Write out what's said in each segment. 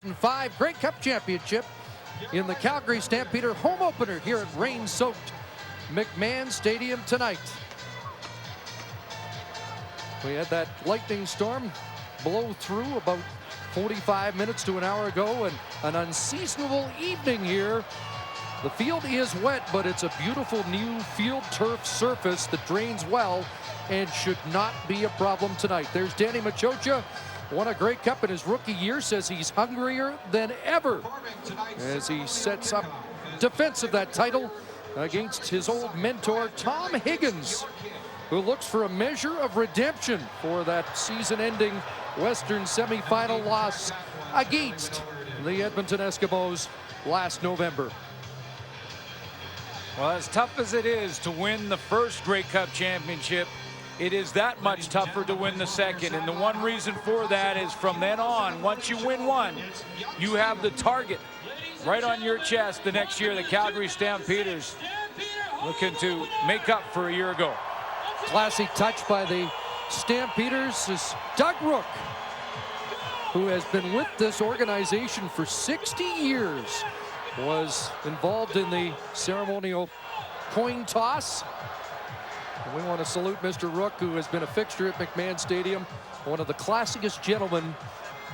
2005 Grey Cup Championship in the Calgary Stampeder home opener here at rain-soaked McMahon Stadium tonight. We had that lightning storm blow through about 45 minutes to an hour ago, and an unseasonable evening here. The field is wet, but it's a beautiful new field turf surface that drains well and should not be a problem tonight. There's Danny Machocha, won a Grey Cup in his rookie year, says he's hungrier than ever as he sets up defense of that title against his old mentor Tom Higgins, who looks for a measure of redemption for that season-ending Western semifinal loss against the Edmonton Eskimos last November. Well, as tough as it is to win the first Grey Cup championship, it is that much tougher to win the second. And the one reason for that is from then on, once you win one, you have the target right on your chest the next year. The Calgary Stampeders looking to make up for a year ago. Classy touch by the Stampeders is Doug Rook, who has been with this organization for 60 years, was involved in the ceremonial coin toss. And we want to salute Mr. Rook, who has been a fixture at McMahon Stadium, one of the classiest gentlemen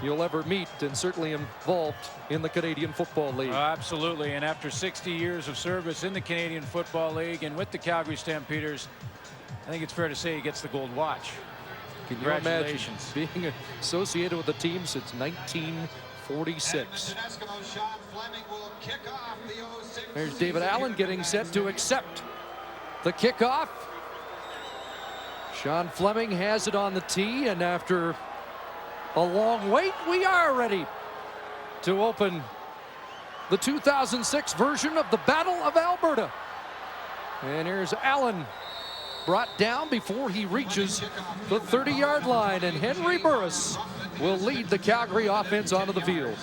you'll ever meet, and certainly involved in the Canadian Football League. Absolutely, and after 60 years of service in the Canadian Football League and with the Calgary Stampeders, I think it's fair to say he gets the gold watch. Can you imagine being associated with the team since 1946? There's David Allen getting set to accept the kickoff. Sean Fleming has it on the tee, and after a long wait, we are ready to open the 2006 version of the Battle of Alberta. And here's Allen, brought down before he reaches the 30-yard line, and Henry Burris will lead the Calgary offense onto the field.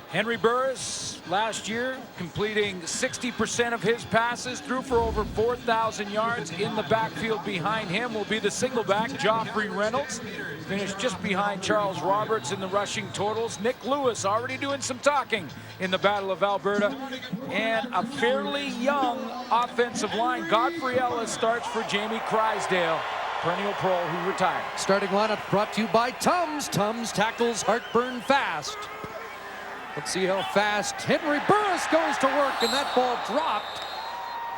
Henry Burris last year completing 60% of his passes, threw for over 4,000 yards. In the backfield behind him will be the single back, Joffrey Reynolds. Finished just behind Charles Roberts in the rushing totals. Nick Lewis already doing some talking in the Battle of Alberta. And a fairly young offensive line. Godfrey Ellis starts for Jamie Crysdale, perennial pro who retired. Starting lineup brought to you by Tums. Tums tackles heartburn fast. Let's see how fast Henry Burris goes to work, and that ball dropped.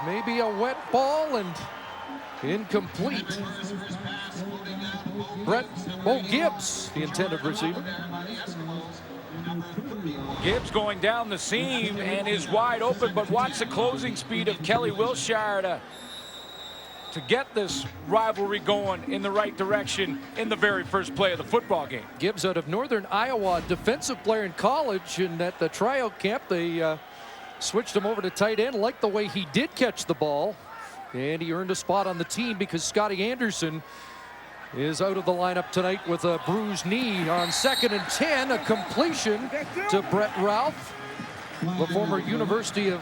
Maybe a wet ball and incomplete. Gibbs, the intended receiver. Gibbs going down the seam and is wide open, but watch the closing speed of Kelly Wilshire to get this rivalry going in the right direction in the very first play of the football game. Gibbs out of Northern Iowa, defensive player in college, and at the tryout camp they switched him over to tight end. Liked the way he did catch the ball, and he earned a spot on the team because Scotty Anderson is out of the lineup tonight with a bruised knee. On 2nd and 10, a completion to Brett Ralph, the former University of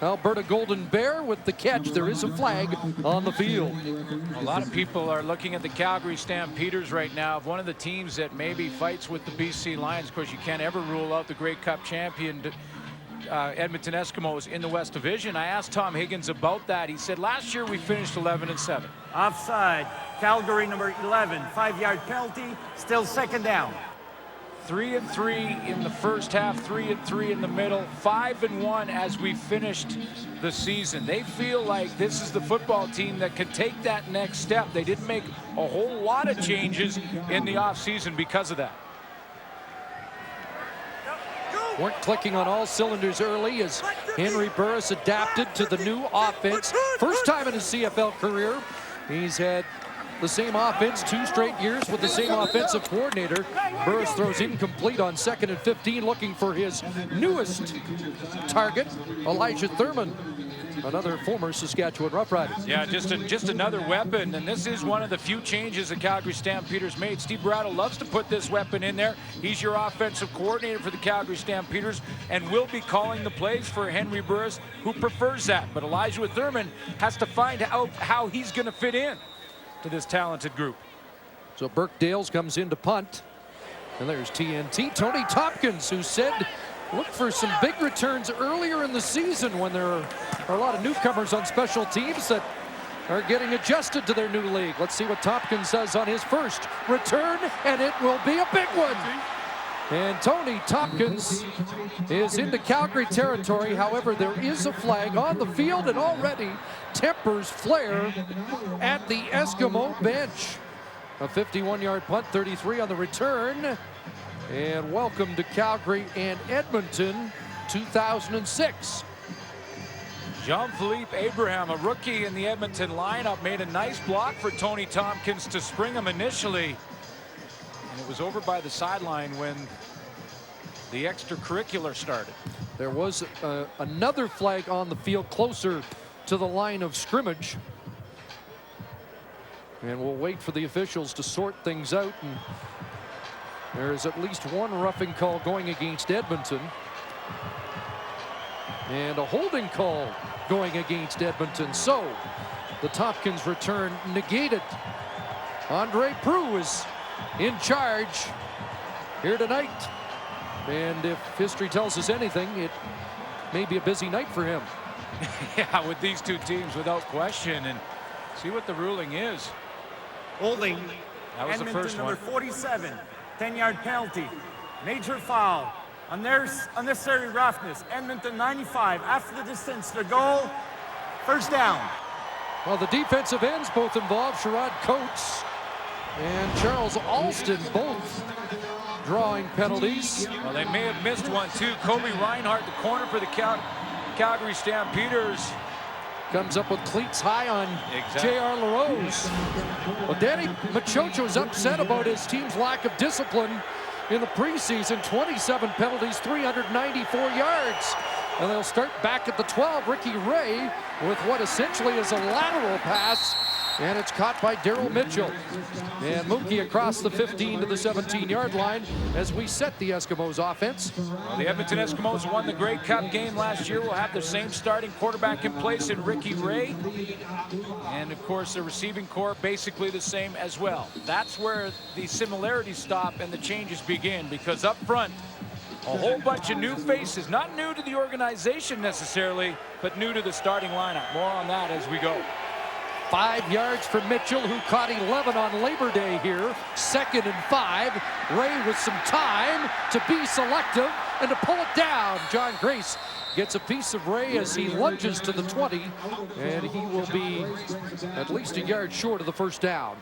Alberta Golden Bear with the catch. There is a flag on the field. A lot of people are looking at the Calgary Stampeders right now, one of the teams that maybe fights with the BC Lions. Of course, you can't ever rule out the Grey Cup champion Edmonton Eskimos in the West Division. I asked Tom Higgins about that. He said last year we finished 11-7. Offside. Calgary number 11. 5-yard penalty. Still second down. 3-3 in the first half, 3-3 in the middle, 5-1 as we finished the season. They feel like this is the football team that can take that next step. They didn't make a whole lot of changes in the offseason because of that. Weren't clicking on all cylinders early as Henry Burris adapted to the new offense. First time in his CFL career, he's had the same offense 2 straight years with the same offensive coordinator. Burris throws incomplete on 2nd and 15, looking for his newest target, Elijah Thurman, another former Saskatchewan Roughrider. Yeah, just another weapon, and this is one of the few changes the Calgary Stampeders made. Steve Brattle loves to put this weapon in there. He's your offensive coordinator for the Calgary Stampeders and will be calling the plays for Henry Burris, who prefers that. But Elijah Thurman has to find out how he's going to fit in to this talented group. So Burke Dales comes in to punt. And there's TNT. Tony Tompkins, who said look for some big returns earlier in the season when there are a lot of newcomers on special teams that are getting adjusted to their new league. Let's see what Tompkins does on his first return, and it will be a big one. And Tony Tompkins is into Calgary territory. However, there is a flag on the field, and already tempers flare at the Eskimo bench. A 51-yard punt, 33 on the return. And welcome to Calgary and Edmonton 2006. Jean-Philippe Abraham, a rookie in the Edmonton lineup, made a nice block for Tony Tompkins to spring him initially. And it was over by the sideline when the extracurricular started. There was another flag on the field closer to the line of scrimmage. And we'll wait for the officials to sort things out. And there is at least one roughing call going against Edmonton. And a holding call going against Edmonton. So the Tompkins return negated. Andre Proulx is in charge here tonight. And if history tells us anything, it may be a busy night for him. Yeah, with these two teams, without question. And see what the ruling is. Holding. That was Edmonton, the first number one. 47. 10-yard penalty. Major foul. Unnecessary roughness. Edmonton 95. After the distance to goal. First down. Well, the defensive ends both involved. Sherrod Coates and Charles Alston both drawing penalties. Well, they may have missed one too. Kobe Reinhardt, the corner for the Calgary Stampeders, comes up with cleats high on J.R. LaRose. Well, Danny Machocho's upset about his team's lack of discipline in the preseason. 27 penalties, 394 yards. And they'll start back at the 12. Ricky Ray with what essentially is a lateral pass. And it's caught by Daryl Mitchell. And Mookie across the 15 to the 17-yard line as we set the Eskimos offense. Well, the Edmonton Eskimos won the Grey Cup game last year. Will have the same starting quarterback in place in Ricky Ray. And of course, the receiving corps basically the same as well. That's where the similarities stop and the changes begin, because up front, a whole bunch of new faces, not new to the organization necessarily, but new to the starting lineup. More on that as we go. 5 yards for Mitchell, who caught 11 on Labor Day here. 2nd and 5. Ray with some time to be selective and to pull it down. John Grace gets a piece of Ray as he lunges to the 20, and he will be at least a yard short of the first down.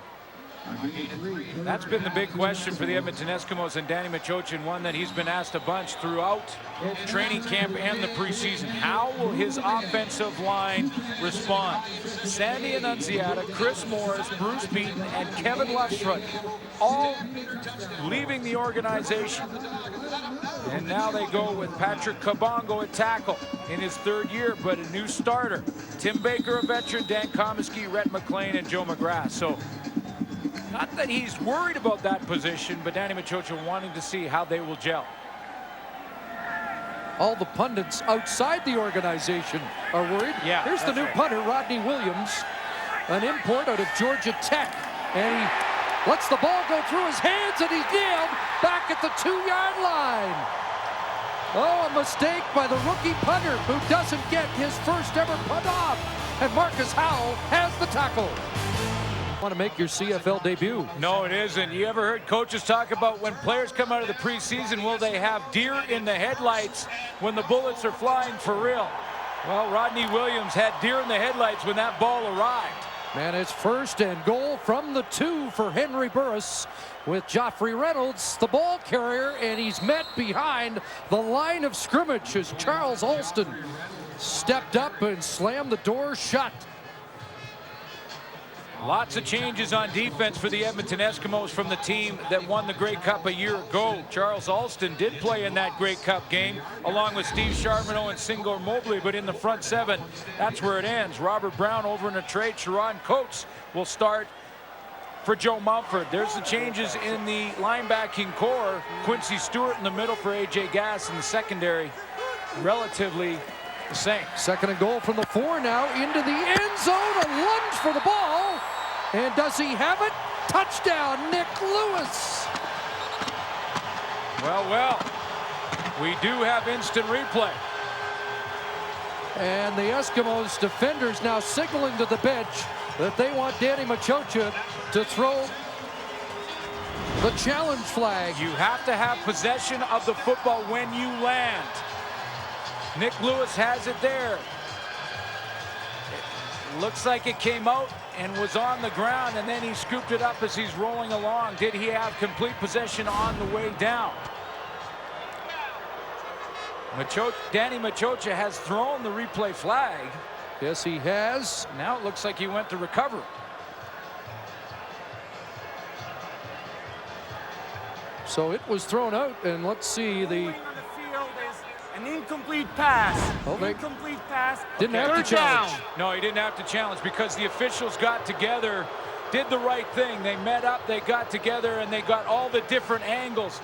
That's been the big question for the Edmonton Eskimos and Danny Machocho, one that he's been asked a bunch throughout training camp and the preseason. How will his offensive line respond? Sandy Annunziata, Chris Morris, Bruce Beaton, and Kevin Lustrud all leaving the organization. And now they go with Patrick Kabongo at tackle in his 3rd year, but a new starter. Tim Baker, a veteran, Dan Comiskey, Rhett McLean, and Joe McGrath. So not that he's worried about that position, but Danny Machocho wanting to see how they will gel. All the pundits outside the organization are worried. Yeah, here's the new punter, Rodney Williams, an import out of Georgia Tech. And he lets the ball go through his hands, and he's nailed back at the 2-yard line. Oh, a mistake by the rookie punter, who doesn't get his first ever punt off. And Marcus Howell has the tackle. Want to make your CFL debut? No, it isn't. You ever heard coaches talk about when players come out of the preseason, will they have deer in the headlights when the bullets are flying for real? Well, Rodney Williams had deer in the headlights when that ball arrived. And it's 1st and goal from the 2 for Henry Burris, with Joffrey Reynolds, the ball carrier, and he's met behind the line of scrimmage as Charles Alston stepped up and slammed the door shut. Lots of changes on defense for the Edmonton Eskimos from the team that won the Grey Cup a year ago. Charles Alston did play in that Grey Cup game along with Steve Charbonneau and Singor Mobley, but in the front 7, that's where it ends. Robert Brown over in a trade. Sherrod Coates will start for Joe Mumford. There's the changes in the linebacking core. Quincy Stewart in the middle for A.J. Gass in the secondary. Relatively the same. 2nd and goal from the 4 now into the end zone. A lunge for the ball. And does he have it? Touchdown, Nick Lewis. Well, we do have instant replay. And the Eskimos defenders now signaling to the bench that they want Danny Machocha to throw the challenge flag. You have to have possession of the football when you land. Nick Lewis has it there. It looks like it came out and was on the ground, and then he scooped it up as he's rolling along. Did he have complete possession on the way down? Danny Machocha has thrown the replay flag. Yes, he has. Now it looks like he went to recover. So it was thrown out, and let's see the. On the field is an incomplete pass. Oh, they Incomplete pass. didn't have to Third challenge. down. No, he didn't have to challenge because the officials got together, did the right thing. They met up, they got together, and they got all the different angles.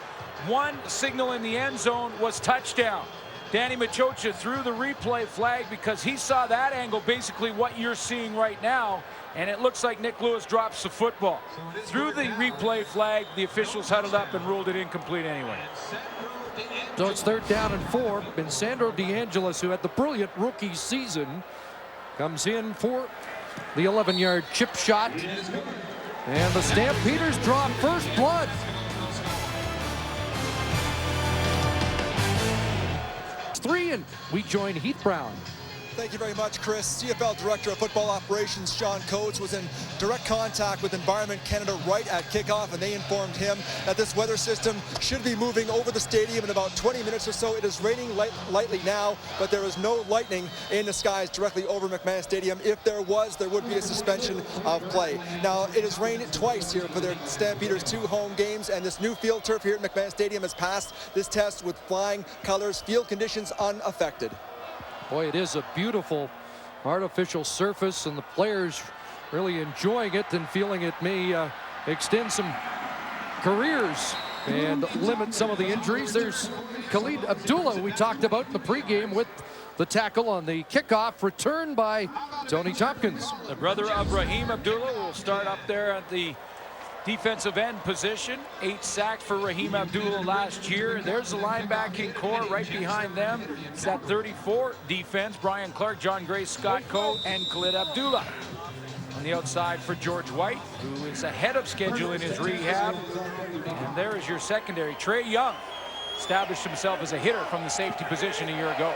One signal in the end zone was touchdown. Danny Machocha threw the replay flag because he saw that angle, basically what you're seeing right now, and it looks like Nick Lewis drops the football. Through the replay flag, the officials huddled up and ruled it incomplete anyway. So it's 3rd down and 4. And Sandro DeAngelis, who had the brilliant rookie season, comes in for the 11-yard chip shot. And the Stampeders draw first blood. Three, and we join Heath Brown. Thank you very much, Chris. CFL Director of Football Operations Sean Coates was in direct contact with Environment Canada right at kickoff, and they informed him that this weather system should be moving over the stadium in about 20 minutes or so. It is raining lightly now, but there is no lightning in the skies directly over McMahon Stadium. If there was, there would be a suspension of play. Now, it has rained twice here for their Stampeders 2 home games, and this new field turf here at McMahon Stadium has passed this test with flying colors, field conditions unaffected. Boy, it is a beautiful artificial surface, and the players really enjoying it and feeling it may extend some careers and limit some of the injuries. There's Khalid Abdullah, we talked about in the pregame with the tackle on the kickoff, return by Tony Tompkins. The brother of Raheem Abdullah will start up there at the defensive end position. 8 sacks for Raheem Abdullah last year. There's the linebacking core right behind them. It's that 34 defense. Brian Clark, John Gray, Scott Coe, and Khalid Abdullah. On the outside for George White, who is ahead of schedule in his rehab. And there is your secondary. Trey Young established himself as a hitter from the safety position a year ago.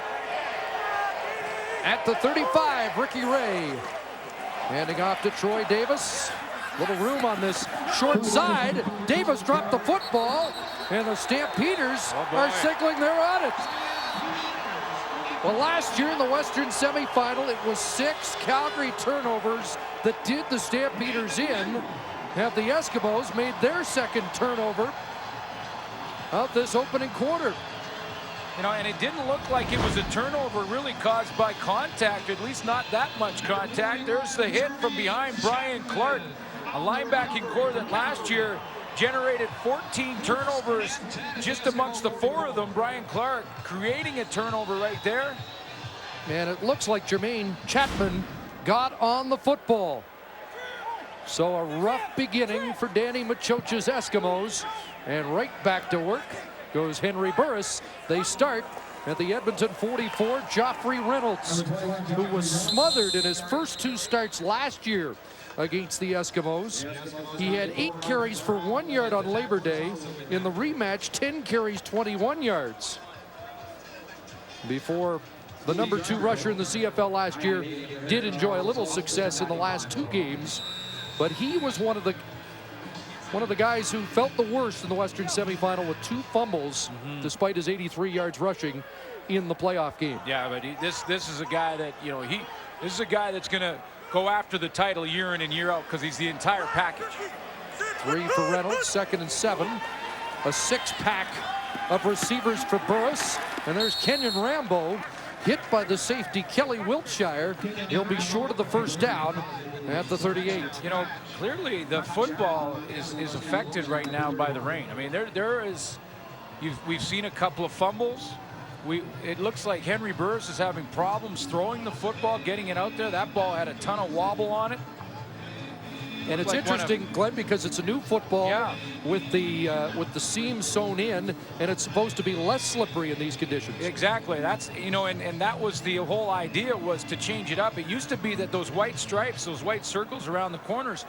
At the 35, Ricky Ray. Handing off to Troy Davis. Little room on this short side. Davis dropped the football, and the Stampeders are signaling they're on it. Well, last year in the Western semifinal, it was 6 Calgary turnovers that did the Stampeders in. Have the Eskimos made their second turnover of this opening quarter. You know, and it didn't look like it was a turnover really caused by contact, at least not that much contact. There's the hit from behind Brian Clark, a linebacking core that last year generated 14 turnovers just amongst the 4 of them. Brian Clark creating a turnover right there. And it looks like Jermaine Chapman got on the football. So a rough beginning for Danny Machocha's Eskimos. And right back to work goes Henry Burris. They start at the Edmonton 44, Joffrey Reynolds, who was smothered in his first 2 starts last year against the Eskimos. He had 8 carries for 1 yard on Labor Day. In the rematch, 10 carries, 21 yards. Before the number 2 rusher in the CFL last year did enjoy a little success in the last 2 games, but he was one of the guys who felt the worst in the Western semifinal with 2 fumbles, despite his 83 yards rushing in the playoff game. Yeah, but this is a guy that, you know, this is a guy that's going to go after the title year in and year out because he's the entire package. 3 for Reynolds, 2nd and 7. A 6-pack of receivers for Burris. And there's Kenyon Rambo, hit by the safety Kelly Wiltshire. He'll be short of the first down at the 38. You know, clearly the football is affected right now by the rain. I mean, we've seen a couple of fumbles. It looks like Henry Burris is having problems throwing the football, getting it out there. That ball had a ton of wobble on it. And it's like interesting, Glenn, because it's a new football Yeah. with the seams sewn in, and it's supposed to be less slippery in these conditions. Exactly. That's, you know, and that was the whole idea, was to change it up. It used to be that those white stripes, those white circles around the corners,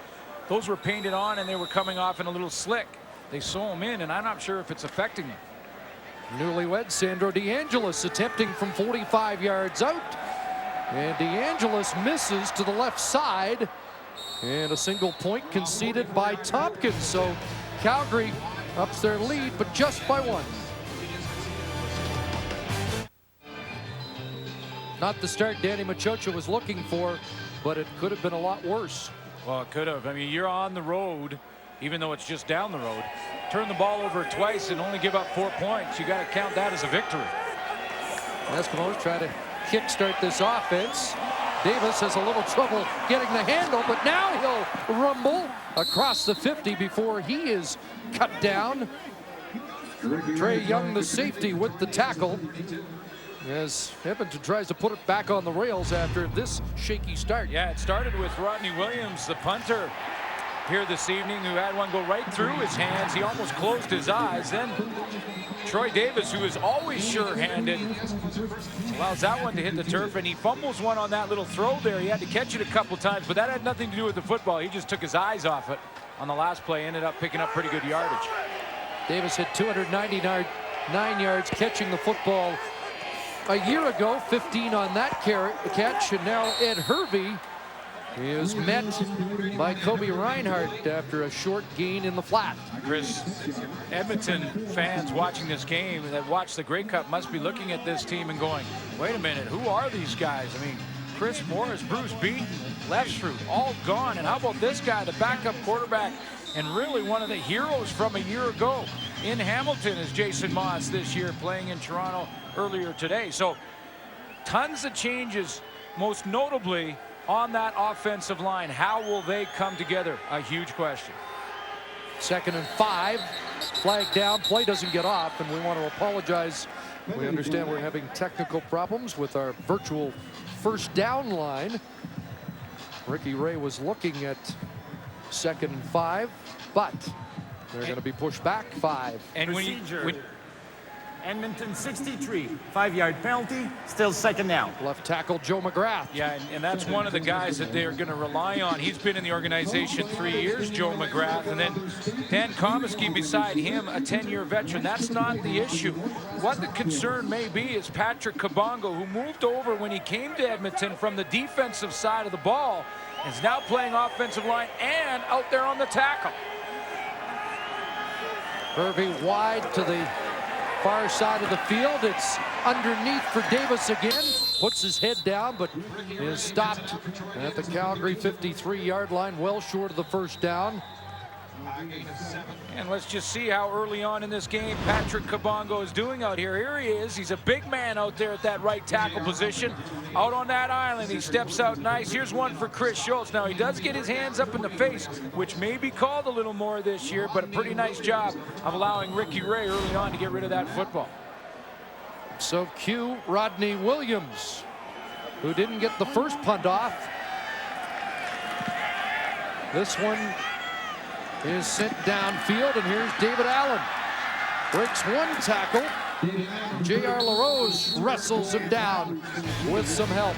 those were painted on and they were coming off in a little slick. They sew them in, and I'm not sure if it's affecting them. Newlywed Sandro DeAngelis attempting from 45 yards out. And DeAngelis misses to the left side. And a single point conceded by Tompkins. So Calgary ups their lead, but just by one. Not the start Danny Machocha was looking for, but it could have been a lot worse. Well, it could have. I mean, you're on the road, even though it's just down the road. Turn the ball over twice and only give up 4 points. You got to count that as a victory. Eskimos try to kickstart this offense. Davis has a little trouble getting the handle, but now he'll rumble across the 50 before he is cut down. Trey Young, the safety, with the tackle, as Edmonton tries to put it back on the rails after this shaky start. Yeah, it started with Rodney Williams, the punter, here this evening, who had one go right through his hands. He almost closed his eyes. Then Troy Davis, who is always sure-handed, allows that one to hit the turf, and he fumbles one on that little throw there. He had to catch it a couple times, but that had nothing to do with the football. He just took his eyes off it on the last play, ended up picking up pretty good yardage. Davis hit 299 yards catching the football a year ago, 15 on that catch, and now Ed Hervey is met by Kobe Reinhardt after a short gain in the flat. Chris, Edmonton fans watching this game that watch the Grey Cup must be looking at this team and going, wait a minute, who are these guys? I mean, Chris Morris, Bruce Beaton, Lefsrud, all gone. And how about this guy, the backup quarterback, and really one of the heroes from a year ago in Hamilton is Jason Moss this year, playing in Toronto earlier today. So tons of changes, most notably on that offensive line. How will they come together? A huge question. 2nd and 5, flag down, play doesn't get off, and we want to apologize. We understand we're having technical problems with our virtual first down line. Ricky Ray was looking at 2nd and 5, but they're going to be pushed back 5. And Procedure. Edmonton 63, 5-yard penalty, still 2nd down. Left tackle Joe McGrath. Yeah, and that's one of the guys that they're going to rely on. He's been in the organization 3 years, Joe McGrath, and then Dan Comiskey beside him, a 10-year veteran. That's not the issue. What the concern may be is Patrick Kabongo, who moved over when he came to Edmonton from the defensive side of the ball, is now playing offensive line and out there on the tackle. Hervey wide to the far side of the field. It's underneath for Davis again. Puts his head down, but is stopped at the Calgary 53-yard line, well short of the first down. And let's just see how early on in this game Patrick Kabongo is doing out here. Here he is. He's a big man out there at that right tackle position. Out on that island, he steps out nice. Here's one for Chris Schultz. Now, he does get his hands up in the face, which may be called a little more this year, but a pretty nice job of allowing Ricky Ray early on to get rid of that football. So cue Rodney Williams, who didn't get the first punt off. This one is sent downfield, and here's David Allen. Breaks one tackle. J.R. LaRose wrestles him down with some help.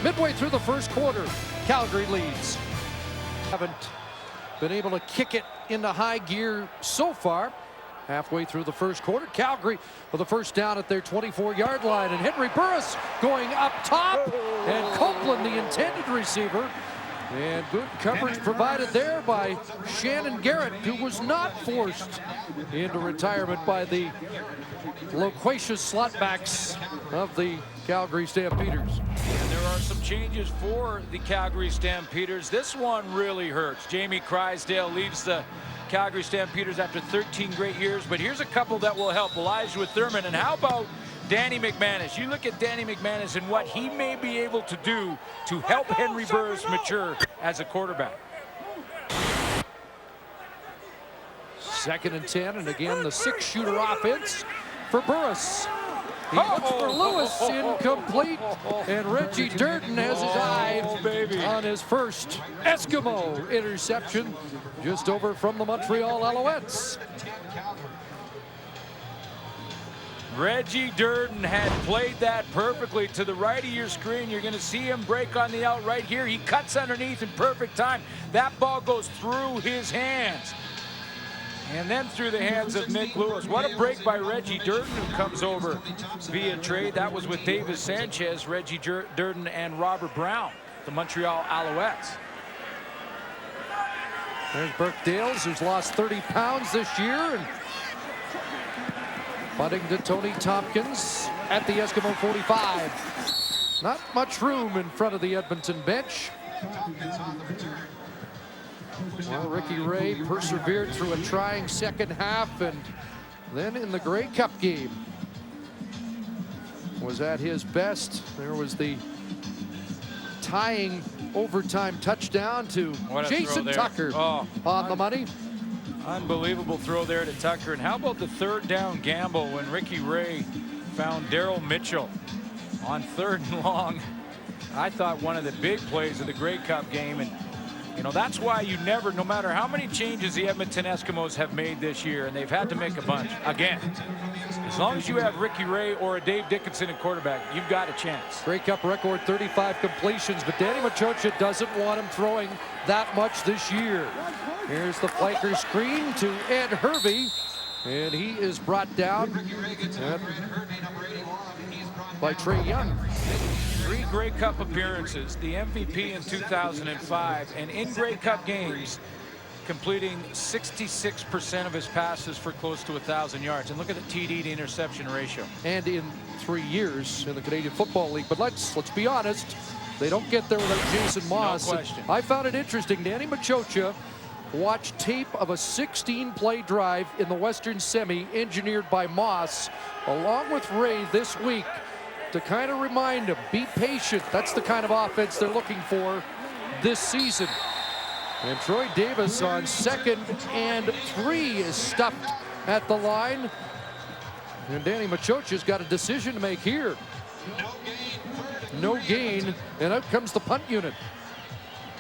Midway through the first quarter, Calgary leads. Haven't been able to kick it into high gear so far. Halfway through the first quarter, Calgary with a first down at their 24-yard line, and Henry Burris going up top, and Copeland, the intended receiver. And good coverage provided there by Shannon Garrett, who was not forced into retirement by the loquacious slotbacks of the Calgary Stampeders. And there are some changes for the Calgary Stampeders. This one really hurts. Jamie Crysdale leaves the Calgary Stampeders after 13 great years, but here's a couple that will help. Elijah Thurman, and how about Danny McManus? You look at Danny McManus and what he may be able to do to help Henry Burris mature as a quarterback. 2nd and 10, and again the 6-shooter offense for Burris. He looks for Lewis, incomplete, and Reggie Durden has his eye on his first Eskimo interception, just over from the Montreal Alouettes. Reggie Durden had played that perfectly to the right of your screen. You're going to see him break on the out right here. He cuts underneath in perfect time. That ball goes through his hands and then through the hands of Nick Lewis. What a break by Reggie Durden, who comes over via trade. That was with Davis Sanchez, Reggie Durden, and Robert Brown, the Montreal Alouettes. There's Burke Dales, who's lost 30 pounds this year, and bunting to Tony Tompkins at the Eskimo 45. Not much room in front of the Edmonton bench. Well, Ricky Ray persevered through a trying second half, and then in the Grey Cup game was at his best. There was the tying overtime touchdown to Jason Tucker on the money. Unbelievable throw there to Tucker. And how about the third down gamble when Ricky Ray found Daryl Mitchell on 3rd and long? I thought one of the big plays of the Grey Cup game. And you know, that's why you never, no matter how many changes the Edmonton Eskimos have made this year, and they've had to make a bunch, again, as long as you have Ricky Ray or a Dave Dickinson at quarterback, you've got a chance. Grey Cup record 35 completions, but Danny Machocha doesn't want him throwing that much this year. Here's the flanker screen to Ed Hervey, and he is brought down by Trey Young. 3 Grey Cup appearances, the MVP in 2005, and in Grey Cup games, completing 66% of his passes for close to 1,000 yards. And look at the TD to interception ratio. And in 3 years in the Canadian Football League. But let's be honest, they don't get there without Jason Moss. No question. I found it interesting. Danny Machocha watched tape of a 16-play drive in the Western Semi engineered by Moss, along with Ray this week, to kind of remind him, be patient. That's the kind of offense they're looking for this season. And Troy Davis on 2nd and 3 is stuffed at the line. And Danny Machocha's got a decision to make here. No gain, and out comes the punt unit.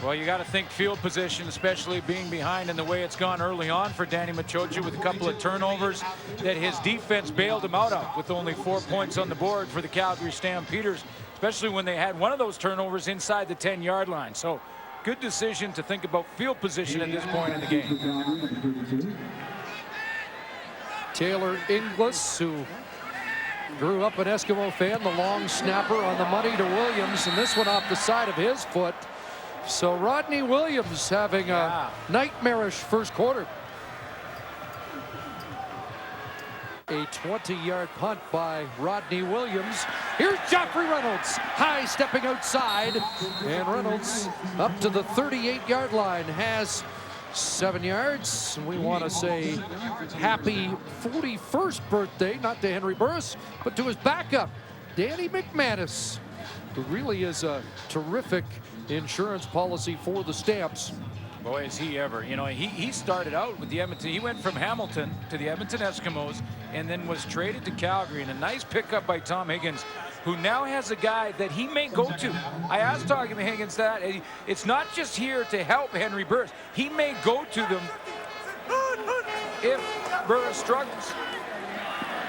Well, you got to think field position, especially being behind in the way it's gone early on for Danny Machocha, with a couple of turnovers that his defense bailed him out of, with only 4 points on the board for the Calgary Stampeders, especially when they had one of those turnovers inside the 10-yard line. So good decision to think about field position at this point in the game. Taylor Inglis, who grew up an Eskimo fan, the long snapper on the money to Williams, and this one off the side of his foot. So Rodney Williams having a nightmarish first quarter. A 20-yard punt by Rodney Williams. Here's Joffrey Reynolds, high stepping outside, and Reynolds up to the 38-yard line has 7 yards. We want to say happy 41st birthday, not to Henry Burris, but to his backup, Danny McManus, who really is a terrific insurance policy for the Stamps. Boy, is he ever. You know, he started out with the Edmonton. He went from Hamilton to the Edmonton Eskimos and then was traded to Calgary. And a nice pickup by Tom Higgins, who now has a guy that he may go to. I asked Tom Higgins that. It's not just here to help Henry Burris. He may go to them if Burris struggles.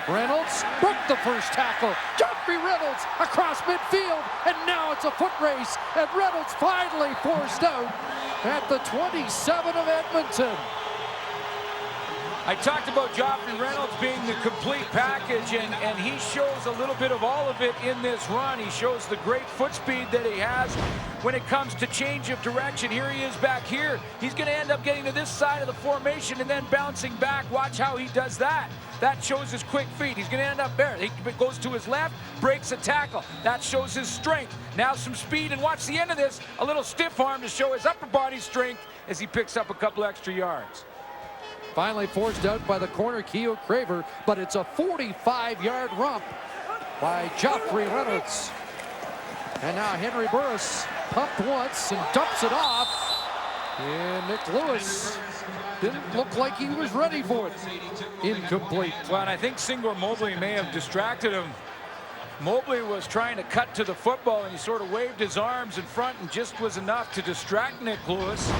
Reynolds broke the first tackle. Joffrey Reynolds across midfield, and now it's a foot race, and Reynolds finally forced out at the 27 of Edmonton. I talked about Joffrey Reynolds being the complete package, and he shows a little bit of all of it in this run. He shows the great foot speed that he has when it comes to change of direction. Here he is back here. He's going to end up getting to this side of the formation and then bouncing back. Watch how he does that. That shows his quick feet. He's going to end up there. He goes to his left, breaks a tackle. That shows his strength. Now some speed, and watch the end of this. A little stiff arm to show his upper body strength as he picks up a couple extra yards. Finally forced out by the corner, Keo Craver, but it's a 45-yard romp by Joffrey Reynolds. And now Henry Burris pumped once and dumps it off. And Nick Lewis didn't look like he was ready for it. Incomplete. Well, and I think Singor Mobley may have distracted him Mobley was trying to cut to the football, and he sort of waved his arms in front and just was enough to distract Nick Lewis.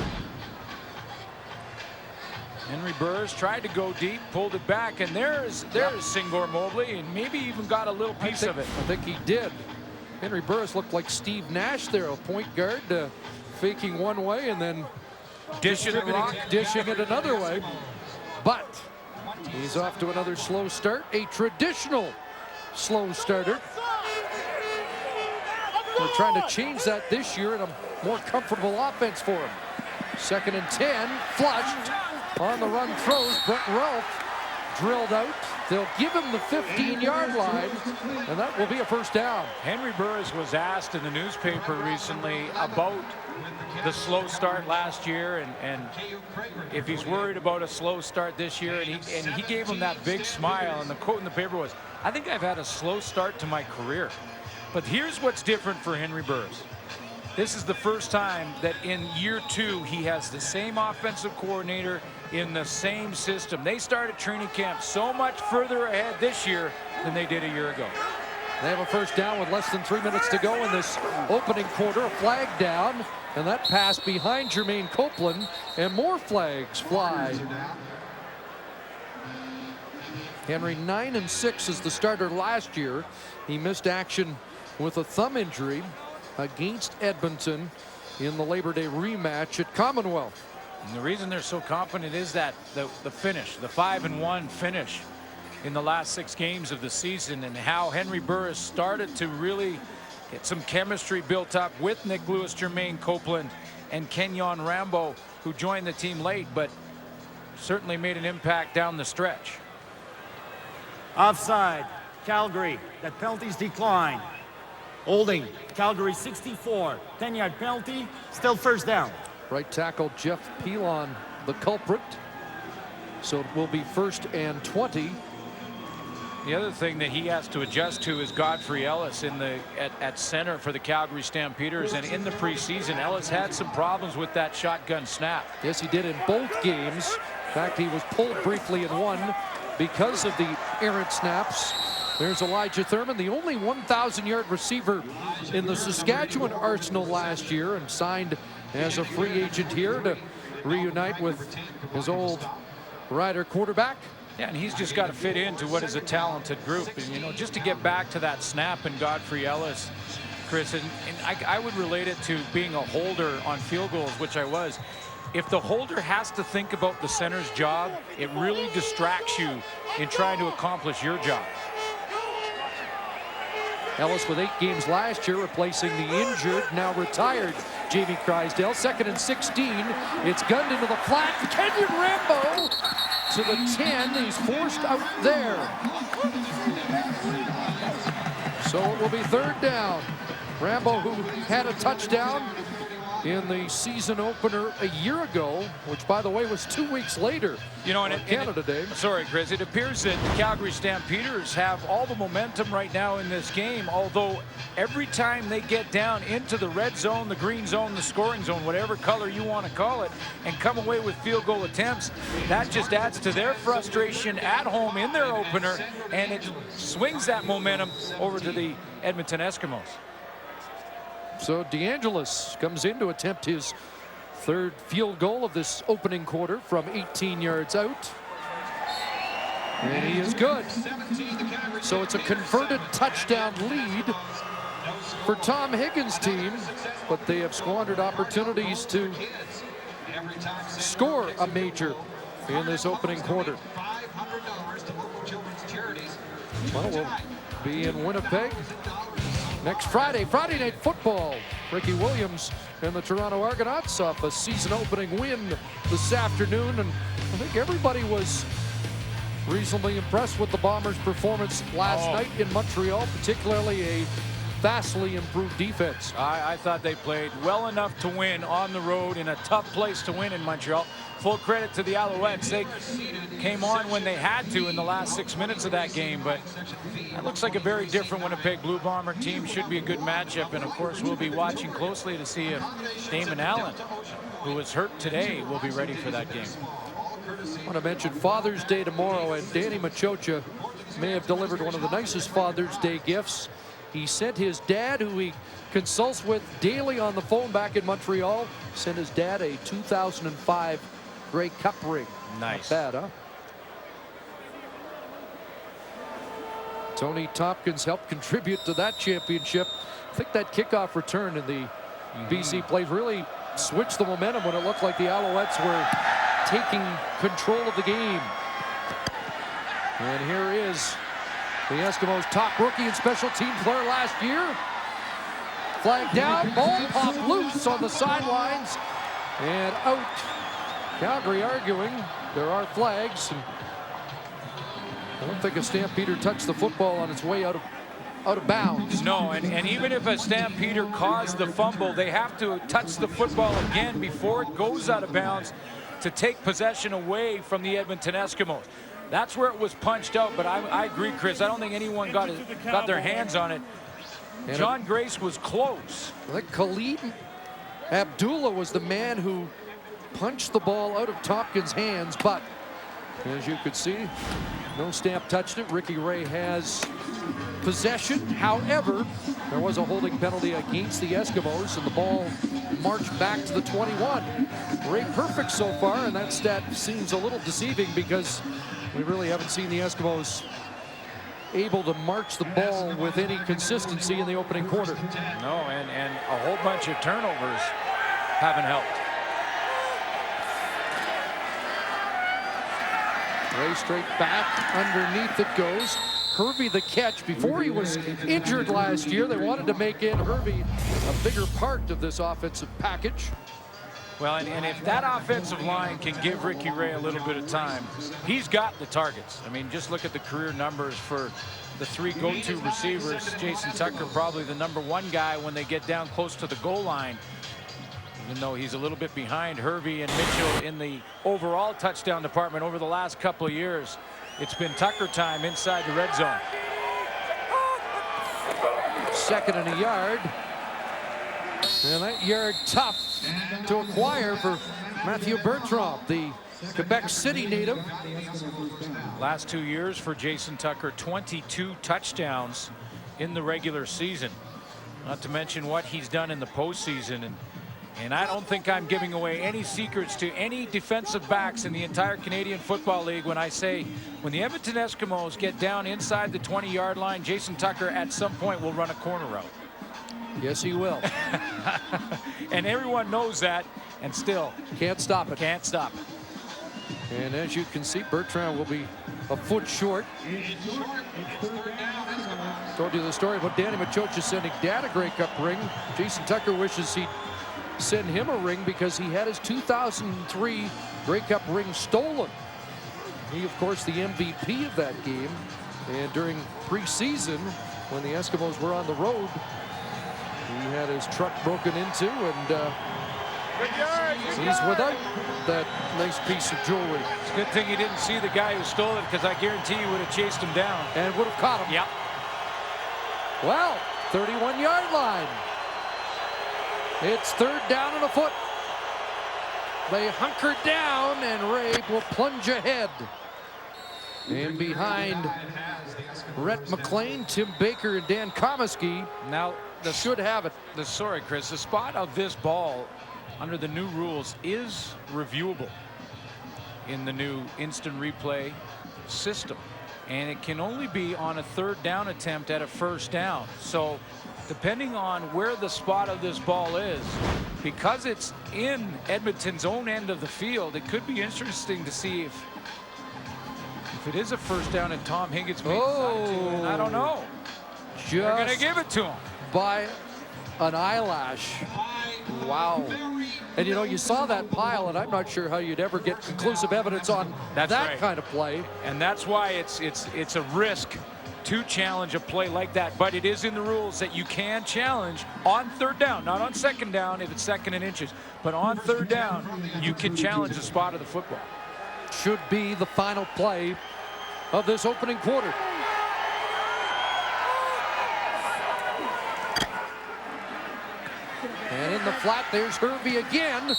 Henry Burris tried to go deep, pulled it back, and there's Singor Mobley, and maybe even got a little piece of it. I think he did. Henry Burris looked like Steve Nash there, a point guard, faking one way and then Dishing the rock. dishing it another way. But he's off to another slow start, a traditional slow starter. We're trying to change that this year in a more comfortable offense for him. 2nd and 10, flushed. On the run throws, Brent Ralph drilled out. They'll give him the 15-yard line, and that will be a first down. Henry Burris was asked in the newspaper recently about the slow start last year and if he's worried about a slow start this year, and he gave him that big smile, and the quote in the paper was, "I think I've had a slow start to my career." But here's what's different for Henry Burris. This is the first time that in year 2 he has the same offensive coordinator in the same system. They started training camp so much further ahead this year than they did a year ago. They have a first down with less than 3 minutes to go in this opening quarter. A flag down, and that pass behind Jermaine Copeland, and more flags fly. Henry 9-6 as the starter last year. He missed action with a thumb injury against Edmonton in the Labor Day rematch at Commonwealth. And the reason they're so confident is that the finish, the 5-1 finish in the last 6 games of the season, and how Henry Burris started to really get some chemistry built up with Nick Lewis, Jermaine Copeland, and Kenyon Rambo, who joined the team late, but certainly made an impact down the stretch. Offside, Calgary. That penalty's declined. Holding, Calgary 64. 10-yard penalty, still first down. Right tackle Jeff Pilon, the culprit. So it will be 1st and 20. The other thing that he has to adjust to is Godfrey Ellis at center for the Calgary Stampeders. And in the preseason, Ellis had some problems with that shotgun snap. Yes, he did in both games. In fact, he was pulled briefly in one because of the errant snaps. There's Elijah Thurman, the only 1,000-yard receiver in the Saskatchewan arsenal last year, and signed as a free agent here to reunite with his old Rider quarterback. Yeah, and he's just got to fit into what is a talented group. And, you know, just to get back to that snap and Godfrey Ellis, Chris, and I would relate it to being a holder on field goals, which I was. If the holder has to think about the center's job, it really distracts you in trying to accomplish your job. Ellis with 8 games last year, replacing the injured, now retired Jamie Crysdale. 2nd and 16. It's gunned into the flat. Kenyon Rambo to the 10. He's forced out there. So it will be 3rd down. Rambo, who had a touchdown in the season opener a year ago, which, by the way, was 2 weeks later, you know, on Canada Day. Sorry, Chris. It appears that the Calgary Stampeders have all the momentum right now in this game, although every time they get down into the red zone, the green zone, the scoring zone, whatever color you want to call it, and come away with field goal attempts, that just adds to their frustration at home in their opener, and it swings that momentum over to the Edmonton Eskimos. So DeAngelis comes in to attempt his 3rd field goal of this opening quarter from 18 yards out. And he is good. So it's a converted touchdown lead for Tom Higgins' team, but they have squandered opportunities to score a major in this opening quarter. Well, we'll be in Winnipeg next Friday Night Football. Ricky Williams and the Toronto Argonauts off a season opening win this afternoon, and I think everybody was reasonably impressed with the Bombers' performance last night in Montreal, particularly a vastly improved defense. I thought they played well enough to win on the road in a tough place to win in Montreal. Full credit to the Alouettes. They came on when they had to in the last 6 minutes of that game, but that looks like a very different Winnipeg Blue Bomber team. Should be a good matchup, and of course we'll be watching closely to see if Damon Allen, who was hurt today, will be ready for that game. I want to mention Father's Day tomorrow, and Danny Machocha may have delivered one of the nicest Father's Day gifts. He sent his dad, who he consults with daily on the phone back in Montreal, sent his dad a 2005 Grey Cup ring. Nice. Not bad, huh? Tony Tompkins helped contribute to that championship. I think that kickoff return in the BC plays really switched the momentum when it looked like the Alouettes were taking control of the game. And here is the Eskimos' top rookie and special team player last year. Flag down, ball popped loose on the sidelines and out. Calgary arguing there are flags. And I don't think a Stampeder touched the football on its way out of bounds. No, and even if a Stampeder caused the fumble, they have to touch the football again before it goes out of bounds to take possession away from the Edmonton Eskimos. That's where it was punched out, but I agree, Chris. I don't think anyone got their hands on it. And John Grace was close. I think Khalid Abdullah was the man who punched the ball out of Tompkins' hands, but as you could see, no Stamp touched it. Ricky Ray has possession. However, there was a holding penalty against the Eskimos, and the ball marched back to the 21. Ray perfect so far, and that stat seems a little deceiving because we really haven't seen the Eskimos able to march the ball with any consistency in the opening quarter. No, and a whole bunch of turnovers haven't helped. Ray straight back, underneath it goes. Hervey the catch. Before he was injured last year, they wanted to make in Hervey a bigger part of this offensive package. Well, and if that offensive line can give Ricky Ray a little bit of time, he's got the targets. I mean, just look at the career numbers for the three go-to receivers. Jason Tucker probably the #1 guy when they get down close to the goal line, even though he's a little bit behind Hervey and Mitchell in the overall touchdown department over the last couple of years. It's been Tucker time inside the red zone. 2nd and a yard. And that yard tough to acquire for Matthew Bertrand, the Quebec City native. Last 2 years for Jason Tucker, 22 touchdowns in the regular season. Not to mention what he's done in the postseason. And I don't think I'm giving away any secrets to any defensive backs in the entire Canadian Football League when I say when the Edmonton Eskimos get down inside the 20-yard line, Jason Tucker at some point will run a corner route. Yes, he will. And everyone knows that, and still can't stop it. Can't stop it. And as you can see, Bertrand will be a foot short. Told you the story about Danny Machocha sending Dad a Grey Cup ring. Jason Tucker wishes he'd send him a ring because he had his 2003 Grey Cup ring stolen. He, of course, the MVP of that game. And during preseason, when the Eskimos were on the road, he had his truck broken into, and he's without that nice piece of jewelry. It's a good thing he didn't see the guy who stole it, because I guarantee he would have chased him down. And would have caught him. Yep. Well, 31-yard line. It's 3rd down and a foot. They hunker down, and Ray will plunge ahead. And behind Rhett McLean, Tim Baker, and Dan Comiskey Now, should have it. Sorry, Chris, the spot of this ball under the new rules is reviewable in the new instant replay system. And it can only be on a 3rd down attempt at a 1st down. So depending on where the spot of this ball is, because it's in Edmonton's own end of the field, it could be interesting to see if it is a 1st down and Tom Higgins may decide to, and I don't know. They're going to give it to him. By an eyelash. Wow. And you know, you saw that pile, and I'm not sure how you'd ever get conclusive evidence on that kind of play. And that's why it's a risk to challenge a play like that. But it is in the rules that you can challenge on 3rd down, not on 2nd down if it's 2nd and inches, but on 3rd down you can challenge the spot of the football. Should be the final play of this opening quarter. And in the flat, there's Hervey again.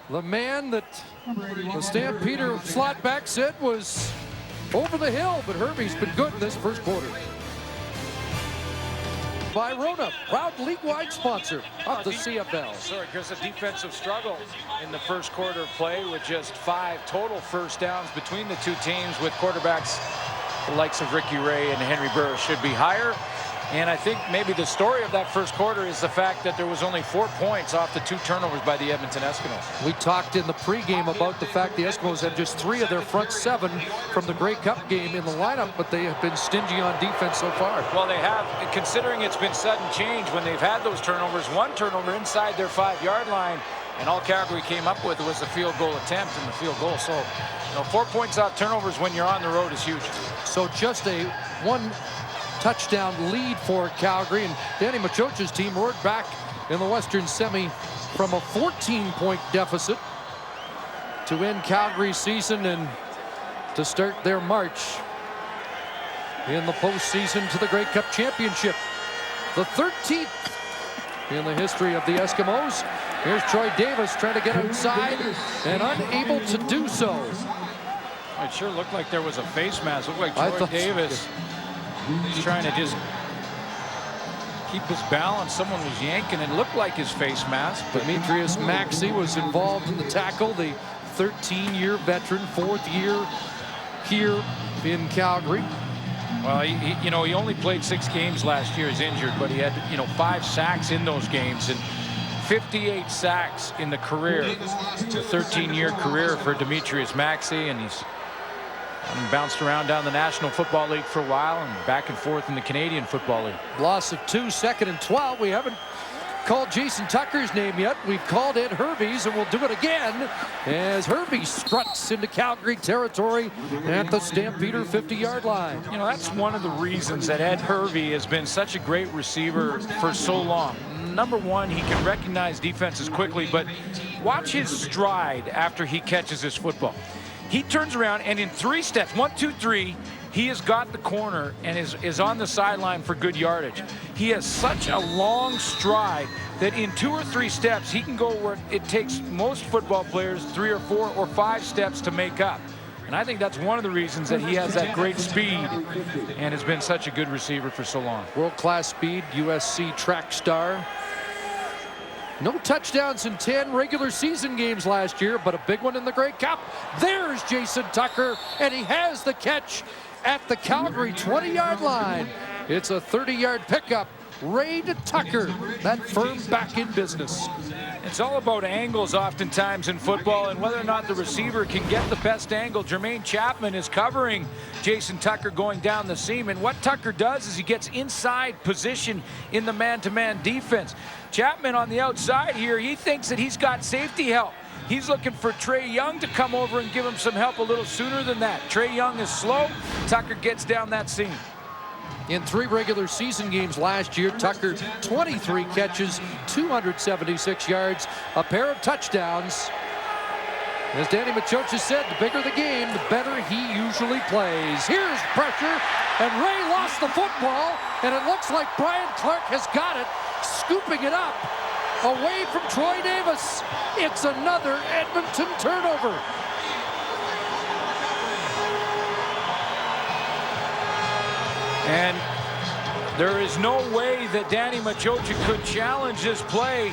The man that the Stampeder slot back said was over the hill, but Herbie's been good in this first quarter. By Rona, proud league-wide sponsor of the CFL. Sorry, Chris, a defensive struggle in the first quarter of play with just 5 total first downs between the two teams, with quarterbacks the likes of Ricky Ray and Henry Burris should be higher. And I think maybe the story of that first quarter is the fact that there was only 4 points off the 2 turnovers by the Edmonton Eskimos. We talked in the pregame about the fact the Eskimos have just 3 of their front 7 from the Grey Cup game in the lineup, but they have been stingy on defense so far. Well, they have, considering it's been sudden change when they've had those turnovers. 1 turnover inside their 5-yard line, and all Calgary came up with was a field goal attempt and the field goal. So, 4 points off turnovers when you're on the road is huge. So just a 1 touchdown lead for Calgary, and Danny Machocha's team roared back in the Western Semi from a 14-point deficit to end Calgary's season and to start their march in the postseason to the Grey Cup Championship. The 13th in the history of the Eskimos. Here's Troy Davis trying to get outside and unable to do so. It sure looked like there was a face mask. It looked like Troy Davis. He's trying to just keep his balance. Someone was yanking. It looked like his face mask. Demetrius Maxey was involved in the tackle. The 13-year veteran, 4th year here in Calgary. Well, he only played 6 games last year. He's injured, but he had 5 sacks in those games and 58 sacks in the career. It's a 13-year career for Demetrius Maxey, and he's bounced around down the National Football League for a while and back and forth in the Canadian Football League. Loss of 2, 2nd and 12. We haven't called Jason Tucker's name yet. We've called Ed Hervey's, and we'll do it again as Hervey struts into Calgary territory at the Stampeder 50-yard line. That's one of the reasons that Ed Hervey has been such a great receiver for so long. Number one, he can recognize defenses quickly, but watch his stride after he catches his football. He turns around, and in 3 steps, 1, 2, 3, he has got the corner and is on the sideline for good yardage. He has such a long stride that in 2 or 3 steps, he can go where it takes most football players 3 or 4 or 5 steps to make up. And I think that's one of the reasons that he has that great speed and has been such a good receiver for so long. World-class speed, USC track star. No touchdowns in 10 regular season games last year, but a big one in the Grey Cup. There's Jason Tucker, and he has the catch at the Calgary 20-yard line. It's a 30-yard pickup. Ray to Tucker, that firm back in business. It's all about angles oftentimes in football and whether or not the receiver can get the best angle. Jermaine Chapman is covering Jason Tucker going down the seam, and what Tucker does is he gets inside position in the man-to-man defense. Chapman on the outside here, he thinks that he's got safety help. He's looking for Trey Young to come over and give him some help a little sooner than that. Trey Young is slow. Tucker gets down that seam. In 3 regular season games last year, Tucker 23 catches, 276 yards, a pair of touchdowns. As Danny Machocha said, the bigger the game, the better he usually plays. Here's pressure, and Ray lost the football, and it looks like Brian Clark has got it, scooping it up away from Troy Davis. It's another Edmonton turnover. And there is no way that Danny Machocha could challenge this play,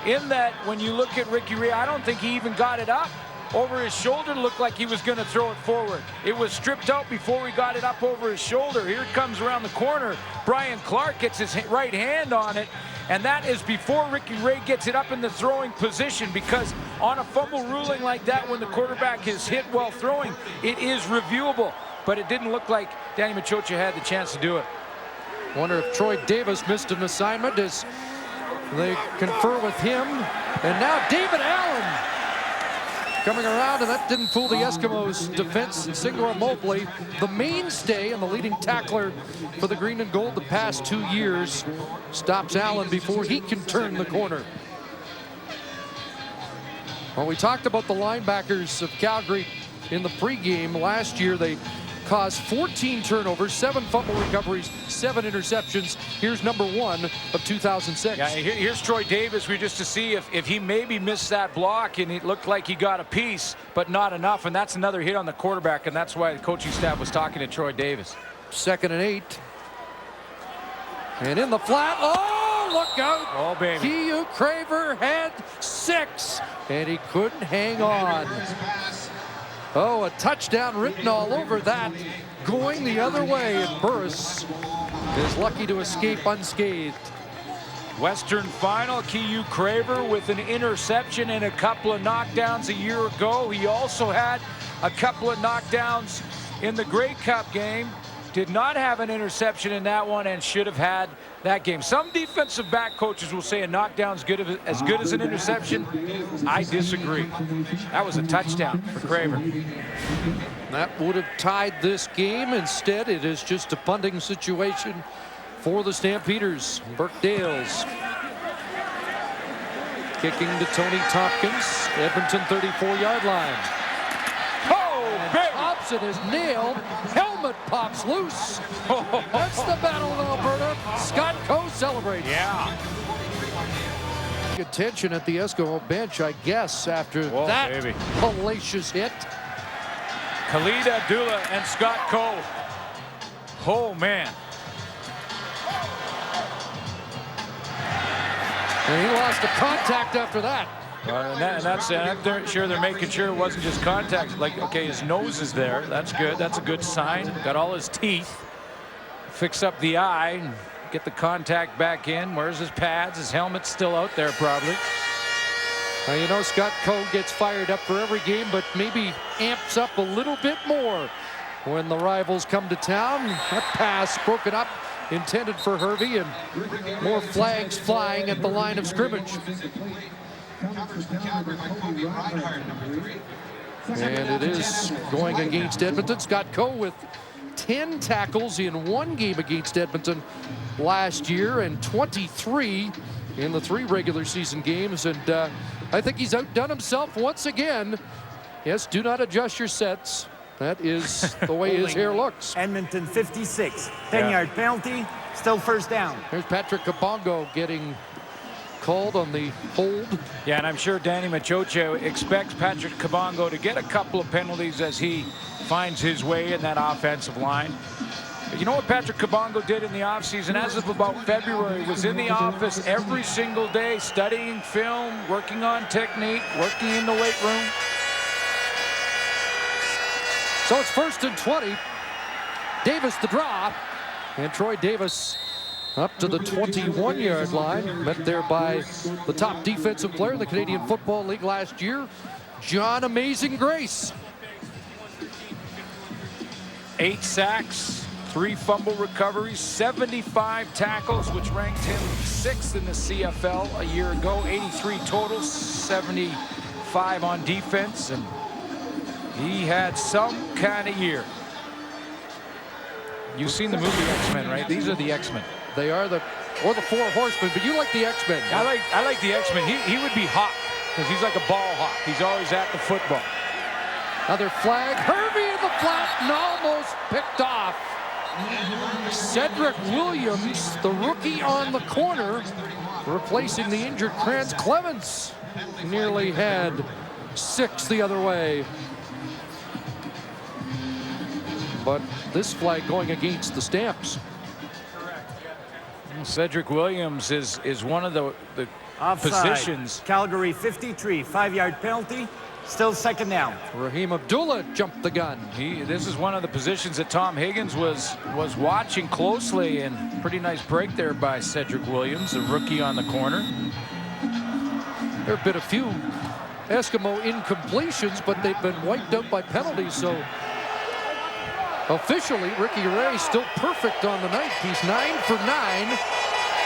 in that when you look at Ricky Ray, I don't think he even got it up over his shoulder. Looked like he was going to throw it forward. It was stripped out before he got it up over his shoulder. Here it comes around the corner. Brian Clark gets his right hand on it, and that is before Ricky Ray gets it up in the throwing position, because on a fumble ruling like that, when the quarterback is hit while throwing, it is reviewable. But it didn't look like Danny Machocha had the chance to do it. Wonder if Troy Davis missed an assignment as they confer with him. And now David Allen coming around, and that didn't fool the Eskimos defense. Singor Mobley, the mainstay and the leading tackler for the green and gold the past 2 years, stops Allen before he can turn the corner. Well, we talked about the linebackers of Calgary in the pregame. Last year they caused 14 turnovers, 7 fumble recoveries, 7 interceptions. Here's number 1 of 2006. Yeah, here's Troy Davis. We're just to see if he maybe missed that block, and it looked like he got a piece, but not enough. And that's another hit on the quarterback, and that's why the coaching staff was talking to Troy Davis. 2nd and 8. And in the flat. Oh, look out. Oh, baby. Keyu Craver had 6, and he couldn't hang on. Oh, a touchdown written all over that, going the other way, and Burris is lucky to escape unscathed. Western Final, Keyu Craver with an interception and a couple of knockdowns a year ago. He also had a couple of knockdowns in the Grey Cup game. Did not have an interception in that one and should have had that game. Some defensive back coaches will say a knockdown's as good as an interception. I disagree. That was a touchdown for Craver. That would have tied this game. Instead, it is just a punting situation for the Stampeders. Burke Dales kicking to Tony Tompkins. Edmonton 34-yard line. Thompson is nailed. Helmet pops loose. That's the Battle of Alberta. Scott Coe celebrates. Yeah. Good tension at the Eskimo bench, I guess, after that hellacious hit. Khalid Abdullah and Scott Coe. Oh, man. And he lost a contact after that. I'm sure they're making sure it wasn't just contact. Like, okay, his nose is there. That's good. That's a good sign. Got all his teeth. Fix up the eye and get the contact back in. Where's his pads? His helmet's still out there probably. Now, you know, Scott Coe gets fired up for every game, but maybe amps up a little bit more when the rivals come to town. That pass broken up, intended for Hervey, and more flags flying at the line of scrimmage. And it is going against Edmonton. Scott Coe with 10 tackles in 1 game against Edmonton last year and 23 in the 3 regular season games. And I think he's outdone himself once again. Yes, do not adjust your sets. That is the way his hair looks. Edmonton 56, 10-yard penalty, still first down. Here's Patrick Kabongo getting called on the hold. Yeah, and I'm sure Danny Machocha expects Patrick Kabongo to get a couple of penalties as he finds his way in that offensive line. But you know what Patrick Kabongo did in the offseason? As of about February, was in the office every single day, studying film, working on technique, working in the weight room. So it's 1st and 20. Davis the draw, and Troy Davis up to the 21-yard line, met there by the top defensive player in the Canadian Football League last year, John Amazing Grace. 8 sacks, 3 fumble recoveries, 75 tackles, which ranked him 6th in the CFL a year ago. 83 total, 75 on defense, and he had some kind of year. You've seen the movie X-Men, right? These are the X-Men. They are the 4 horsemen, but you like the X-Men. I like the X-Men. He would be hawk because he's like a ball hawk. He's always at the football. Another flag. Hervey in the flat and almost picked off. Cedric Williams, the rookie on the corner, replacing the injured Krantz Clemens. Nearly had 6 the other way. But this flag going against the Stamps. Cedric Williams is one of the positions. Calgary 53, 5-yard penalty, still second down. Raheem Abdullah jumped the gun. This is one of the positions that Tom Higgins was watching closely, and pretty nice break there by Cedric Williams, the rookie on the corner. There have been a few Eskimo incompletions, but they've been wiped out by penalties, so officially, Ricky Ray still perfect on the night. He's 9 for 9.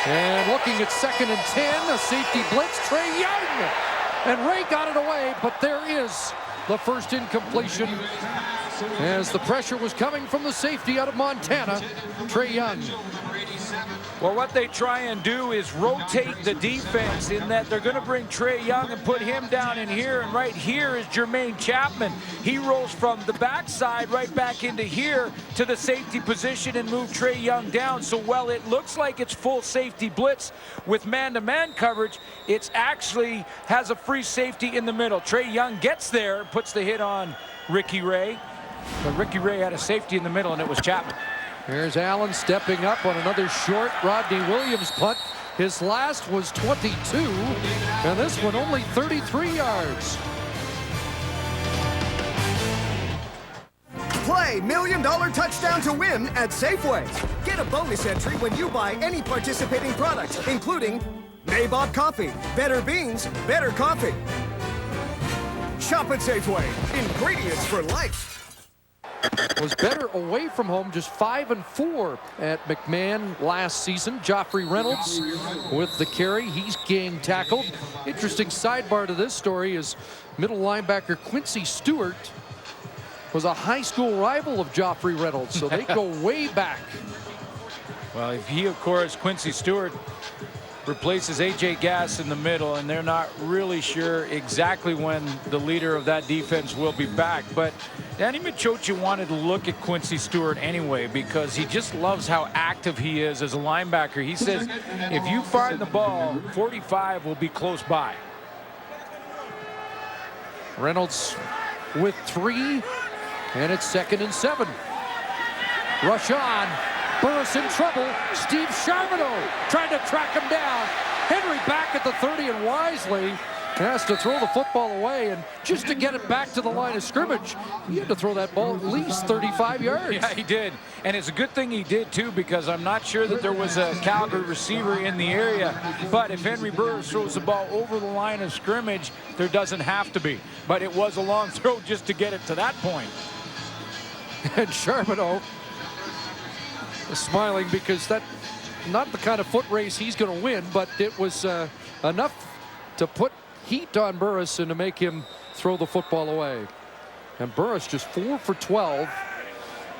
And looking at 2nd and 10, a safety blitz, Trey Young. And Ray got it away, but there is the first incompletion as the pressure was coming from the safety out of Montana, Trey Young. Well, what they try and do is rotate the defense in that they're going to bring Trae Young and put him down in here, and right here is Jermaine Chapman. He rolls from the backside right back into here to the safety position and move Trae Young down. So while it looks like it's full safety blitz with man-to-man coverage, it's actually has a free safety in the middle. Trae Young gets there, puts the hit on Ricky Ray. But Ricky Ray had a safety in the middle, and it was Chapman. Here's Allen stepping up on another short Rodney Williams punt. His last was 22, and this one only 33 yards. Play $1 Million Touchdown to Win at Safeway. Get a bonus entry when you buy any participating product, including Nabob Coffee, Better Beans, Better Coffee. Shop at Safeway. Ingredients for life. Was better away from home, just 5-4 at McMahon last season. Joffrey Reynolds with the carry. He's game tackled. Interesting sidebar to this story is middle linebacker Quincy Stewart was a high school rival of Joffrey Reynolds, so they go way back. Well, if he, of course, Quincy Stewart replaces A.J. Gass in the middle, and they're not really sure exactly when the leader of that defense will be back. But Danny Machocha wanted to look at Quincy Stewart anyway because he just loves how active he is as a linebacker. He says, if you find the ball, 45 will be close by. Reynolds with 3, and it's 2nd and 7. Rush on. Burris in trouble. Steve Charbonneau trying to track him down. Henry back at the 30, and wisely has to throw the football away. And just to get it back to the line of scrimmage, he had to throw that ball at least 35 yards. Yeah, he did. And it's a good thing he did, too, because I'm not sure that there was a Calgary receiver in the area. But if Henry Burris throws the ball over the line of scrimmage, there doesn't have to be. But it was a long throw just to get it to that point. And Charbonneau is smiling because that's not the kind of foot race he's going to win, but it was enough to put heat on Burris and to make him throw the football away. And Burris just 4 for 12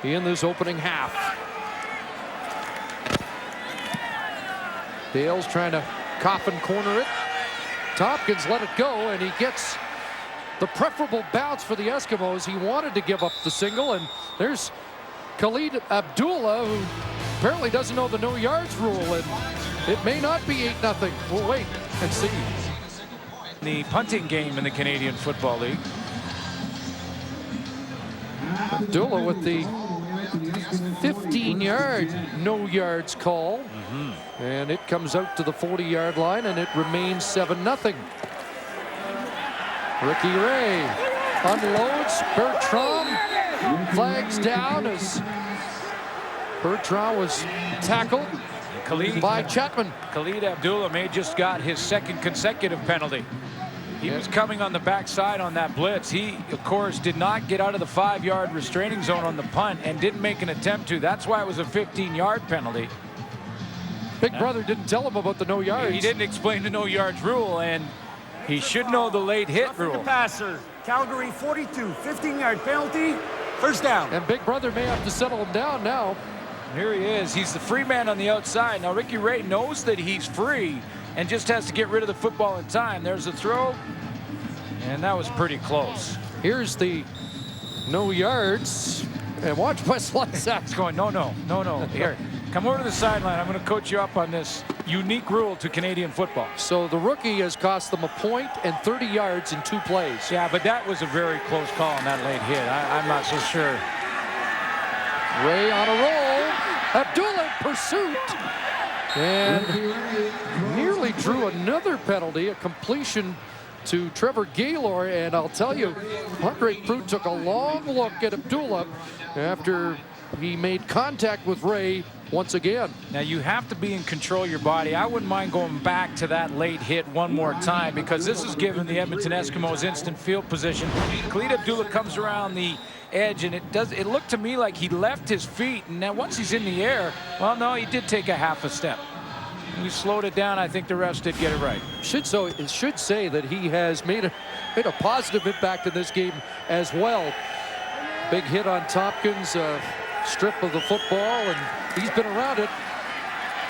in this opening half. Dale's trying to coffin corner it. Tompkins let it go, and he gets the preferable bounce for the Eskimos. He wanted to give up the single, and there's Khalid Abdullah, who apparently doesn't know the no yards rule, and it may not be 8-0. We'll wait and see. The punting game in the Canadian Football League. Abdullah with the 15-yard no yards call. And it comes out to the 40-yard line, and it remains 7-0. Ricky Ray unloads. Bertrand flags down as Bertrand was tackled by Chapman. Khalid Abdullah may just got his 2nd consecutive penalty. He was coming on the backside on that blitz. He, of course, did not get out of the 5-yard restraining zone on the punt and didn't make an attempt to. That's why it was a 15-yard penalty. Big Brother didn't tell him about the no yards. He didn't explain the no yards rule, and he should know the late hit Roughing rule. the passer. Calgary 42, 15-yard penalty, 1st down. And Big Brother may have to settle him down now. Here he is. He's the free man on the outside. Now Ricky Ray knows that he's free and just has to get rid of the football in time. There's the throw, and that was pretty close. Here's the no yards, and watch Wes Lysak Going, no. Here, come over to the sideline. I'm going to coach you up on this unique rule to Canadian football. So the rookie has cost them a point and 30 yards in 2 plays. Yeah, but that was a very close call on that late hit. I'm not so sure. Ray on a roll. Abdullah in pursuit. And nearly drew another penalty, a completion to Trevor Gaylor. And I'll tell you, Andre Proulx took a long look at Abdullah after he made contact with Ray once again. Now you have to be in control of your body. I wouldn't mind going back to that late hit one more time because this is giving the Edmonton Eskimos instant field position. Khalid Abdullah comes around the edge, and it looked to me like he left his feet, and then once he's in the air, well, no, he did take a half a step. He slowed it down. I think the refs did get it right. It should say that he has made a positive impact in this game as well. Big hit on Tompkins, strip of the football, and he's been around it.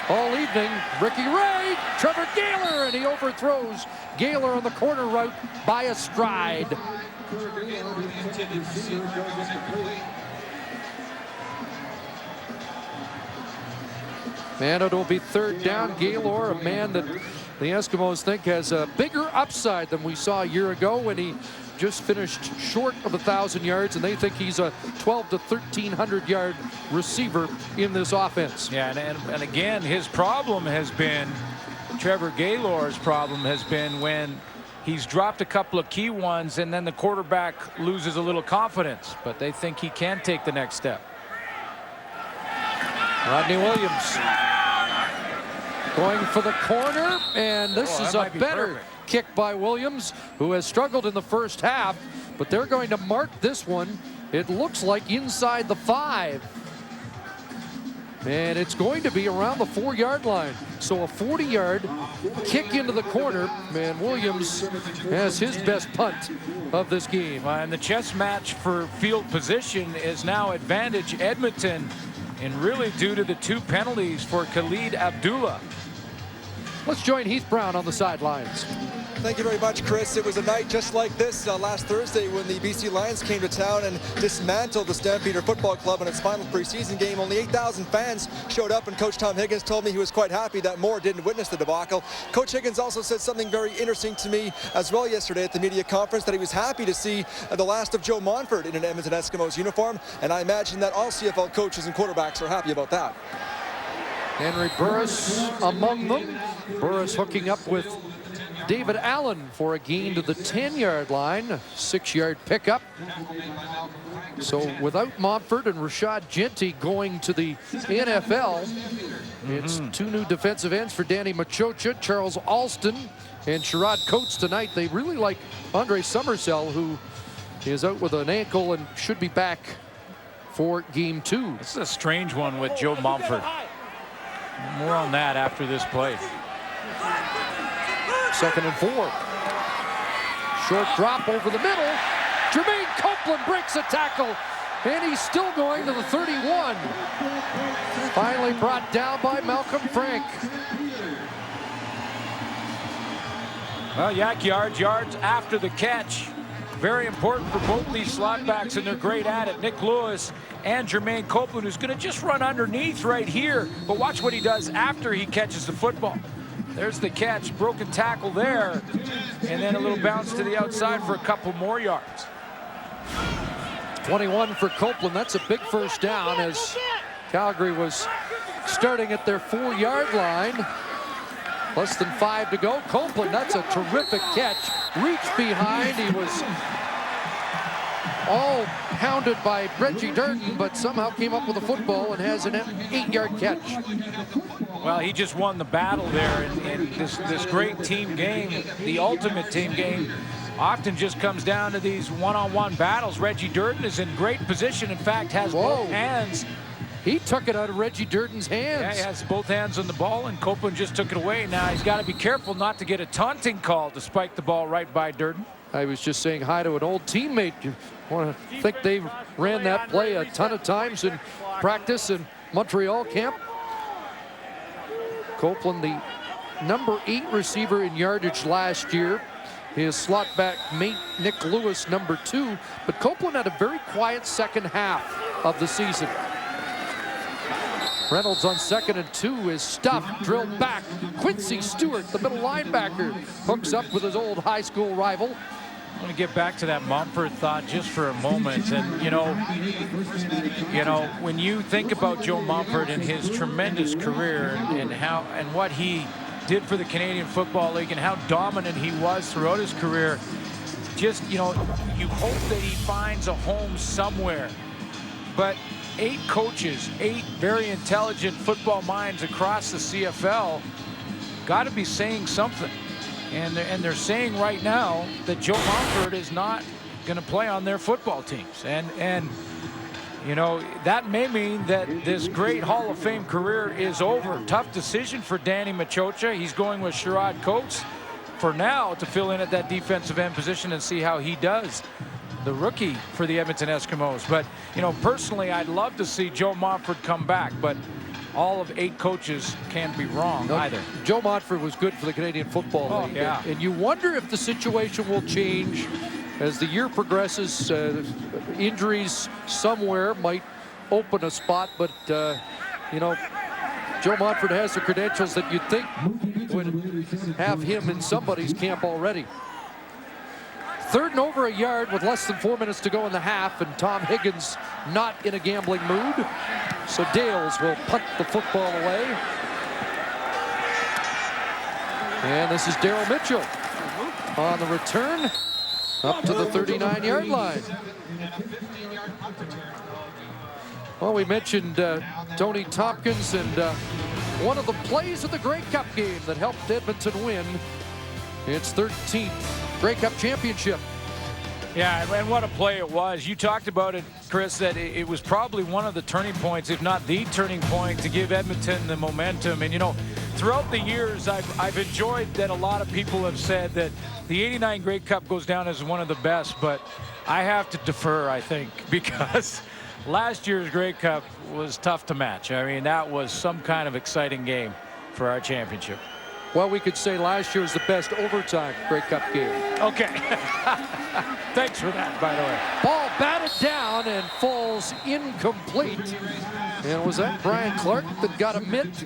all evening. Ricky Ray, Trevor Gaylor, and he overthrows Gaylor on the corner route by a stride. And it'll be third down. Gaylor, a man that the Eskimos think has a bigger upside than we saw a year ago when he just finished short of 1,000 yards, and they think he's a 1,200 to 1,300 yard receiver in this offense. Yeah, and again, his problem has been, Trevor Gaylor's problem has been when he's dropped a couple of key ones and then the quarterback loses a little confidence, but they think he can take the next step. Rodney Williams going for the corner, and this is a better kick by Williams, who has struggled in the first half, but they're going to mark this one. It looks like inside the 5. And it's going to be around the 4-yard line. So a 40-yard kick into the corner, and Williams has his best punt of this game. And the chess match for field position is now advantage Edmonton, and really due to the 2 penalties for Khalid Abdullah. Let's join Heath Brown on the sidelines. Thank you very much, Chris. It was a night just like this last Thursday when the BC Lions came to town and dismantled the Stampeder Football Club in its final preseason game. Only 8,000 fans showed up, and Coach Tom Higgins told me he was quite happy that more didn't witness the debacle. Coach Higgins also said something very interesting to me as well yesterday at the media conference, that he was happy to see the last of Joe Montford in an Edmonton Eskimos uniform, and I imagine that all CFL coaches and quarterbacks are happy about that. Henry Burris among them. Burris hooking up with David Allen for a gain to the 10-yard line, 6-yard pickup. So without Montford and Rashad Genty going to the NFL, it's 2 new defensive ends for Danny Machocha, Charles Alston, and Sherrod Coates tonight. They really like Andre Summersell, who is out with an ankle and should be back for game 2. This is a strange one with Joe Montford. More on that after this play. 2nd and 4. Short drop over the middle. Jermaine Copeland breaks a tackle, and he's still going to the 31. Finally brought down by Malcolm Frank. Well, yak yards after the catch. Very important for both these slot backs, and they're great at it. Nick Lewis and Jermaine Copeland, who's going to just run underneath right here. But watch what he does after he catches the football. There's the catch, broken tackle there, and then a little bounce to the outside for a couple more yards. 21 for Copeland. That's a big first down as Calgary was starting at their 4-yard line. Less than 5 to go. Copeland, that's a terrific catch. Reached behind. He was all hounded by Reggie Durden, but somehow came up with a football and has an 8-yard catch. Well, he just won the battle there in this great team game. The ultimate team game often just comes down to these one-on-one battles. Reggie Durden is in great position. In fact, has both hands. He took it out of Reggie Durden's hands. Yeah, he has both hands on the ball, and Copeland just took it away. Now he's got to be careful not to get a taunting call to spike the ball right by Durden. I was just saying hi to an old teammate. You want to think they ran that play a ton of times in practice in Montreal camp. Copeland, the number 8 receiver in yardage last year. His slot back mate, Nick Lewis, number 2. But Copeland had a very quiet second half of the season. Reynolds on 2nd and 2 is stuffed, drilled back. Quincy Stewart, the middle linebacker, hooks up with his old high school rival. I want to get back to that Montford thought just for a moment. And you know, when you think about Joe Montford and his tremendous career and what he did for the Canadian Football League and how dominant he was throughout his career, just, you hope that he finds a home somewhere. But 8 coaches, 8 very intelligent football minds across the CFL got to be saying something. And they're saying right now that Joe Montford is not going to play on their football teams. And that may mean that this great Hall of Fame career is over. Tough decision for Danny Machocha. He's going with Sherrod Coates for now to fill in at that defensive end position and see how he does. The rookie for the Edmonton Eskimos. But, personally, I'd love to see Joe Montford come back. But all of 8 coaches can't be wrong either. Joe Montford was good for the Canadian Football League. Yeah. And you wonder if the situation will change as the year progresses. Injuries somewhere might open a spot, but you know, Joe Montford has the credentials that you'd think would have him in somebody's camp already. 3rd and over a yard with less than 4 minutes to go in the half, and Tom Higgins not in a gambling mood. So Dales will punt the football away. And this is Daryl Mitchell on the return up to the 39-yard line. Well, we mentioned Tony Tompkins and one of the plays of the Grey Cup game that helped Edmonton win its 13th Grey Cup championship. Yeah, and what a play it was. You talked about it, Chris, that it was probably one of the turning points, if not the turning point, to give Edmonton the momentum. And, you know, throughout the years, I've enjoyed that a lot of people have said that the '89 Grey Cup goes down as one of the best, but I have to defer, I think, because last year's Grey Cup was tough to match. I mean, that was some kind of exciting game for our championship. Well, we could say last year was the best overtime Grey Cup game. Okay. Thanks for that, by the way. Ball batted down and falls incomplete. And was that Brian Clark that got a mitt?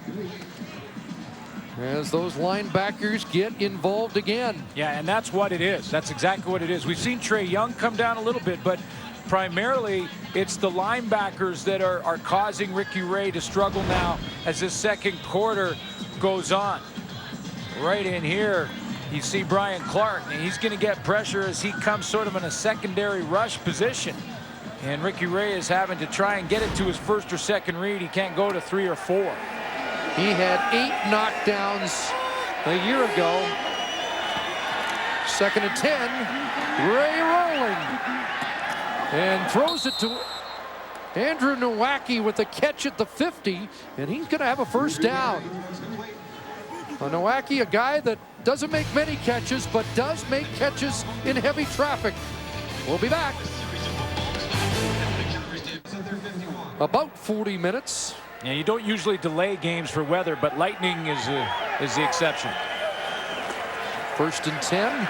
As those linebackers get involved again. Yeah, and that's what it is. That's exactly what it is. We've seen Trey Young come down a little bit, but primarily it's the linebackers that are causing Ricky Ray to struggle now as this second quarter goes on. Right in here, you see Brian Clark, and he's going to get pressure as he comes sort of in a secondary rush position. And Ricky Ray is having to try and get it to his first or second read. He can't go to 3 or 4. He had 8 knockdowns a year ago. 2nd and 10. Ray rolling. And throws it to Andrew Nowacki with a catch at the 50. And he's going to have a first down. Nowacki, a guy that doesn't make many catches, but does make catches in heavy traffic. We'll be back. About 40 minutes. And you don't usually delay games for weather, but lightning is the exception. 1st and 10.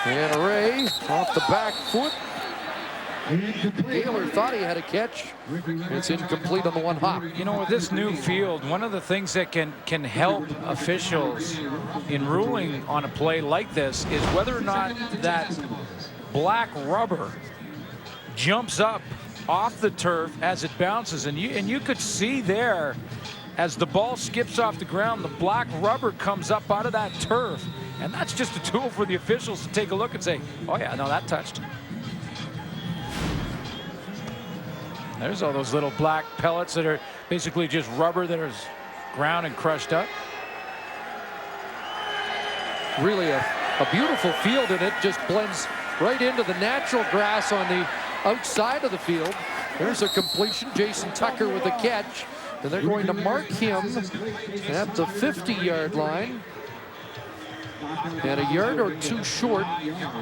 And Ray off the back foot. Taylor thought he had a catch. It's incomplete on the one hop. You know, with this new field, one of the things that can help officials in ruling on a play like this is whether or not that black rubber jumps up off the turf as it bounces. And you could see there, as the ball skips off the ground, the black rubber comes up out of that turf. And that's just a tool for the officials to take a look and say, oh yeah, no, that touched. There's all those little black pellets that are basically just rubber that is ground and crushed up. Really a beautiful field, and it just blends right into the natural grass on the outside of the field. There's a completion. Jason Tucker with a catch, and they're going to mark him at the 50-yard line and a yard or 2 short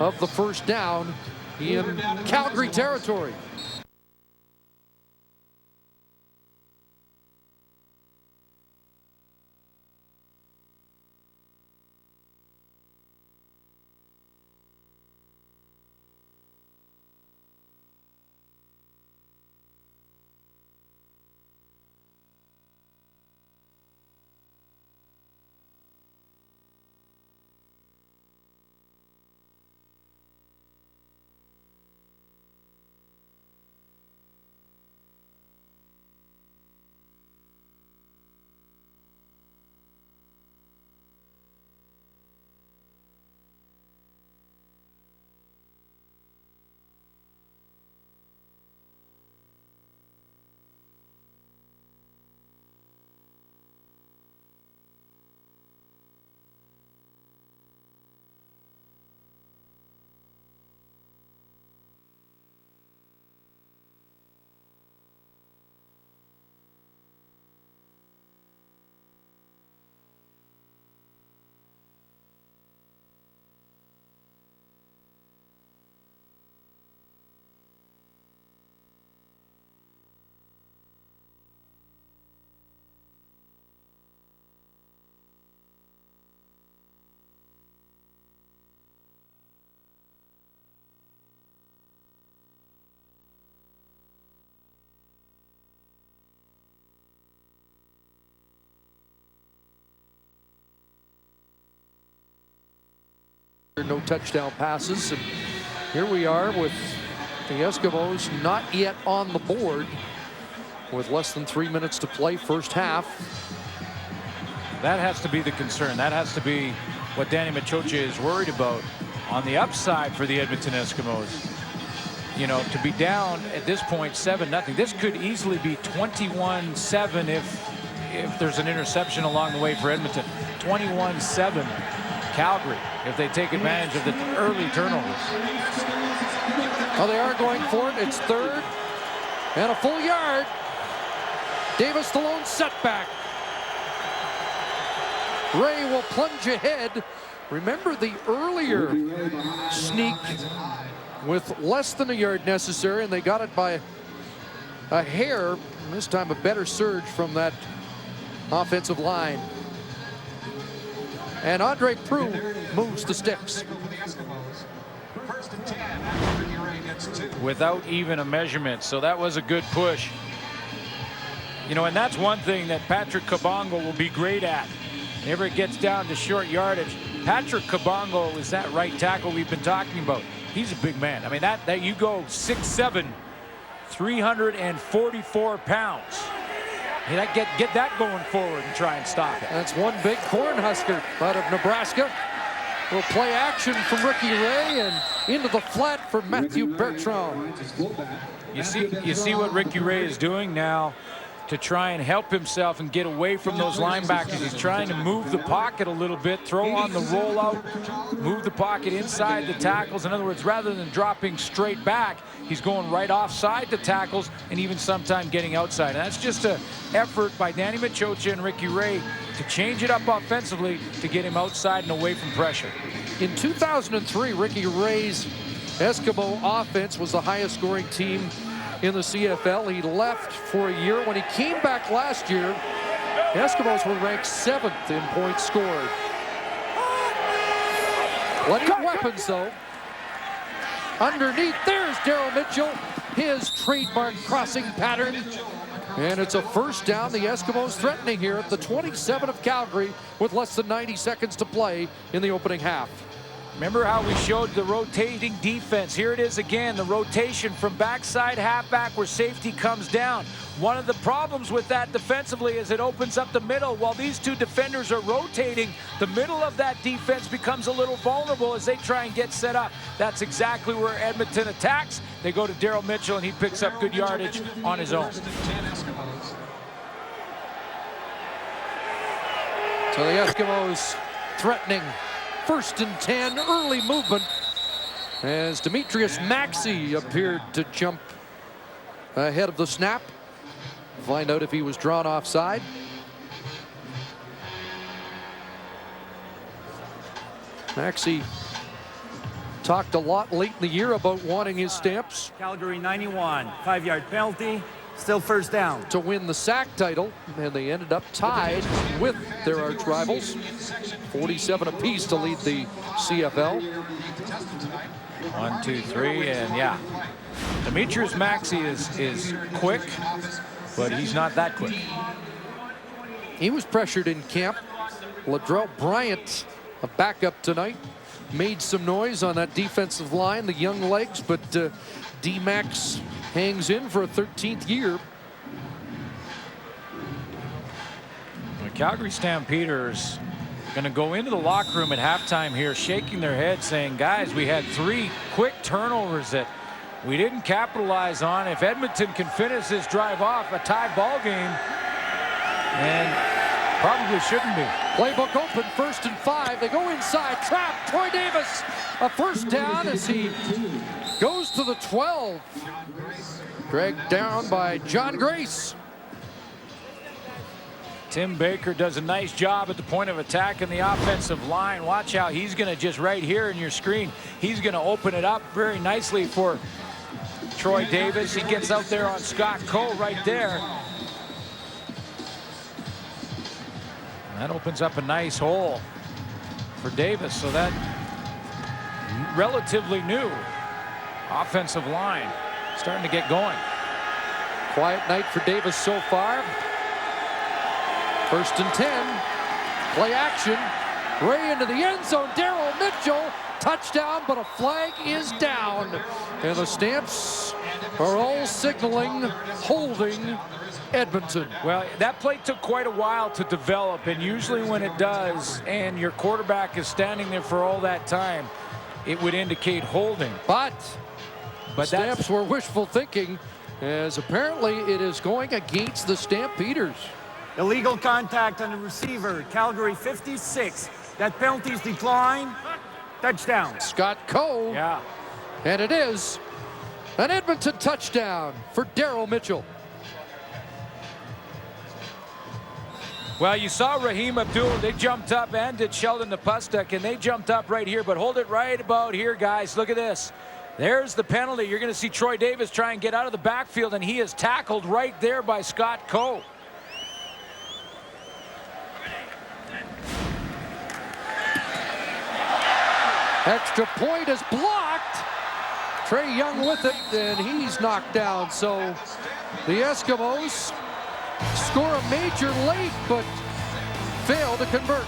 of the first down in Calgary territory. No touchdown passes, and here we are with the Eskimos not yet on the board with less than 3 minutes to play, first half. That has to be the concern. That has to be what Danny Machocha is worried about. On the upside for the Edmonton Eskimos, you know, to be down at this point 7-0. This could easily be 21-7 if there's an interception along the way for Edmonton. 21-7 Calgary if they take advantage of the early turnovers. Well, they are going for it. It's third and a full yard. Davis the lone setback. Ray will plunge ahead. Remember the earlier sneak with less than a yard necessary, and they got it by a hair. This time a better surge from that offensive line. And Andre Prue moves the sticks. Without even a measurement, so that was a good push. You know, and that's one thing that Patrick Kabongo will be great at. Whenever it gets down to short yardage, Patrick Kabongo is that right tackle we've been talking about. He's a big man. I mean, that you go 6'7", 344 pounds. Get that going forward and try and stop it. That's one big Cornhusker out of Nebraska. Will play action from Ricky Ray and into the flat for Matthew Bertrand. You see what Ricky Ray is doing now to try and help himself and get away from those linebackers. He's trying to move the pocket a little bit, throw on the rollout, move the pocket inside the tackles. In other words, rather than dropping straight back, he's going right offside the tackles and even sometimes getting outside. And that's just an effort by Danny Machocha and Ricky Ray to change it up offensively to get him outside and away from pressure. In 2003, Ricky Ray's Eskimo offense was the highest scoring team in the CFL. He left for a year. When he came back last year, the Eskimos were ranked 7th in points scored. Plenty of weapons, though. Underneath, there's Daryl Mitchell, his trademark crossing pattern. And it's a first down. The Eskimos threatening here at the 27 of Calgary with less than 90 seconds to play in the opening half. Remember how we showed the rotating defense? Here it is again, the rotation from backside halfback where safety comes down. One of the problems with that defensively is it opens up the middle. While these two defenders are rotating, the middle of that defense becomes a little vulnerable as they try and get set up. That's exactly where Edmonton attacks. They go to Daryl Mitchell and he picks up good yardage on his own. So the Eskimos threatening. 1st and 10, early movement as Demetrius Maxey appeared to jump ahead of the snap. Find out if he was drawn offside. Maxey talked a lot late in the year about wanting his stamps. Calgary 91, 5-yard penalty, still first down. To win the sack title, and they ended up tied with their arch rivals. 47 apiece to lead the CFL. 1, 2, 3, and yeah. Demetrius Maxey is quick, but he's not that quick. He was pressured in camp. Latrell Bryant, a backup tonight, made some noise on that defensive line, the young legs, but D-Max hangs in for a 13th year. The Calgary Stampeders going to go into the locker room at halftime here, shaking their head, saying, guys, we had 3 quick turnovers that we didn't capitalize on. If Edmonton can finish this drive off, a tie ball game, and probably shouldn't be. Playbook open, 1st and 5. They go inside, trap, Troy Davis. A first down as he goes to the 12. Dragged down by John Grace. Tim Baker does a nice job at the point of attack in the offensive line. Watch how he's going to just right here in your screen. He's going to open it up very nicely for Troy Davis. He gets out there on Scott Coe right there. That opens up a nice hole for Davis. So that relatively new offensive line starting to get going. Quiet night for Davis so far. 1st and 10. Play action. Ray into the end zone. Daryl Mitchell touchdown, but a flag is down. And the Stamps are all signaling holding Edmonton. Well, that play took quite a while to develop, and usually when it does, and your quarterback is standing there for all that time, it would indicate holding. But But Stamps were wishful thinking, as apparently it is going against the Stampeders. Illegal contact on the receiver, Calgary 56. That penalty's declined. Touchdown. Scott Coe. Yeah. And it is an Edmonton touchdown for Daryl Mitchell. Well, you saw Raheem Abdul. They jumped up, and did Sheldon Napustek, and they jumped up right here. But hold it right about here, guys. Look at this. There's the penalty. You're going to see Troy Davis try and get out of the backfield, and he is tackled right there by Scott Coe. Extra point is blocked. Trey Young with it, and he's knocked down. So the Eskimos score a major late, but fail to convert.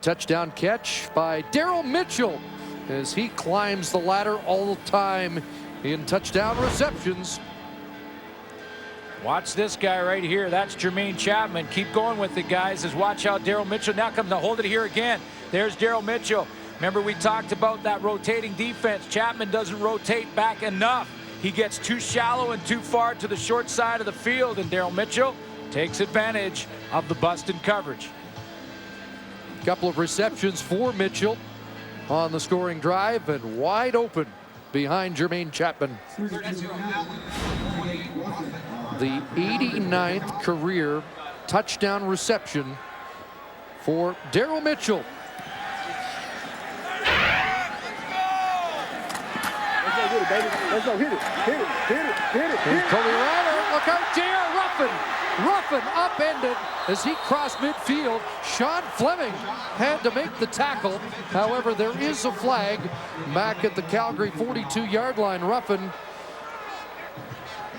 Touchdown catch by Daryl Mitchell as he climbs the ladder all the time in touchdown receptions. Watch this guy right here. That's Jermaine Chapman. Keep going with it, guys. As watch out, Daryl Mitchell now comes to hold it here again. There's Daryl Mitchell. Remember, we talked about that rotating defense. Chapman doesn't rotate back enough. He gets too shallow and too far to the short side of the field, and Daryl Mitchell takes advantage of the busted coverage. Couple of receptions for Mitchell on the scoring drive, and wide open behind Jermaine Chapman. The 89th career touchdown reception for Daryl Mitchell. Let's go, hit it. And Cody Ryder, look out, J.R. Ruffin upended as he crossed midfield. Sean Fleming had to make the tackle. However, there is a flag back at the Calgary 42-yard line. Ruffin,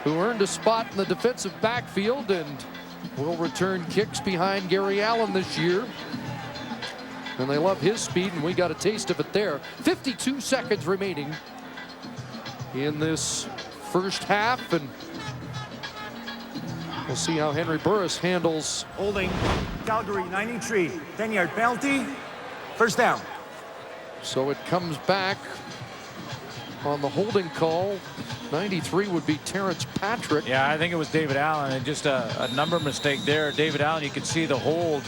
who earned a spot in the defensive backfield and will return kicks behind Gary Allen this year. And they love his speed, and we got a taste of it there. 52 seconds remaining in this first half, and we'll see how Henry Burris handles. Holding Calgary 93. 10-yard penalty. First down. So it comes back on the holding call. 93 would be Terrence Patrick. Yeah, I think it was David Allen, and just a number mistake there. David Allen, you can see the hold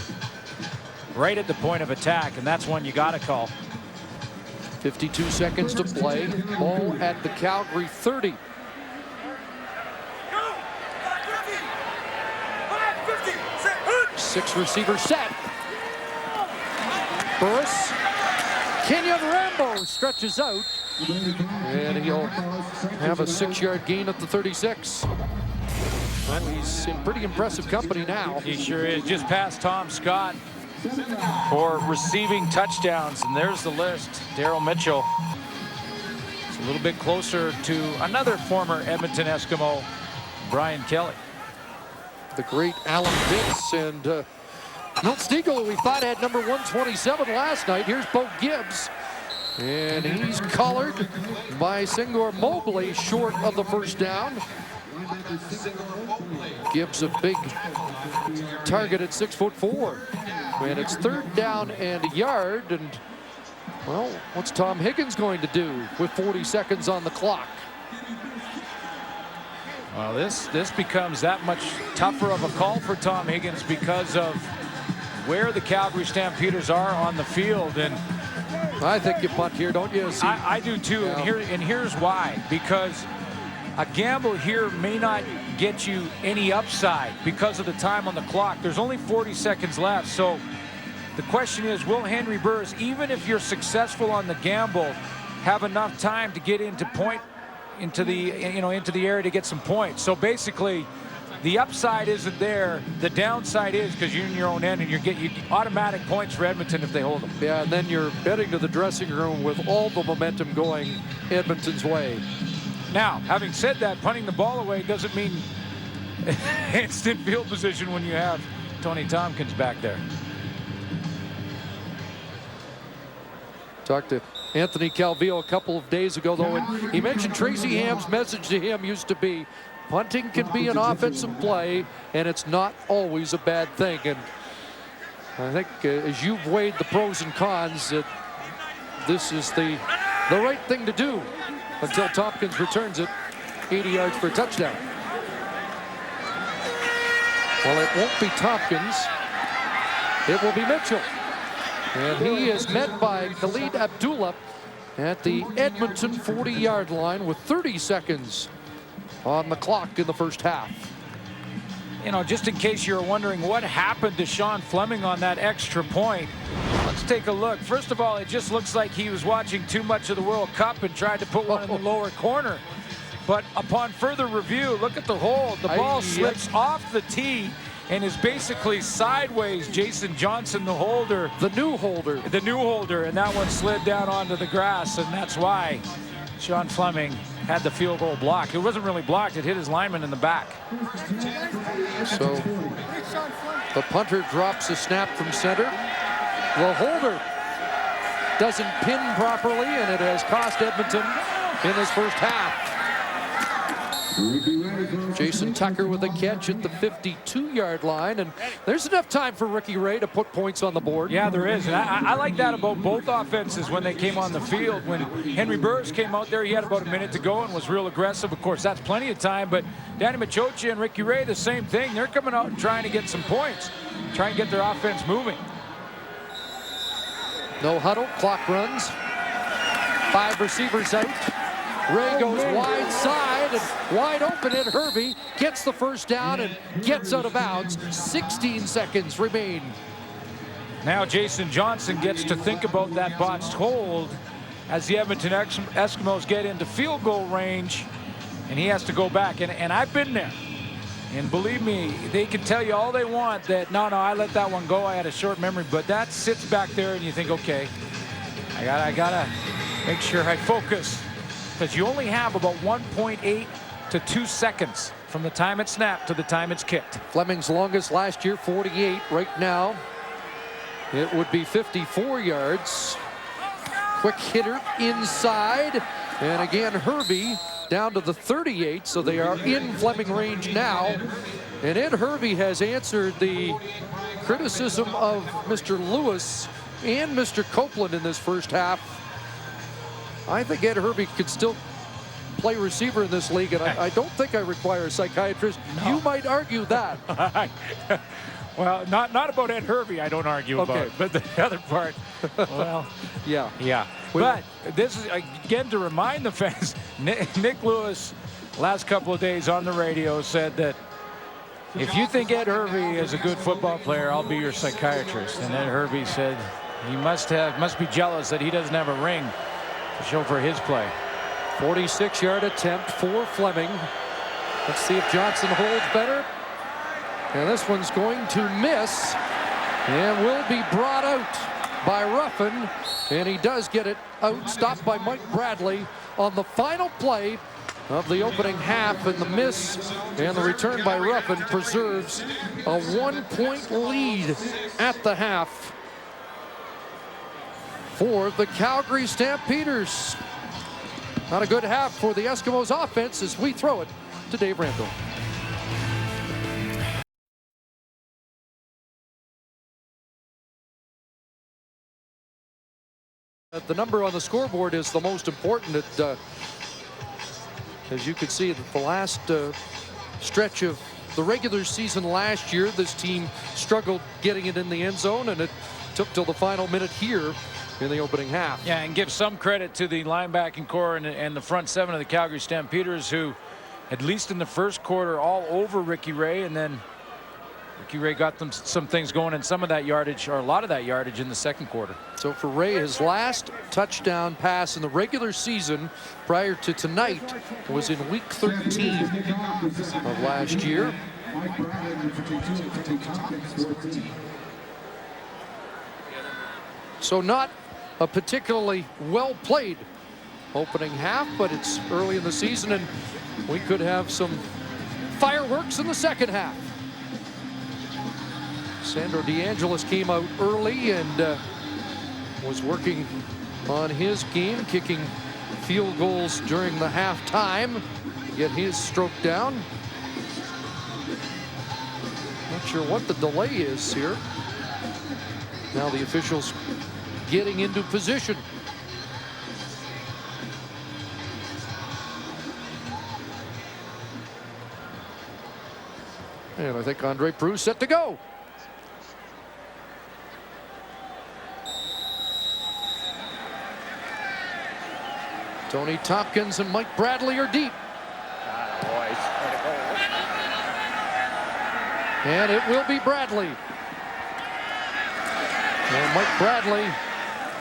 right at the point of attack, and that's one you got to call. 52 seconds to play. Ball at the Calgary 30. Six receiver set. Burris. Kenyon Rambo stretches out, and he'll have a 6-yard gain at the 36. Well, he's in pretty impressive company now. He sure is. Just past Tom Scott for receiving touchdowns, and there's the list. Daryl Mitchell. It's a little bit closer to another former Edmonton Eskimo, Brian Kelly. The great Alan Pitts and Milt Stiegel, who we thought had number 127 last night. Here's Bo Gibbs, and he's collared by Singor Mobley, short of the first down. Gibbs a big target at 6'4", and it's third down and a yard. And well, what's Tom Higgins going to do with 40 seconds on the clock? Well, this becomes that much tougher of a call for Tom Higgins because of where the Calgary Stampeders are on the field. And I think you punt here, don't you? I do too. Yeah. And here's why. Because a gamble here may not get you any upside because of the time on the clock. There's only 40 seconds left. So the question is, will Henry Burris, even if you're successful on the gamble, have enough time to get into the area to get some points? So basically, the upside isn't there. The downside is because you're in your own end, and you get automatic points for Edmonton if they hold them. Yeah, and then you're heading to the dressing room with all the momentum going Edmonton's way. Now, having said that, punting the ball away doesn't mean instant field position when you have Tony Tompkins back there. Talked to Anthony Calvillo a couple of days ago, though, and he mentioned Tracy Ham's message to him used to be, punting can be an offensive play, and it's not always a bad thing. And I think as you've weighed the pros and cons, that this is the right thing to do until Tompkins returns it 80 yards for a touchdown. Well, it won't be Tompkins. It will be Mitchell. And he is met by Khalid Abdullah at the Edmonton 40-yard line with 30 seconds on the clock in the first half. You know, just in case you're wondering what happened to Sean Fleming on that extra point, let's take a look. First of all, it just looks like he was watching too much of the World Cup and tried to put one in the lower corner. But upon further review, look at the hold. The ball slips off the tee and is basically sideways. Jason Johnson, the holder. The new holder. The new holder, and that one slid down onto the grass, and that's why Sean Fleming had the field goal blocked. It wasn't really blocked. It hit his lineman in the back. So the punter drops a snap from center. The holder doesn't pin properly, and it has cost Edmonton in this first half. Jason Tucker with a catch at the 52-yard line, and there's enough time for Ricky Ray to put points on the board. Yeah, there is, and I like that about both offenses when they came on the field. When Henry Burris came out there, he had about a minute to go and was real aggressive. Of course, that's plenty of time, but Danny Machocha and Ricky Ray, the same thing. They're coming out and trying to get some points, trying to get their offense moving. No huddle, clock runs. 5 receivers out. Ray goes wide side and wide open, and Hervey gets the first down and gets out of bounds. 16 seconds remain. Now Jason Johnson gets to think about that botched hold as the Edmonton Eskimos get into field goal range, and he has to go back. And I've been there. And believe me, they can tell you all they want that, no, I let that one go. I had a short memory. But that sits back there, and you think, okay, I gotta make sure I focus. Because you only have about 1.8 to 2 seconds from the time it's snapped to the time it's kicked. Fleming's longest last year, 48. Right now, it would be 54 yards. Quick hitter inside. And again, Hervey down to the 38, so they are in Fleming range now. And Ed Hervey has answered the criticism of Mr. Lewis and Mr. Copeland in this first half. I think Ed Hervey could still play receiver in this league, and I don't think I require a psychiatrist. No. You might argue that. Well, not about Ed Hervey, I don't argue about, but the other part, well, yeah. But this is, again, to remind the fans, Nick Lewis, last couple of days on the radio, said that if you think Ed Hervey is a good football player, I'll be your psychiatrist. And Ed Hervey said he must be jealous that he doesn't have a ring to show for his play. 46-yard attempt for Fleming. Let's see if Johnson holds better. And this one's going to miss and will be brought out by Ruffin. And he does get it out, stopped by Mike Bradley on the final play of the opening half, and the miss and the return by Ruffin preserves a 1-point lead at the half for the Calgary Stampeders. Not a good half for the Eskimos offense as we throw it to Dave Randall. The number on the scoreboard is the most important. As you can see, the last stretch of the regular season last year, this team struggled getting it in the end zone, and it took till the final minute here in the opening half. Yeah, and give some credit to the linebacking core and the front seven of the Calgary Stampeders, who, at least in the first quarter, all over Ricky Ray, and then Ricky Ray got them some things going, and some of that yardage, or a lot of that yardage, in the second quarter. So for Ray, his last touchdown pass in the regular season prior to tonight was in week 13 of last year. So not a particularly well played opening half, but it's early in the season, and we could have some fireworks in the second half. Sandro DeAngelis came out early and was working on his game, kicking field goals during the halftime to get his stroke down. Not sure what the delay is here. Now the officials getting into position. And I think Andre Proulx set to go. Tony Tompkins and Mike Bradley are deep. And it will be Bradley. And Mike Bradley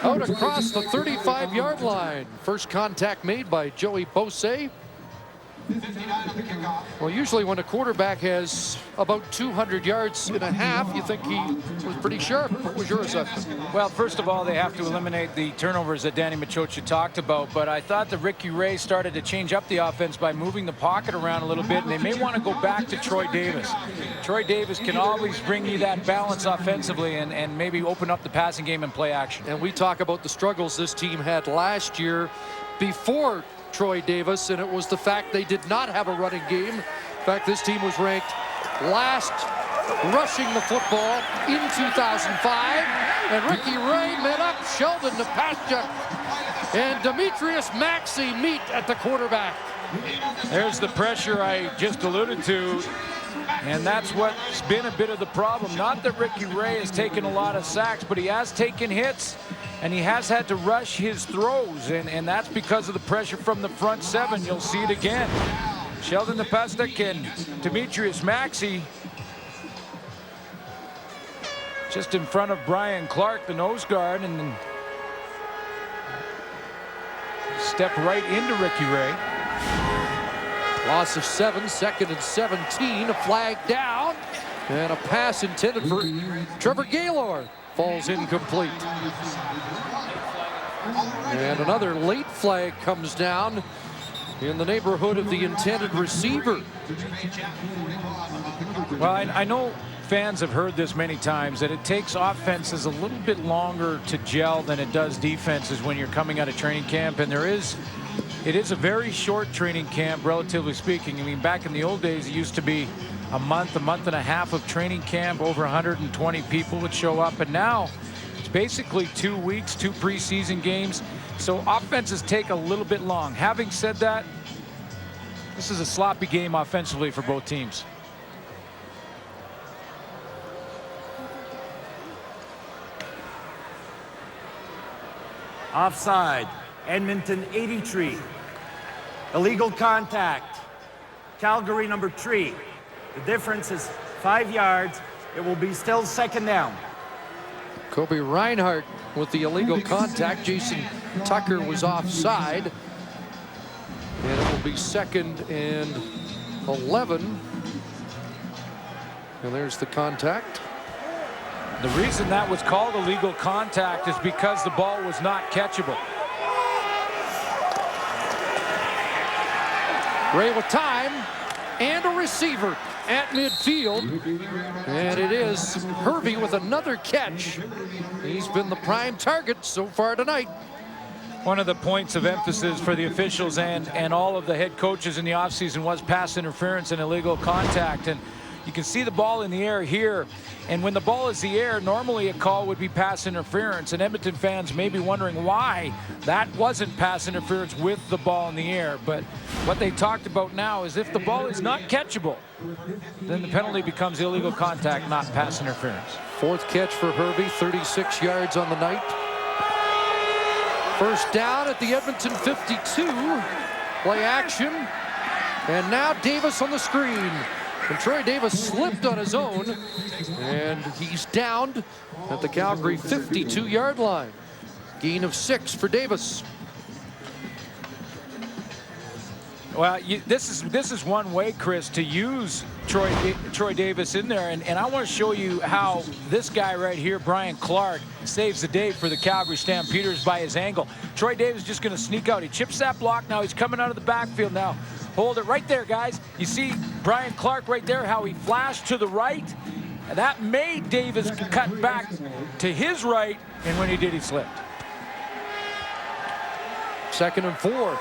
out across the 35-yard line. First contact made by Joey Bosse. Well, usually when a quarterback has about 200 yards and a half, you think he was pretty sharp. What was your assessment? Well, first of all, they have to eliminate the turnovers that Danny Machocha talked about, but I thought that Ricky Ray started to change up the offense by moving the pocket around a little bit, and they may want to go back to Troy Davis. Troy Davis can always bring you that balance offensively and maybe open up the passing game and play action. And we talk about the struggles this team had last year before Troy Davis, and it was the fact they did not have a running game. In fact, this team was ranked last rushing the football in 2005, and Ricky Ray met up Sheldon Nepashchuk and Demetrius Maxey meet at the quarterback. There's the pressure I just alluded to, and that's what's been a bit of the problem. Not that Ricky Ray has taken a lot of sacks, but he has taken hits, and he has had to rush his throws, and that's because of the pressure from the front seven. You'll see it again. Sheldon Nepashchuk and Demetrius Maxey just in front of Brian Clark, the nose guard, and then step right into Ricky Ray. Loss of 7, 2nd and 17, a flag down, and a pass intended for Trevor Gaylord falls incomplete. And another late flag comes down in the neighborhood of the intended receiver. Well, I know fans have heard this many times, that it takes offenses a little bit longer to gel than it does defenses when you're coming out of training camp, and it is a very short training camp, relatively speaking. I mean, back in the old days, it used to be a month and a half of training camp. Over 120 people would show up, and now it's basically 2 weeks, 2 preseason games. So offenses take a little bit long. Having said that, this is a sloppy game offensively for both teams. Offside. Edmonton 83. Illegal contact. Calgary number 3. The difference is 5 yards. It will be still second down. Kobe Reinhardt with the illegal contact. Jason Tucker was offside. And it will be 2nd and 11. And there's the contact. The reason that was called illegal contact is because the ball was not catchable. Ray with time and a receiver at midfield, and it is Hervey with another catch. He's been the prime target so far tonight. One of the points of emphasis for the officials and all of the head coaches in the offseason was pass interference and illegal contact, and you can see the ball in the air here, and when the ball is in the air, normally a call would be pass interference, and Edmonton fans may be wondering why that wasn't pass interference with the ball in the air. But what they talked about now is if the ball is not catchable, then the penalty becomes illegal contact, not pass interference. 4th catch for Hervey, 36 yards on the night. First down at the Edmonton 52. Play action, and now Davis on the screen. And Troy Davis slipped on his own, and he's downed at the Calgary 52-yard line. Gain of 6 for Davis. Well, this is one way, Chris, to use Troy Davis in there, and I want to show you how this guy right here, Brian Clark, saves the day for the Calgary Stampeders by his angle. Troy Davis just going to sneak out. He chips that block. Now he's coming out of the backfield now. Hold it right there, guys. You see Brian Clark right there, how he flashed to the right. That made Davis cut back to his right, and when he did, he slipped. 2nd and 4.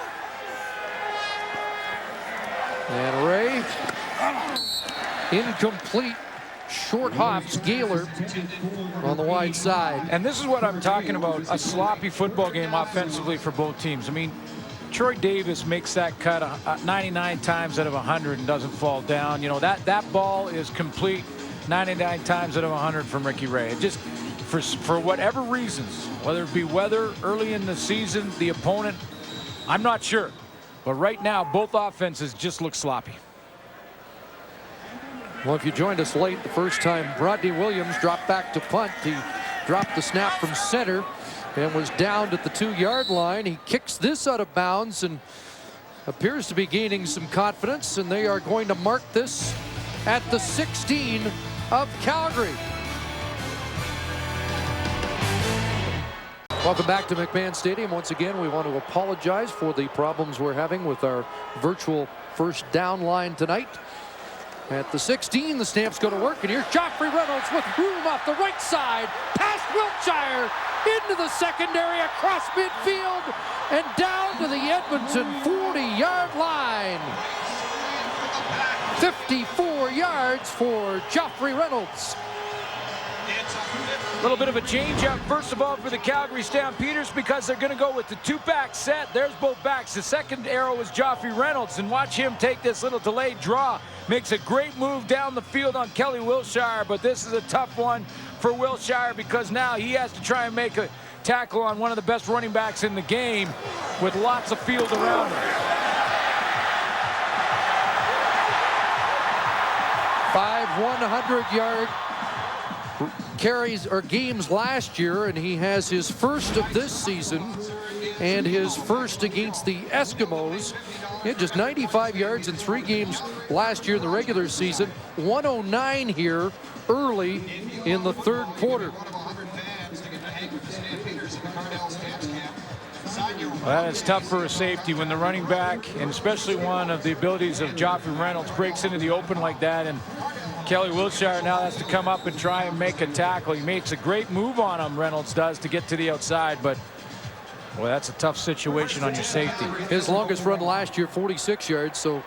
And Ray, incomplete, short hops. Gaylor on the wide side. And this is what I'm talking about, a sloppy football game offensively for both teams. I mean, Troy Davis makes that cut 99 times out of 100 and doesn't fall down. You know, that ball is complete 99 times out of 100 from Ricky Ray. It just, for whatever reasons, whether it be weather, early in the season, the opponent, I'm not sure. But right now, both offenses just look sloppy. Well, if you joined us late the first time, Rodney Williams dropped back to punt. He dropped the snap from center and was downed at the 2-yard line. He kicks this out of bounds and appears to be gaining some confidence, and they are going to mark this at the 16 of Calgary. Welcome back to McMahon Stadium. Once again, we want to apologize for the problems we're having with our virtual first down line tonight. At the 16, the Stamps go to work, and here's Joffrey Reynolds with room off the right side, past Wiltshire, into the secondary, across midfield, and down to the Edmonton 40-yard line. 54 yards for Joffrey Reynolds. A little bit of a change up, first of all, for the Calgary Stampeders, because they're going to go with the 2-back set. There's both backs. The second arrow is Joffrey Reynolds, and watch him take this little delayed draw. Makes a great move down the field on Kelly Wiltshire, but this is a tough one for Wiltshire because now he has to try and make a tackle on one of the best running backs in the game with lots of field around him. 5 100-yard carries or games last year, and he has his first of this season and his first against the Eskimos. He had just 95 yards in 3 games last year in the regular season. 109 here early in the 3rd quarter. Well, that is tough for a safety when the running back, and especially one of the abilities of Joffrey Reynolds, breaks into the open like that, and Kelly Wiltshire now has to come up and try and make a tackle. He makes a great move on him, Reynolds does, to get to the outside, but well, that's a tough situation on your safety. His longest run last year, 46 yards, so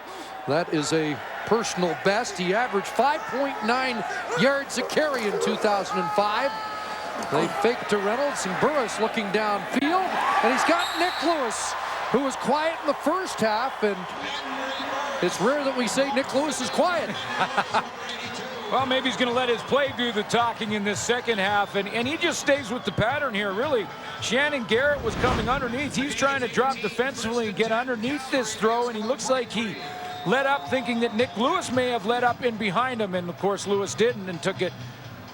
that is a personal best. He averaged 5.9 yards a carry in 2005. They fake to Reynolds, and Burris looking downfield, and he's got Nick Lewis, who was quiet in the first half, and it's rare that we say Nick Lewis is quiet. Well, maybe he's going to let his play do the talking in this second half, and he just stays with the pattern here, really. Shannon Garrett was coming underneath. He's trying to drop defensively and get underneath this throw, and he looks like he let up thinking that Nick Lewis may have let up in behind him, and of course Lewis didn't and took it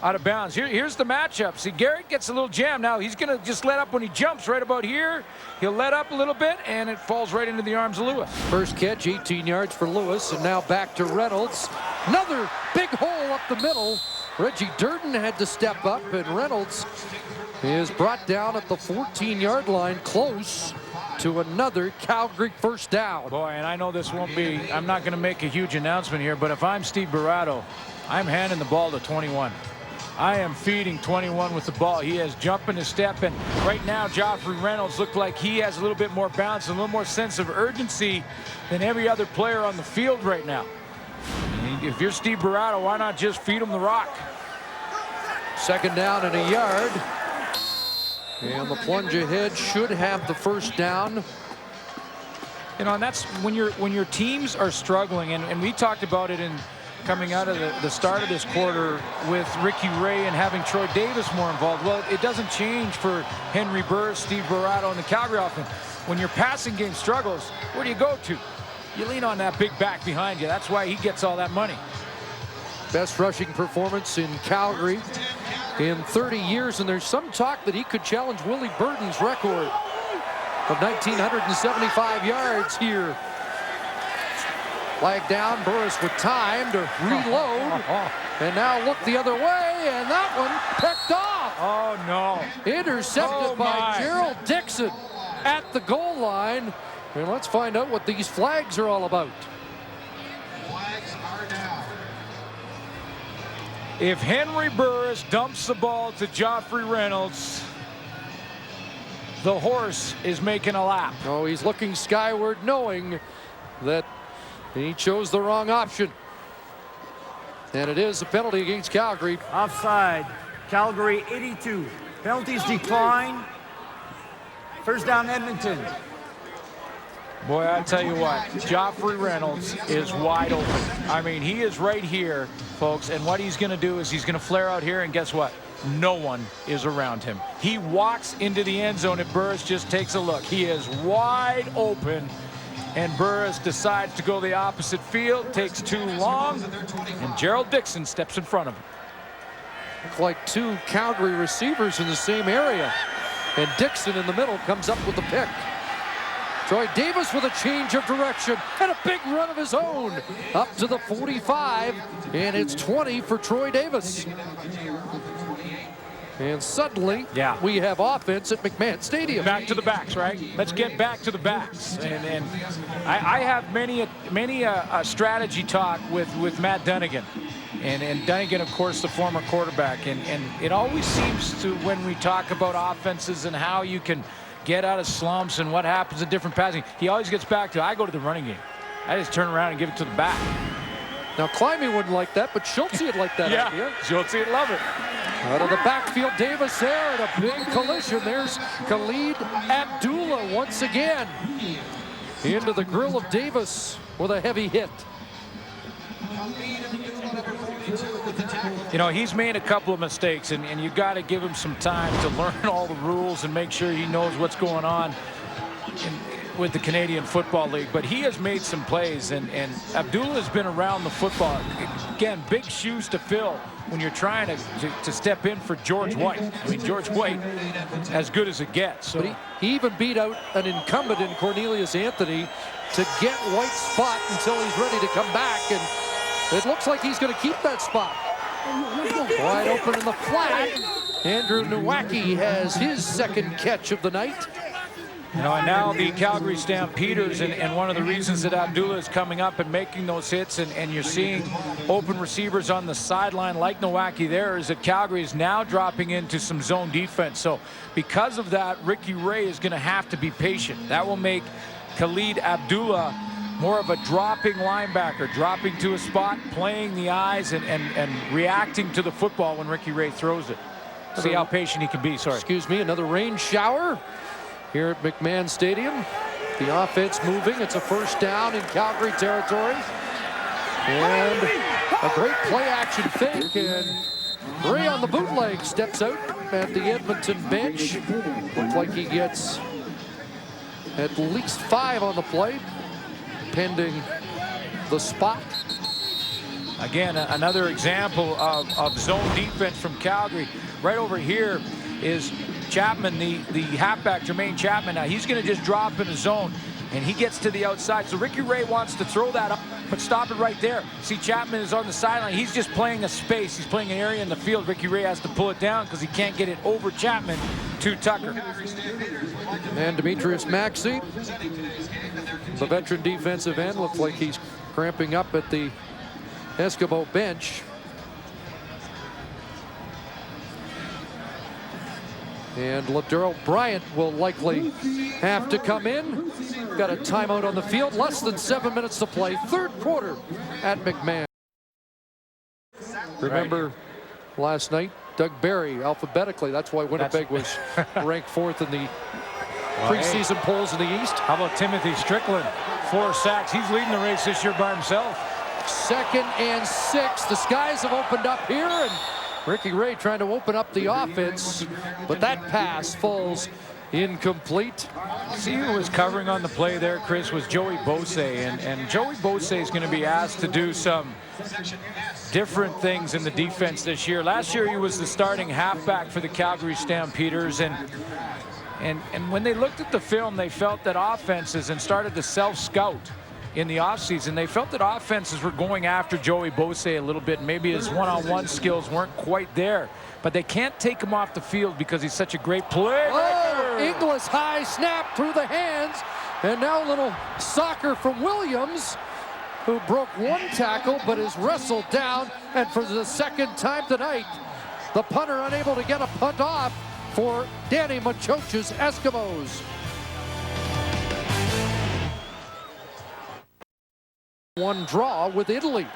out of bounds. Here's the matchup. See, Garrett gets a little jam. Now he's going to just let up when he jumps right about here. He'll let up a little bit, and it falls right into the arms of Lewis. First catch, 18 yards for Lewis, and now back to Reynolds. Another big hole up the middle. Reggie Durden had to step up, and Reynolds is brought down at the 14-yard line, close to another Calgary first down. Boy, and I know this won't be, I'm not going to make a huge announcement here, but if I'm Steve Barato, I'm handing the ball to 21. I am feeding 21 with the ball. He has jump in his step, and right now Joffrey Reynolds looked like he has a little bit more bounce, a little more sense of urgency than every other player on the field right now. If you're Steve Barato, why not just feed him the rock? 2nd down and a yard. And the plunge ahead should have the first down. You know, and that's when your teams are struggling, and we talked about it in coming out of the start of this quarter with Ricky Ray and having Troy Davis more involved. Well, it doesn't change for Henry Burr, Steve Barato, and the Calgary offense. When your passing game struggles, where do you go to? You lean on that big back behind you. That's why he gets all that money. Best rushing performance in Calgary in 30 years, and there's some talk that he could challenge Willie Burton's record of 1,975 yards here. Flag down, Burris with time to reload, and now look the other way, and that one picked off. Oh, no. Intercepted by Gerald Dixon at the goal line, and let's find out what these flags are all about. If Henry Burris dumps the ball to Joffrey Reynolds, the horse is making a lap. Oh, he's looking skyward, knowing that he chose the wrong option. And it is a penalty against Calgary. Offside. Calgary 82. Penalties decline. First down, Edmonton. Boy, I tell you what, Joffrey Reynolds is wide open. I mean, he is right here, folks, and what he's going to do is he's going to flare out here, and guess what? No one is around him. He walks into the end zone, and Burris just takes a look. He is wide open, and Burris decides to go the opposite field, takes too long, and Gerald Dixon steps in front of him. Look like two Calgary receivers in the same area. And Dixon in the middle comes up with the pick. Troy Davis with a change of direction and a big run of his own up to the 45, and it's 20 for Troy Davis. And suddenly, we have offense at McMahon Stadium. Back to the backs, right? Let's get back to the backs. And I have many a strategy talk with Matt Dunnigan. And Dunnigan, of course, the former quarterback. And it always seems to, when we talk about offenses and how you can get out of slumps and what happens in different passing, he always gets back to, I go to the running game. I just turn around and give it to the back. Now, Climby wouldn't like that, but Schultze would like that idea. Schultze would love it. Out of the backfield, Davis there, and a big collision. There's Khalid Abdullah once again. Into the grill of Davis with a heavy hit. You know, he's made a couple of mistakes, and you got to give him some time to learn all the rules and make sure he knows what's going on with the Canadian Football League. But he has made some plays, and Abdullah has been around the football. Again, big shoes to fill when you're trying to step in for George White. I mean, George White, as good as it gets. So but he even beat out an incumbent in Cornelius Anthony to get White's spot until he's ready to come back, and it looks like he's going to keep that spot. Wide open in the flat. Andrew Nowacki has his second catch of the night. You know, and now the Calgary Stampeders, and one of the reasons that Abdullah is coming up and making those hits, and you're seeing open receivers on the sideline like Nowacki there, is that Calgary is now dropping into some zone defense. So because of that, Ricky Ray is going to have to be patient. That will make Khalid Abdullah more of a dropping linebacker, dropping to a spot, playing the eyes, and reacting to the football when Ricky Ray throws it. See how patient he can be. Sorry. Excuse me, another rain shower here at McMahon Stadium. The offense moving. It's a first down in Calgary territory. And a great play-action fake, and Ray on the bootleg steps out at the Edmonton bench. Looks like he gets at least 5 on the play, pending the spot. Again, another example of zone defense from Calgary. Right over here is Chapman, the halfback, Jermaine Chapman. Now he's going to just drop in a zone, and he gets to the outside. So Ricky Ray wants to throw that up, but stop it right there. See, Chapman is on the sideline. He's just playing a space. He's playing an area in the field. Ricky Ray has to pull it down because he can't get it over Chapman to Tucker. And Demetrius Maxey, the veteran defensive end, looks like he's cramping up at the Eskimo bench. And Ladero Bryant will likely have to come in. Got a timeout on the field. Less than 7 minutes to play. Third quarter at McMahon. Remember last night, Doug Barry alphabetically. That's why Winnipeg was ranked 4th in the preseason polls in the East. How about Timothy Strickland? 4 sacks. He's leading the race this year by himself. 2nd and 6. The skies have opened up here, and Ricky Ray trying to open up the offense, but that pass falls incomplete. See who was covering on the play there, Chris, was Joey Bose, and Joey Bose is going to be asked to do some different things in the defense this year. Last year he was the starting halfback for the Calgary Stampeders, and when they looked at the film, they felt that offenses and started to self-scout in the offseason. They felt that offenses were going after Joey Bose a little bit. Maybe his one-on-one skills weren't quite there, but they can't take him off the field because he's such a great player. Oh, Inglis high snap through the hands, and now a little soccer from Williams, who broke one tackle but is wrestled down. And for the second time tonight, the punter unable to get a punt off for Danny Machoch's Eskimos. One draw with Italy.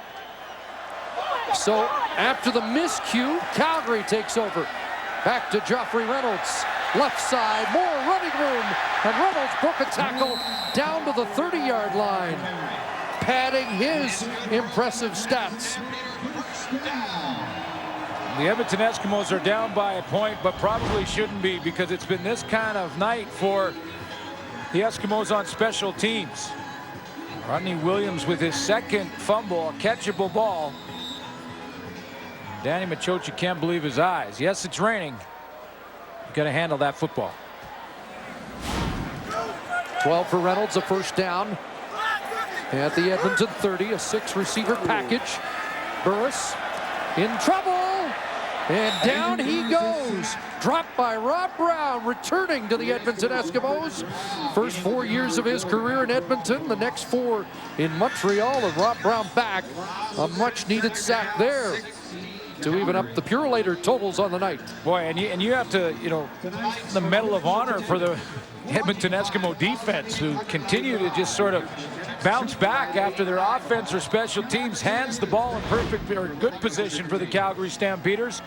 So after the miscue, Calgary takes over. Back to Joffrey Reynolds. Left side, more running room. And Reynolds broke a tackle down to the 30-yard line, padding his impressive stats. The Edmonton Eskimos are down by a point, but probably shouldn't be, because it's been this kind of night for the Eskimos on special teams. Rodney Williams with his second fumble, a catchable ball. Danny Machocha can't believe his eyes. Yes, it's raining. You've got to handle that football. 12 for Reynolds, a first down at the Edmonton 30, a 6-receiver package. Burris in trouble, and down he goes. Dropped by Rob Brown, returning to the Edmonton Eskimos. First 4 years of his career in Edmonton, the next 4 in Montreal, and Rob Brown back. A much-needed sack there to even up the Purolator totals on the night. Boy, and you have to, you know, the Medal of Honor for the Edmonton Eskimo defense, who continue to just sort of bounce back after their offense or special teams hands the ball in perfect or good position for the Calgary Stampeders,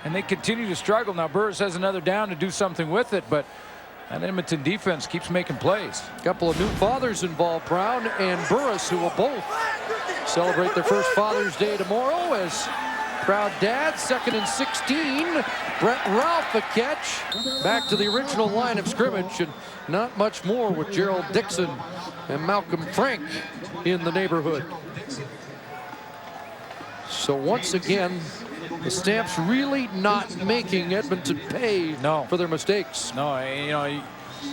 and they continue to struggle. Now Burris has another down to do something with it, but that Edmonton defense keeps making plays. A couple of new fathers involved, Brown and Burris, who will both celebrate their first Father's Day tomorrow as proud dads. 2nd and 16. Brett Ralph a catch. Back to the original line of scrimmage, and not much more with Gerald Dixon and Malcolm Frank in the neighborhood. So once again, the Stamps really not making Edmonton pay for their mistakes. No, you know,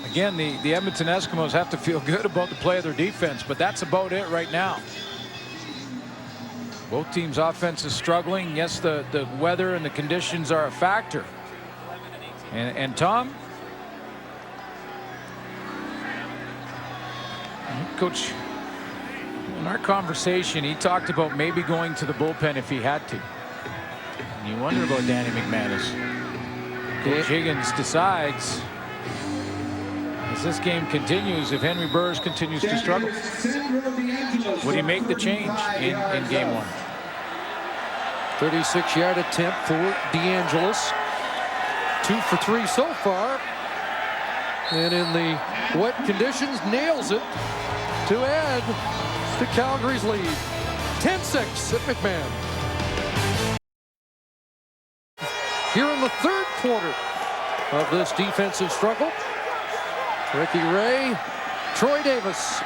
again, the Edmonton Eskimos have to feel good about the play of their defense, but that's about it right now. Both teams' offense is struggling. Yes, the weather and the conditions are a factor. And Tom, Coach, in our conversation, he talked about maybe going to the bullpen if he had to. And you wonder about Danny McManus. Coach Higgins decides, as this game continues, if Henry Burris continues to struggle, would he make the change in game 1? 36-yard attempt for DeAngelis. 2 for 3 so far. And in the wet conditions, nails it to add to Calgary's lead. 10-6 at McMahon. Here in the third quarter of this defensive struggle, Ricky Ray, Troy Davis.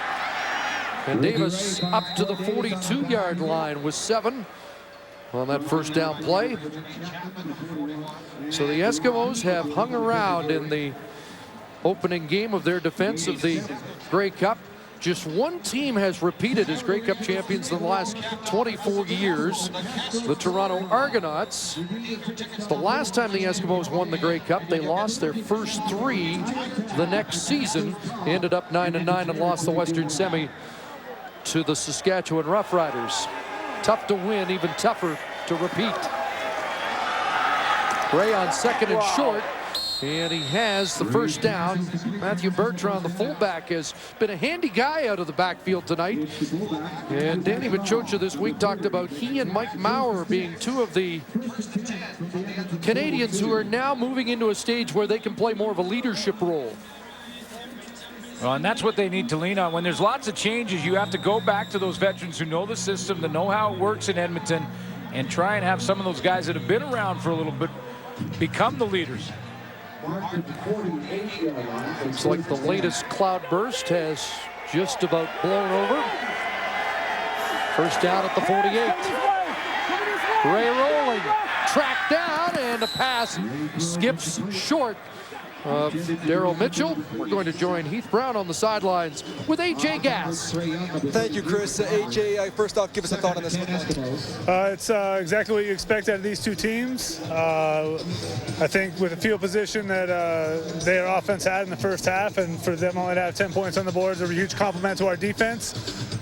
And Davis up to the 42-yard line with 7 on that first down play. So the Eskimos have hung around in the opening game of their defense of the Grey Cup. Just one team has repeated as Grey Cup champions in the last 24 years, the Toronto Argonauts. The last time the Eskimos won the Grey Cup, they lost their first 3 the next season, ended up 9-9 and lost the Western Semi to the Saskatchewan Roughriders. Tough to win, even tougher to repeat. Gray on 2nd and short, and he has the first down. Matthew Bertrand, the fullback, has been a handy guy out of the backfield tonight. And Danny Machocha this week talked about he and Mike Maurer being 2 of the Canadians who are now moving into a stage where they can play more of a leadership role. Well, and that's what they need to lean on. When there's lots of changes, you have to go back to those veterans who know the system, that know how it works in Edmonton, and try and have some of those guys that have been around for a little bit become the leaders. Looks like the latest cloud burst has just about blown over. First down at the 48. Ray rolling, tracked down, and a pass skips short of Daryl Mitchell. We're going to join Heath Brown on the sidelines with AJ Gass. Thank you, Chris. AJ, first off, give us a thought on this one. It's exactly what you expect out of these 2 teams. I think with the field position that their offense had in the first half, and for them only to have 10 points on the board is a huge compliment to our defense.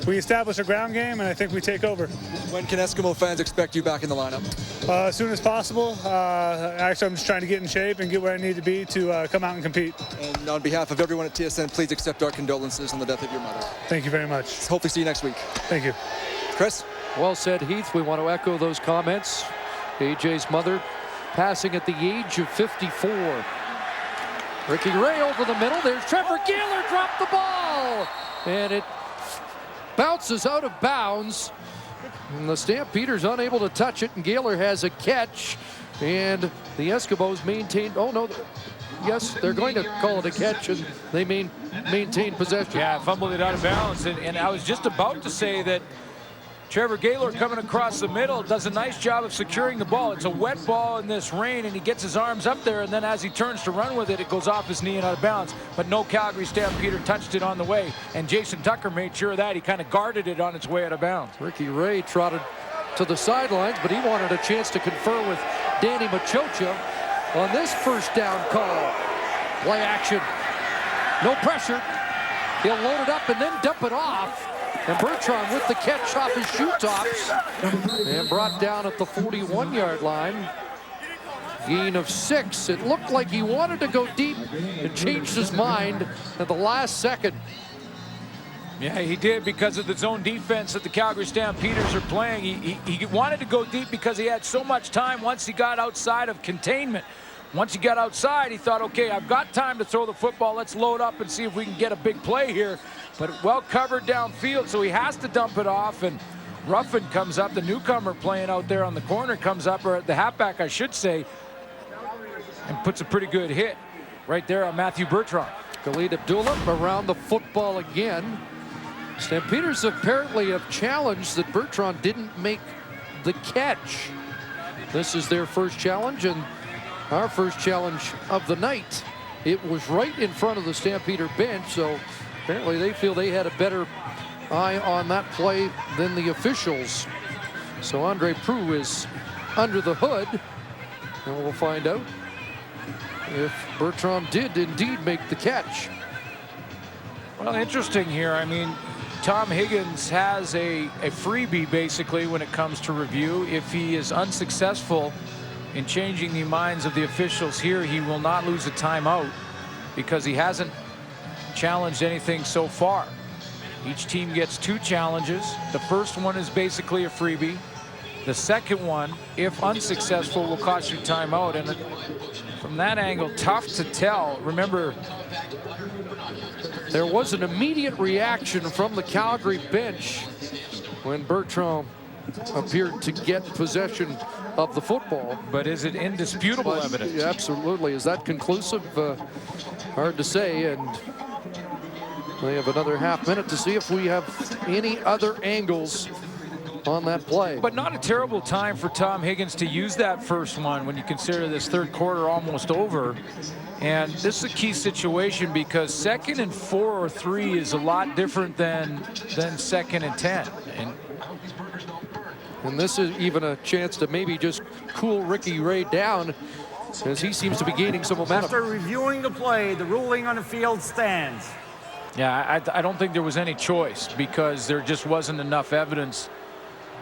we establish a ground game, and I think we take over. When can Eskimo fans expect you back in the lineup? As soon as possible. Actually, I'm just trying to get in shape and get where I need to be to come out and compete. And on behalf of everyone at TSN, please accept our condolences on the death of your mother. Thank you very much. Hopefully see you next week. Thank you. Chris? Well said, Heath. We want to echo those comments. AJ's mother passing at the age of 54. Ricky Ray over the middle. There's Trevor Gaylor, dropped the ball. And it bounces out of bounds. And the Stampeders unable to touch it, and Gaylor has a catch. And the Eskimos maintained, oh no, yes, they're going to call it a catch, and they maintain possession. Yeah, fumbled it out of bounds. And I was just about to say that Trevor Gaylor coming across the middle does a nice job of securing the ball. It's a wet ball in this rain, and he gets his arms up there, and then as he turns to run with it, it goes off his knee and out of bounds. But no Calgary Stampeder touched it on the way, and Jason Tucker made sure of that. He kind of guarded it on its way out of bounds. Ricky Ray trotted to the sidelines, but he wanted a chance to confer with Danny Machocha on this first down call. Play action. No pressure. He'll load it up and then dump it off. And Bertrand with the catch off his shoe tops and brought down at the 41-yard line. Gain of 6. It looked like he wanted to go deep and changed his mind at the last second. Yeah, he did, because of the zone defense that the Calgary Stampeders are playing. He wanted to go deep because he had so much time once he got outside of containment. Once he got outside, he thought, okay, I've got time to throw the football. Let's load up and see if we can get a big play here. But well covered downfield, so he has to dump it off. And Ruffin comes up, the newcomer playing out there on the corner comes up, or the halfback, I should say, and puts a pretty good hit right there on Matthew Bertrand. Khalid Abdullah around the football again. Stampeders apparently have challenged that Bertrand didn't make the catch. This is their first challenge, and our first challenge of the night. It was right in front of the Stampeder bench, so apparently they feel they had a better eye on that play than the officials. So Andre Proulx is under the hood, and we'll find out if Bertrand did indeed make the catch. Well, interesting here. I mean, Tom Higgins has a freebie basically when it comes to review. If he is unsuccessful in changing the minds of the officials here, he will not lose a timeout because he hasn't challenged anything so far. Each team gets 2 challenges. The first one is basically a freebie. The second one, if unsuccessful, will cost you timeout. And from that angle, tough to tell. Remember, there was an immediate reaction from the Calgary bench when Bertrand appeared to get possession of the football. but is it indisputable evidence? Yeah, absolutely. Is that conclusive? Hard to say. And we have another half minute to see if we have any other angles on that play. But not a terrible time for Tom Higgins to use that first one when you consider this third quarter almost over. And this is a key situation because 2nd and 4 or 3 is a lot different than 2nd and 10. And this is even a chance to maybe just cool Ricky Ray down, as he seems to be gaining some momentum. After reviewing the play, the ruling on the field stands. Yeah, I don't think there was any choice because there just wasn't enough evidence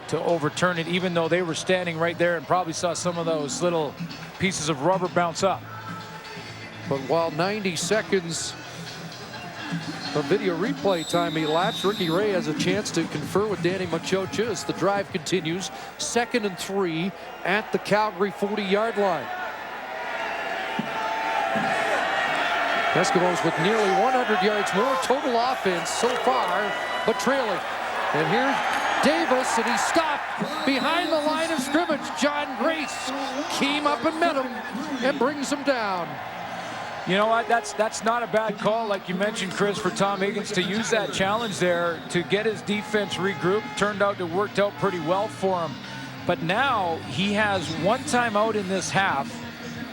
to overturn it, even though they were standing right there and probably saw some of those little pieces of rubber bounce up. But while 90 seconds of video replay time elapsed, Ricky Ray has a chance to confer with Danny Machocha as the drive continues. 2nd and 3 at the Calgary 40-yard line. Eskimos with nearly 100 yards more total offense so far, but trailing. And here's Davis, and he stopped behind the line of scrimmage. John Grace came up and met him and brings him down. You know what? That's not a bad call, like you mentioned, Chris, for Tom Higgins to use that challenge there to get his defense regrouped. Turned out it worked out pretty well for him. But now he has 1 timeout in this half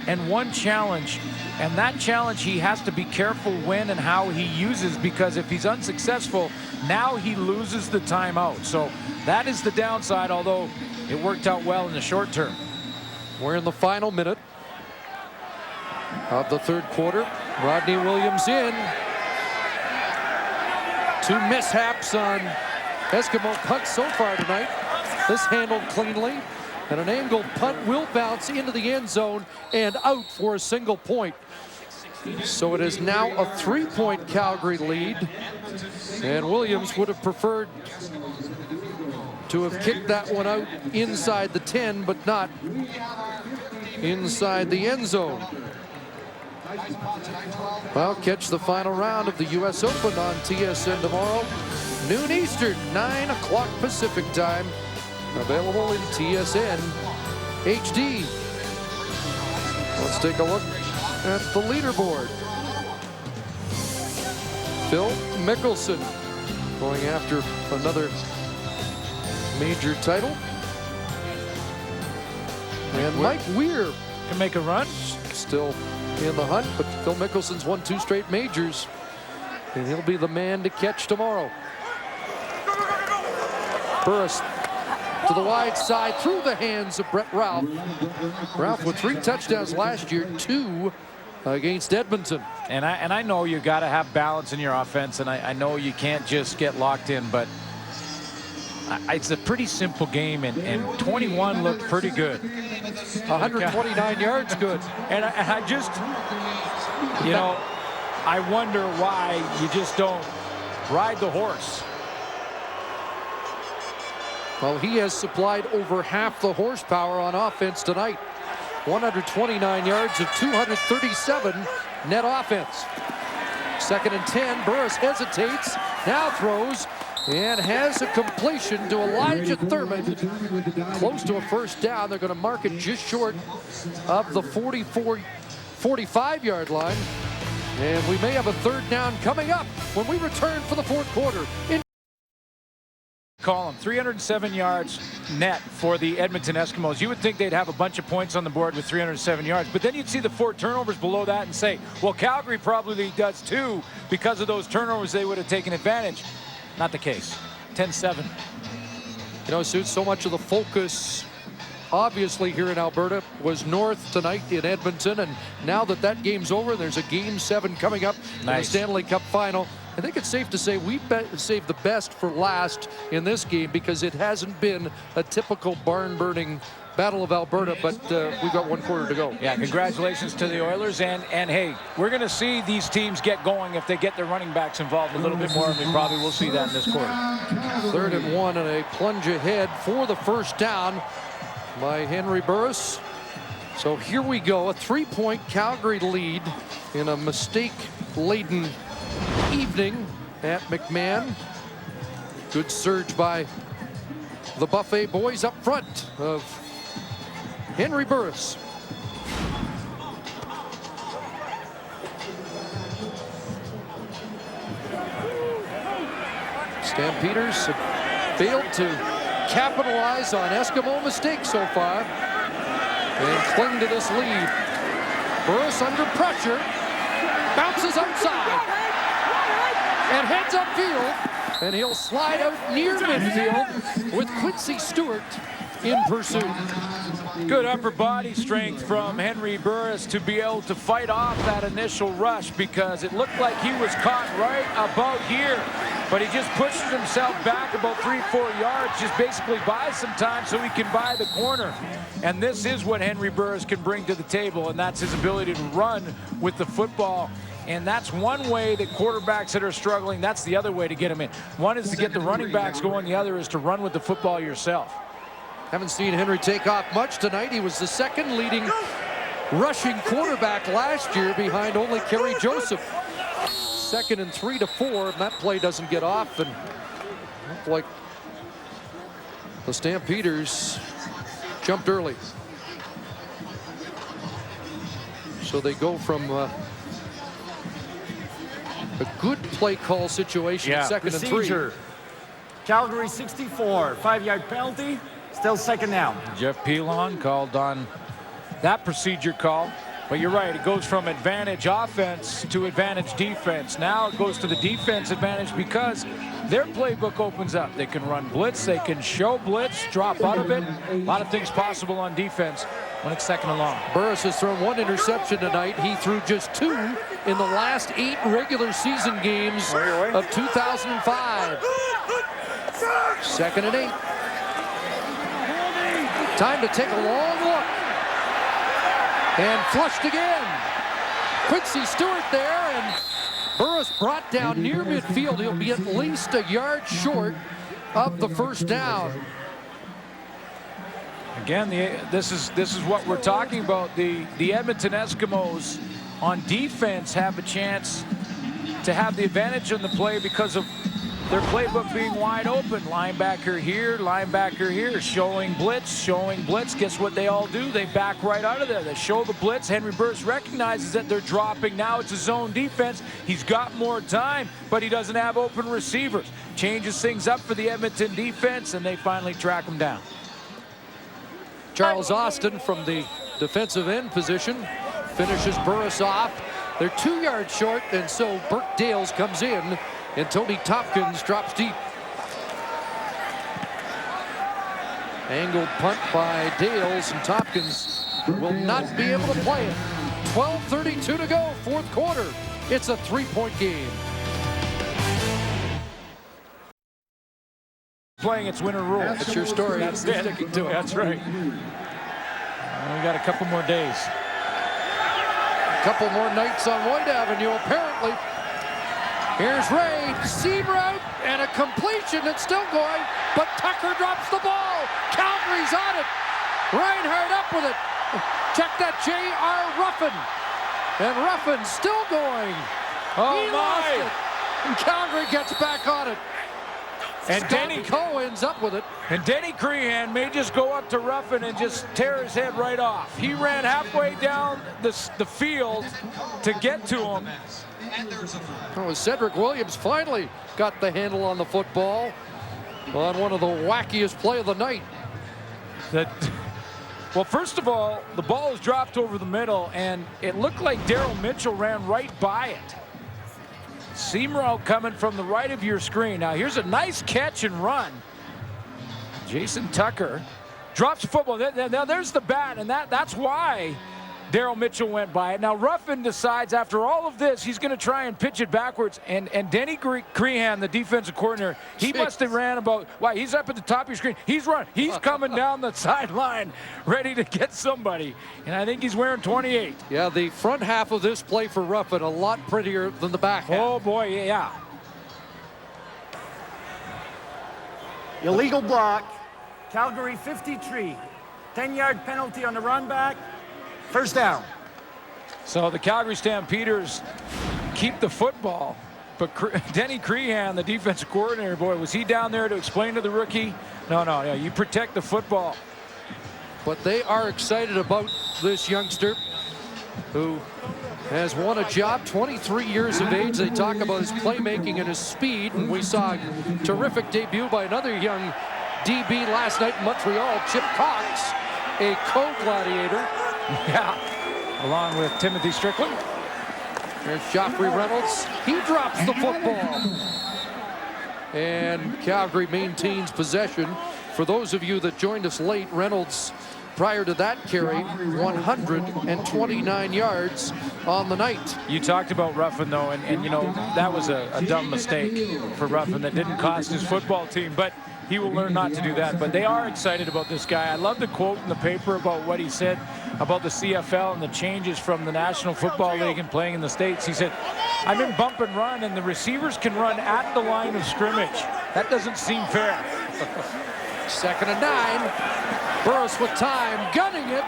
and 1 challenge. And that challenge he has to be careful when and how he uses, because if he's unsuccessful, now he loses the timeout. So that is the downside, although it worked out well in the short term. We're in the final minute of the third quarter. Rodney Williams in. 2 mishaps on Eskimo punt so far tonight. This handled cleanly. And an angled punt will bounce into the end zone and out for a single point. So it is now a 3-point Calgary lead. And Williams would have preferred to have kicked that one out inside the 10, but not inside the end zone. Well, catch the final round of the U.S. Open on TSN tomorrow, noon Eastern, 9 o'clock Pacific time. Available in TSN HD. Let's take a look at the leaderboard. Phil Mickelson going after another major title. And Mike Weir Can make a run. still in the hunt, but Phil Mickelson's won 2 straight majors, and he'll be the man to catch tomorrow. Burris to the wide side, through the hands of Brett Ralph. Ralph with 3 touchdowns last year, 2 against Edmonton. And I know you got to have balance in your offense, and I know you can't just get locked in, but it's a pretty simple game, and 21 looked pretty good. 129 yards, good. And I just, you know, I wonder why you just don't ride the horse. Well, he has supplied over half the horsepower on offense tonight. 129 yards of 237 net offense. 2nd and 10, Burris hesitates, now throws, and has a completion to Elijah Thurman. Close to a first down. They're going to mark it just short of the 45-yard line. And we may have a 3rd down coming up when we return for the 4th quarter. Column 307 yards net for the Edmonton Eskimos. You would think they'd have a bunch of points on the board with 307 yards, but then you'd see the 4 turnovers below that and say, well, Calgary probably does too. Because of those turnovers, they would have taken advantage. Not the case. 10-7. You know, Suits, so much of the focus obviously here in Alberta was north tonight in Edmonton, and now that that game's over, there's a Game 7 coming up in the Stanley Cup final. I think it's safe to say we saved the best for last in this game, because it hasn't been a typical barn-burning Battle of Alberta, but we've got 1 quarter to go. Yeah, congratulations to the Oilers, and hey, we're going to see these teams get going if they get their running backs involved a little bit more, and we probably will see that in this quarter. 3rd and 1, and a plunge ahead for the first down by Henry Burris. So here we go, a 3-point Calgary lead in a mistake-laden evening at McMahon. Good surge by the Buffet boys up front of Henry Burris. Stampeders have failed to capitalize on Eskimo mistakes so far and cling to this lead. Burris under pressure, bounces outside and heads upfield, and he'll slide out near midfield with Quincy Stewart in pursuit. Good upper body strength from Henry Burris to be able to fight off that initial rush, because it looked like he was caught right about here, but he just pushes himself back about 3-4 yards, just basically buys some time so he can buy the corner. And this is what Henry Burris can bring to the table, and that's his ability to run with the football. And that's one way that quarterbacks that are struggling, that's the other way to get them in. One is to get the running backs going, the other is to run with the football yourself. Haven't seen Henry take off much tonight. He was the 2nd leading rushing quarterback last year, behind only Kerry Joseph. 2nd and 3 to 4, and that play doesn't get off, and looked like the Stampeders jumped early. So they go from a good play call situation at 2nd and 3. Calgary 64, 5-yard penalty. Still 2nd down. Jeff Pilon called on that procedure call. But you're right, it goes from advantage offense to advantage defense. Now it goes to the defense advantage because their playbook opens up. They can run blitz, they can show blitz, drop out of it. A lot of things possible on defense when it's 2nd and long. Burris has thrown 1 interception tonight. He threw just 2 in the last 8 regular season games of 2005. 2nd and 8. Time to take a long look. And flushed again. Quincy Stewart there, and Burris brought down near midfield. He'll be at least a yard short of the first down. Again, this is what we're talking about. The Edmonton Eskimos on defense have a chance to have the advantage in the play because of their playbook being wide open. Linebacker here, showing blitz. Guess what they all do? They back right out of there. They show the blitz. Henry Burris recognizes that they're dropping. Now it's a zone defense. He's got more time, but he doesn't have open receivers. Changes things up for the Edmonton defense, and they finally track him down. Charles Austin from the defensive end position finishes Burris off. They're 2 yards short, and so Burke Dales comes in, and Tony Tompkins drops deep. Angled punt by Dales, and Tompkins will not be able to play it. 12:32 to go, 4th quarter. It's a 3-point game. Playing its winner rule. That's your story. That's You're sticking to it. That's right. We got a couple more days. A couple more nights on White Avenue, apparently. Here's Ray, seam route, and a completion that's still going, but Tucker drops the ball. Calgary's on it. Reinhardt up with it. Check that, J.R. Ruffin. And Ruffin still going. Oh, He lost it. And Calgary gets back on it. And Denny Coe ends up with it. And Denny Crehan may just go up to Ruffin and just tear his head right off. He ran halfway down the field to get to him. Oh, Cedric Williams finally got the handle on the football on one of the wackiest play of the night. Well, first of all, the ball was dropped over the middle, and it looked like Daryl Mitchell ran right by it. Seam route coming from the right of your screen. Now here's a nice catch and run. Jason Tucker drops the football. Now there's the bat, and that's why Daryl Mitchell went by it. Now Ruffin decides after all of this, he's going to try and pitch it backwards. And Denny Crehan, the defensive coordinator, he must have ran about, wow, he's up at the top of your screen. He's running. He's coming down the sideline ready to get somebody. And I think he's wearing 28. Yeah, the front half of this play for Ruffin, a lot prettier than the back half. Oh, boy, yeah. Illegal block. Calgary 53. 10-yard penalty on the run back. First down. So the Calgary Stampeders keep the football, but Denny Crehan, the defensive coordinator, boy, was he down there to explain to the rookie? No, you protect the football. But they are excited about this youngster who has won a job, 23 years of age. They talk about his playmaking and his speed, and we saw a terrific debut by another young DB last night in Montreal, Chip Cox, a co-gladiator. Yeah, along with Timothy Strickland. There's Joffrey Reynolds. He drops the football. And Calgary maintains possession. For those of you that joined us late, Reynolds, prior to that carry, 129 yards on the night. You talked about Ruffin, though, and you know, that was a dumb mistake for Ruffin that didn't cost his football team, but he will learn not to do that. But they are excited about this guy. I love the quote in the paper about what he said about the CFL and the changes from the National Football League and playing in the States. He said, I'm in bump and run, and the receivers can run at the line of scrimmage. That doesn't seem fair. 2nd and 9. Burris with time, gunning it,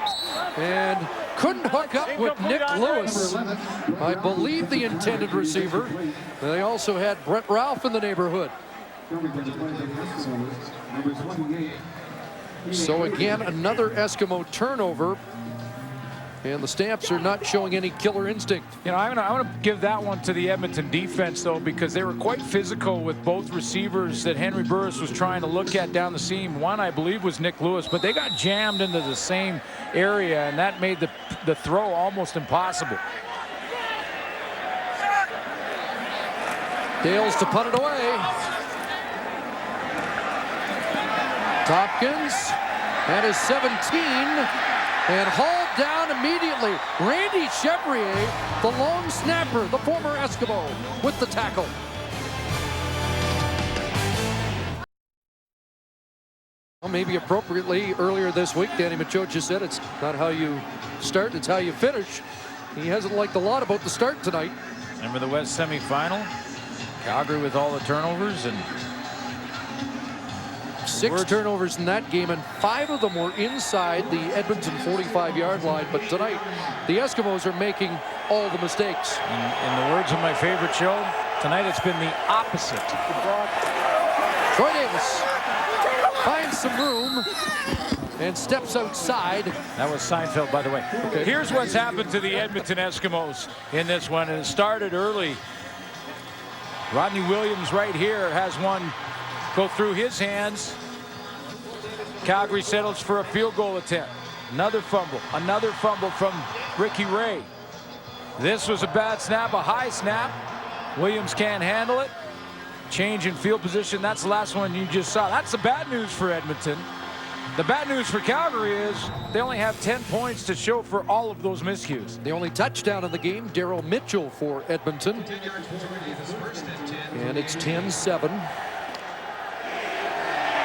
and couldn't hook up with Nick Lewis. I believe the intended receiver. They also had Brett Ralph in the neighborhood. So again, another Eskimo turnover, and the Stamps are not showing any killer instinct. You know, I'm gonna give that one to the Edmonton defense, though, because they were quite physical with both receivers that Henry Burris was trying to look at down the seam. One, I believe, was Nick Lewis, but they got jammed into the same area, and that made the throw almost impossible. Dales to punt it away. Tompkins at his 17 and hauled down immediately. Randy Chevrier, the long snapper, the former Eskimo, with the tackle. maybe appropriately earlier this week, Danny Machocha said it's not how you start, it's how you finish. He hasn't liked a lot about the start tonight. Remember the West semifinal? Calgary with all the turnovers, and 6 turnovers in that game, and 5 of them were inside the Edmonton 45-yard line. But tonight, the Eskimos are making all the mistakes. in the words of my favorite show, tonight it's been the opposite. Troy Davis finds some room and steps outside. That was Seinfeld, by the way. Okay. Here's what's happened to the Edmonton Eskimos in this one, and it started early. Rodney Williams right here has one go through his hands. Calgary settles for a field goal attempt. Another fumble from Ricky Ray. This was a bad snap, a high snap. Williams can't handle it. Change in field position. That's the last one you just saw. That's the bad news for Edmonton. The bad news for Calgary is they only have 10 points to show for all of those miscues. The only touchdown of the game, Daryl Mitchell for Edmonton. And it's 10-7.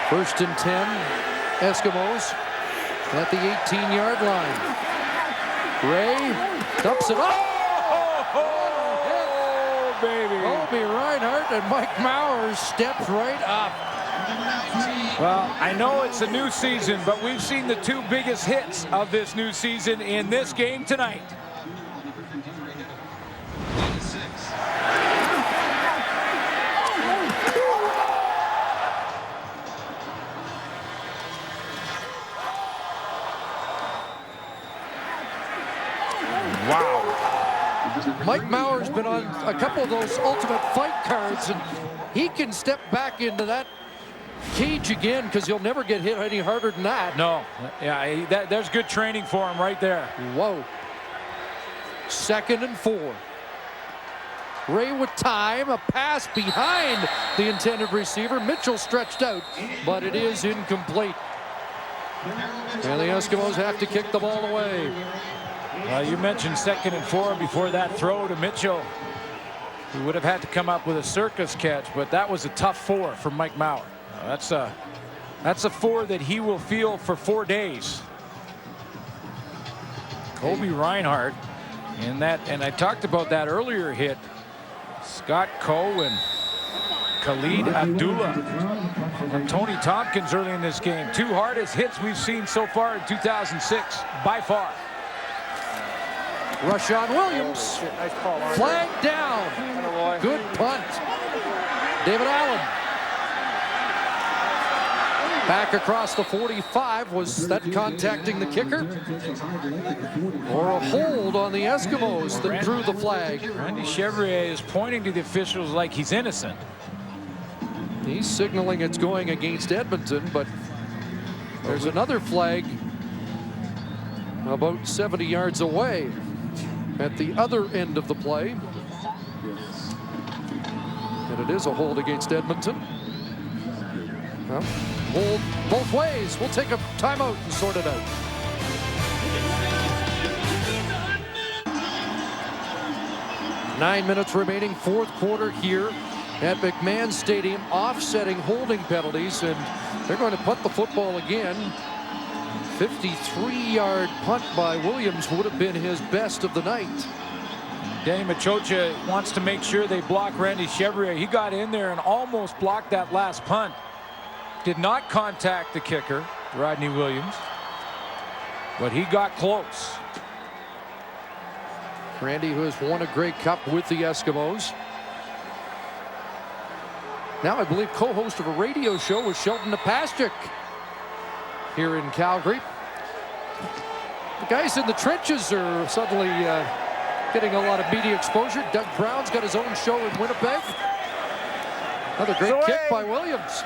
1st and 10, Eskimos at the 18-yard line. Ray dumps it off. Oh, baby. Obi Reinhardt and Mike Mowers stepped right up. Well, I know it's a new season, but we've seen the 2 biggest hits of this new season in this game tonight. Wow. Mike Mauer's been on a couple of those ultimate fight cards, and he can step back into that cage again because he'll never get hit any harder than that. No, yeah, there's good training for him right there. Whoa. 2nd and 4. Ray with time, a pass behind the intended receiver. Mitchell stretched out, but it is incomplete. And the Eskimos have to kick the ball away. Well, you mentioned 2nd and 4 before that throw to Mitchell. He would have had to come up with a circus catch, but that was a tough 4 for Mike Mauer. That's a 4 that he will feel for 4 days. Obi Reinhardt in that, and I talked about that earlier hit. Scott Coe and Khalid Abdullah and Tony Tompkins early in this game. 2 hardest hits we've seen so far in 2006 by far. Rashawn Williams, flag down. Good punt. David Allen. Back across the 45. Was that contacting the kicker? Or a hold on the Eskimos that drew the flag? Randy Chevrier is pointing to the officials like he's innocent. He's signaling it's going against Edmonton, but there's another flag about 70 yards away at the other end of the play. And it is a hold against Edmonton. Well, hold both ways. We'll take a timeout and sort it out. Nine minutes remaining, 4th quarter here at McMahon Stadium, offsetting holding penalties, and they're going to punt the football again. 53-yard punt by Williams would have been his best of the night. Danny Machocha wants to make sure they block Randy Chevrier. He got in there and almost blocked that last punt. Did not contact the kicker, Rodney Williams, but he got close. Randy, who has won a Grey Cup with the Eskimos. Now I believe co-host of a radio show with Sheldon Napastuk here in Calgary. The guys in the trenches are suddenly getting a lot of media exposure. Doug Brown's got his own show in Winnipeg. Another great kick by Williams.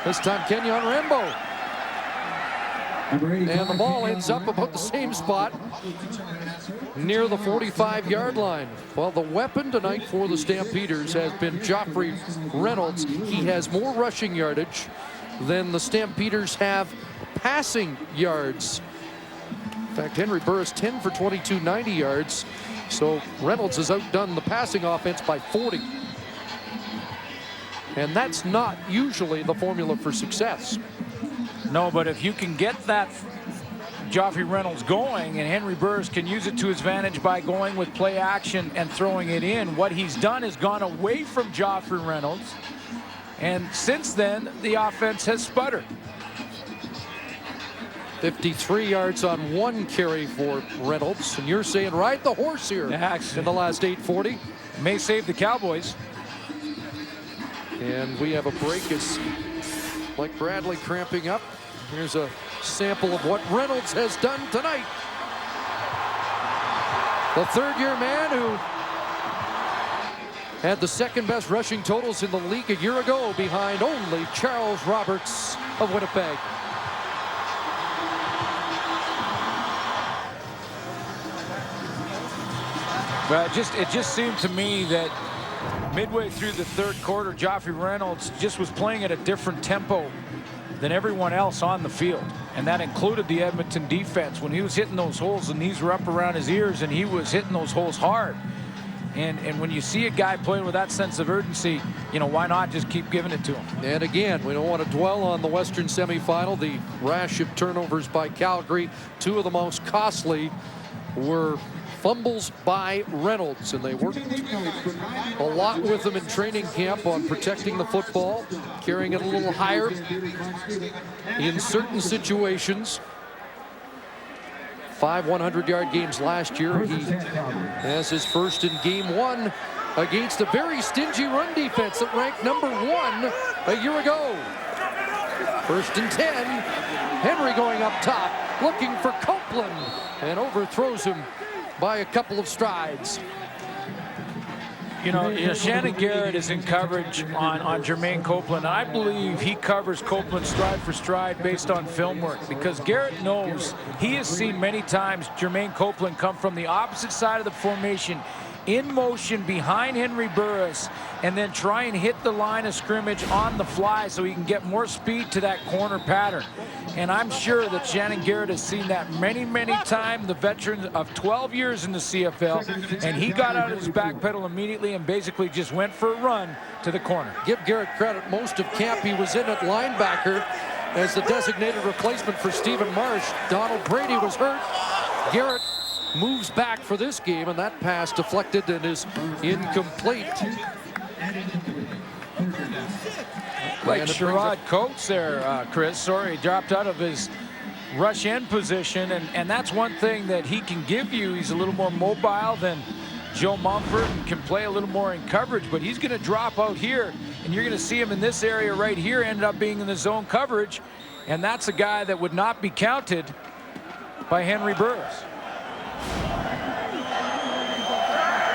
This time Kenyon Rambo. And the ball ends up about the same spot near the 45-yard line. Well, the weapon tonight for the Stampeders has been Joffrey Reynolds. He has more rushing yardage than the Stampeders have passing yards. In fact, Henry Burris 10 for 22, 90 yards. So Reynolds has outdone the passing offense by 40. And that's not usually the formula for success. No, but if you can get that Joffrey Reynolds going, and Henry Burris can use it to his advantage by going with play action and throwing it in. What he's done is gone away from Joffrey Reynolds, and since then the offense has sputtered. 53 yards on one carry for Reynolds, and you're saying ride the horse here in the last 8:40. May save the Cowboys. And we have a break. It's like Bradley cramping up. Here's a sample of what Reynolds has done tonight. The third-year man who had the second best rushing totals in the league a year ago, behind only Charles Roberts of Winnipeg. Well, it just seemed to me that midway through the third quarter, Joffrey Reynolds just was playing at a different tempo than everyone else on the field. And that included the Edmonton defense. When he was hitting those holes, the knees were up around his ears, and he was hitting those holes hard. And when you see a guy playing with that sense of urgency, you know, why not just keep giving it to him? And again, we don't want to dwell on the Western semifinal. The rash of turnovers by Calgary, two of the most costly were fumbles by Reynolds, and they worked a lot with him in training camp on protecting the football, carrying it a little higher in certain situations. 5 100-yard games last year. He has his first in game one against a very stingy run defense that ranked #1 a year ago. 1st and 10. Henry going up top, looking for Copeland, and overthrows him by a couple of strides. You know, Shannon Garrett is in coverage on Jermaine Copeland. I believe he covers Copeland stride for stride based on film work, because Garrett knows he has seen many times Jermaine Copeland come from the opposite side of the formation in motion behind Henry Burris, and then try and hit the line of scrimmage on the fly so he can get more speed to that corner pattern. And I'm sure that Shannon Garrett has seen that many, many times, the veteran of 12 years in the CFL, and he got out of his back pedal immediately and basically just went for a run to the corner. Give Garrett credit. Most of camp he was in at linebacker as the designated replacement for Stephen Marsh. Donald Brady was hurt. Garrett moves back for this game, and that pass deflected and is incomplete. Like Sherrod Coates there, Chris. Sorry, dropped out of his rush end position, and that's one thing that he can give you. He's a little more mobile than Joe Mumford and can play a little more in coverage, but he's going to drop out here, and you're going to see him in this area right here, ended up being in the zone coverage, and that's a guy that would not be counted by Henry Burris.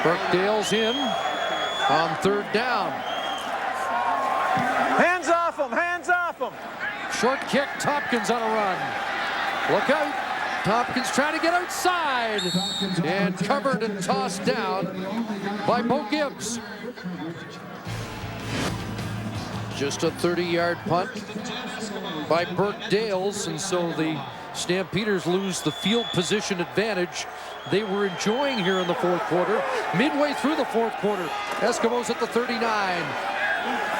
Burkdale's in on 3rd down. Hands off him! Hands off him! Short kick, Tompkins on a run. Look out. Tompkins trying to get outside. And covered and tossed down by Bo Gibbs. Just a 30-yard punt by Burkdales, and so the Stampeders lose the field position advantage they were enjoying here in the 4th quarter. Midway through the 4th quarter, Eskimos at the 39.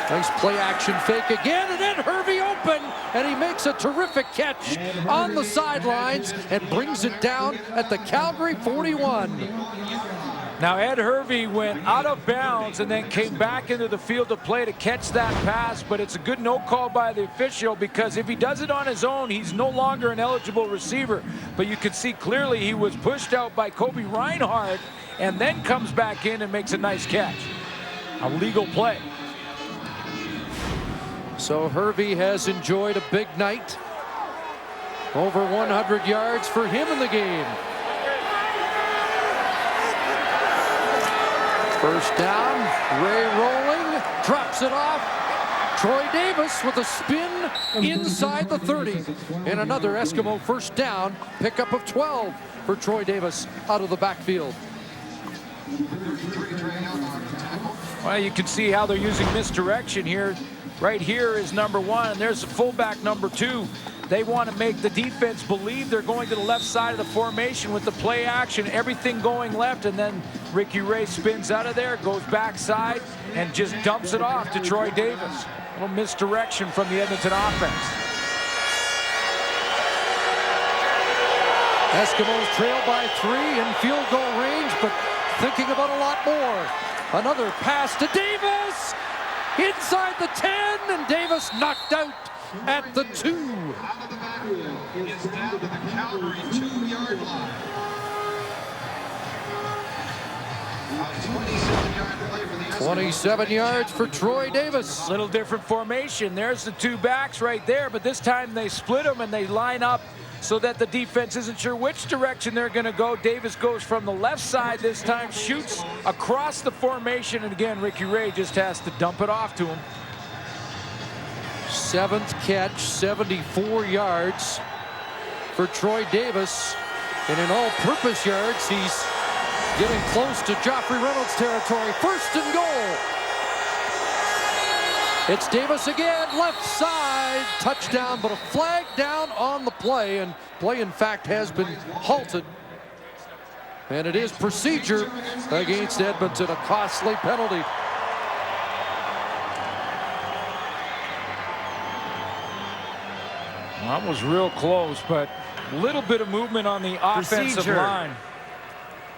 Nice play action fake again, and then Hervey open, and he makes a terrific catch on the sidelines and brings it down at the Calgary 41. Now Ed Hervey went out of bounds and then came back into the field to play to catch that pass, but it's a good no call by the official, because if he does it on his own, he's no longer an eligible receiver. But you can see clearly he was pushed out by Kobe Reinhardt and then comes back in and makes a nice catch. A legal play. So Hervey has enjoyed a big night. Over 100 yards for him in the game. First down, Ray rolling, drops it off. Troy Davis with a spin inside the 30. And another Eskimo first down, pickup of 12 for Troy Davis out of the backfield. Well, you can see how they're using misdirection here. Right here is #1, and there's the fullback #2. They want to make the defense believe they're going to the left side of the formation with the play action, everything going left, and then Ricky Ray spins out of there, goes backside, and just dumps it off to Troy Davis. A little misdirection from the Edmonton offense. Eskimos trail by 3 in field goal range, but thinking about a lot more. Another pass to Davis inside the 10, and Davis knocked out at the 2. It's down to the Calgary 2-yard line. A 27-yard play for the Eskimos. 27 yards for Troy Davis. Little different formation. There's the 2 backs right there, but this time they split them and they line up so that the defense isn't sure which direction they're going to go. Davis goes from the left side this time, shoots across the formation, and again, Ricky Ray just has to dump it off to him. 7th catch, 74 yards for Troy Davis. And in all-purpose yards, he's getting close to Joffrey Reynolds territory. 1st and goal. It's Davis again, left side, touchdown, but a flag down on the play, and play, in fact, has been halted. And it is procedure against Edmonton, a costly penalty. Well, that was real close, but a little bit of movement on the offensive Procedure. line.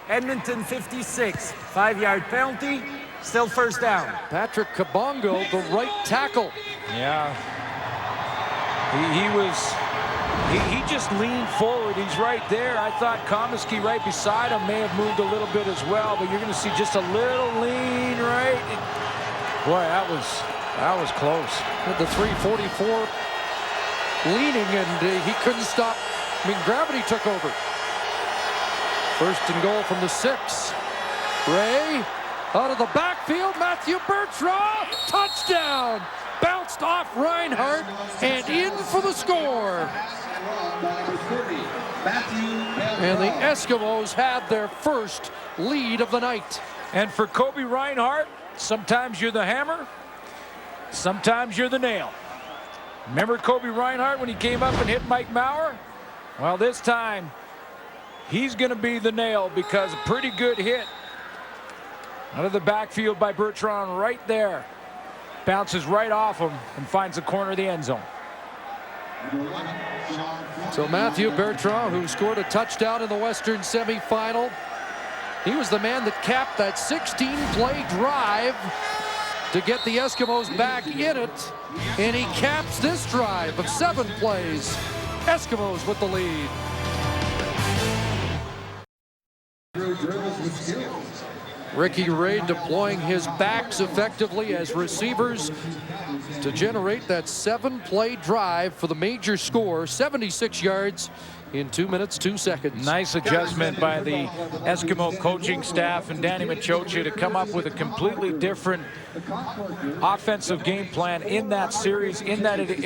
Edmonton 56, 5-yard penalty, still 1st down. Patrick Kabongo, the right tackle. Yeah. He just leaned forward. He's right there. I thought Comiskey right beside him may have moved a little bit as well, but you're going to see just a little lean right. Boy, that was close. With the 344 leaning, and he couldn't stop. I mean, gravity took over. 1st and goal from the 6. Ray out of the backfield. Matthew Bertrand, touchdown. Bounced off Reinhardt and in for the score. And the Eskimos had their first lead of the night. And for Kobe Reinhardt, sometimes you're the hammer, sometimes you're the nail. Remember Kobe Reinhardt when he came up and hit Mike Maurer? Well, this time he's going to be the nail, because a pretty good hit out of the backfield by Bertrand right there. Bounces right off him and finds the corner of the end zone. So Matthew Bertrand, who scored a touchdown in the Western semifinal, he was the man that capped that 16-play drive to get the Eskimos back in it, and he caps this drive of 7 plays. Eskimos with the lead. Ricky Ray deploying his backs effectively as receivers to generate that 7-play drive for the major score, 76 yards in 2 minutes, 2 seconds. Nice adjustment by the Eskimo coaching staff and Danny Machocha to come up with a completely different offensive game plan in that series, in that it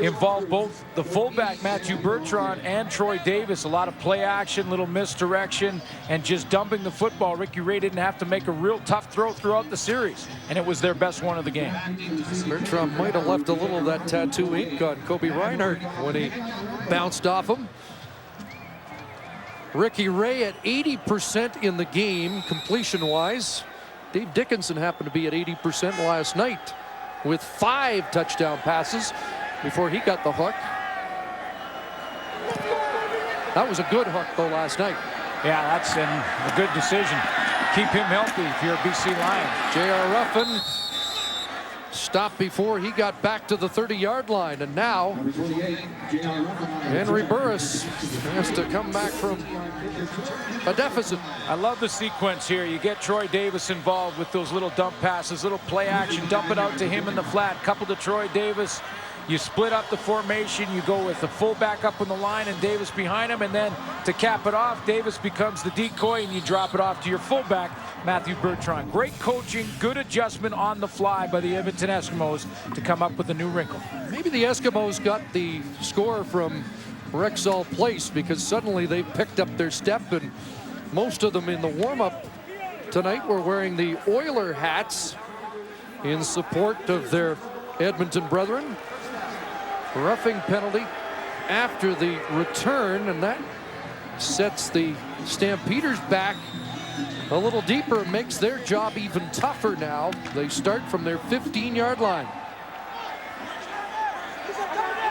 involved both the fullback Matthew Bertrand and Troy Davis. A lot of play action, little misdirection, and just dumping the football. Ricky Ray didn't have to make a real tough throw throughout the series, and it was their best one of the game. Bertrand might have left a little of that tattoo ink on Kobe Reinhardt when he bounced off him. Ricky Ray at 80% in the game, completion-wise. Dave Dickinson happened to be at 80% last night with 5 touchdown passes before he got the hook. That was a good hook, though, last night. Yeah, that's a good decision. Keep him healthy if you're a BC Lion. J.R. Ruffin stopped before he got back to the 30-yard line, and now Henry Burris has to come back from a deficit. I love the sequence here. You get Troy Davis involved with those little dump passes, little play action, dump it out to him in the flat, couple to Troy Davis. You split up the formation. You go with the fullback up on the line and Davis behind him, and then to cap it off, Davis becomes the decoy and you drop it off to your fullback, Matthew Bertrand. Great coaching, good adjustment on the fly by the Edmonton Eskimos to come up with a new wrinkle. Maybe the Eskimos got the score from Rexall Place because suddenly they picked up their step, and most of them in the warm-up tonight were wearing the Oiler hats in support of their Edmonton brethren. Roughing penalty after the return, and that sets the Stampeders back a little deeper, makes their job even tougher now. They start from their 15-yard line.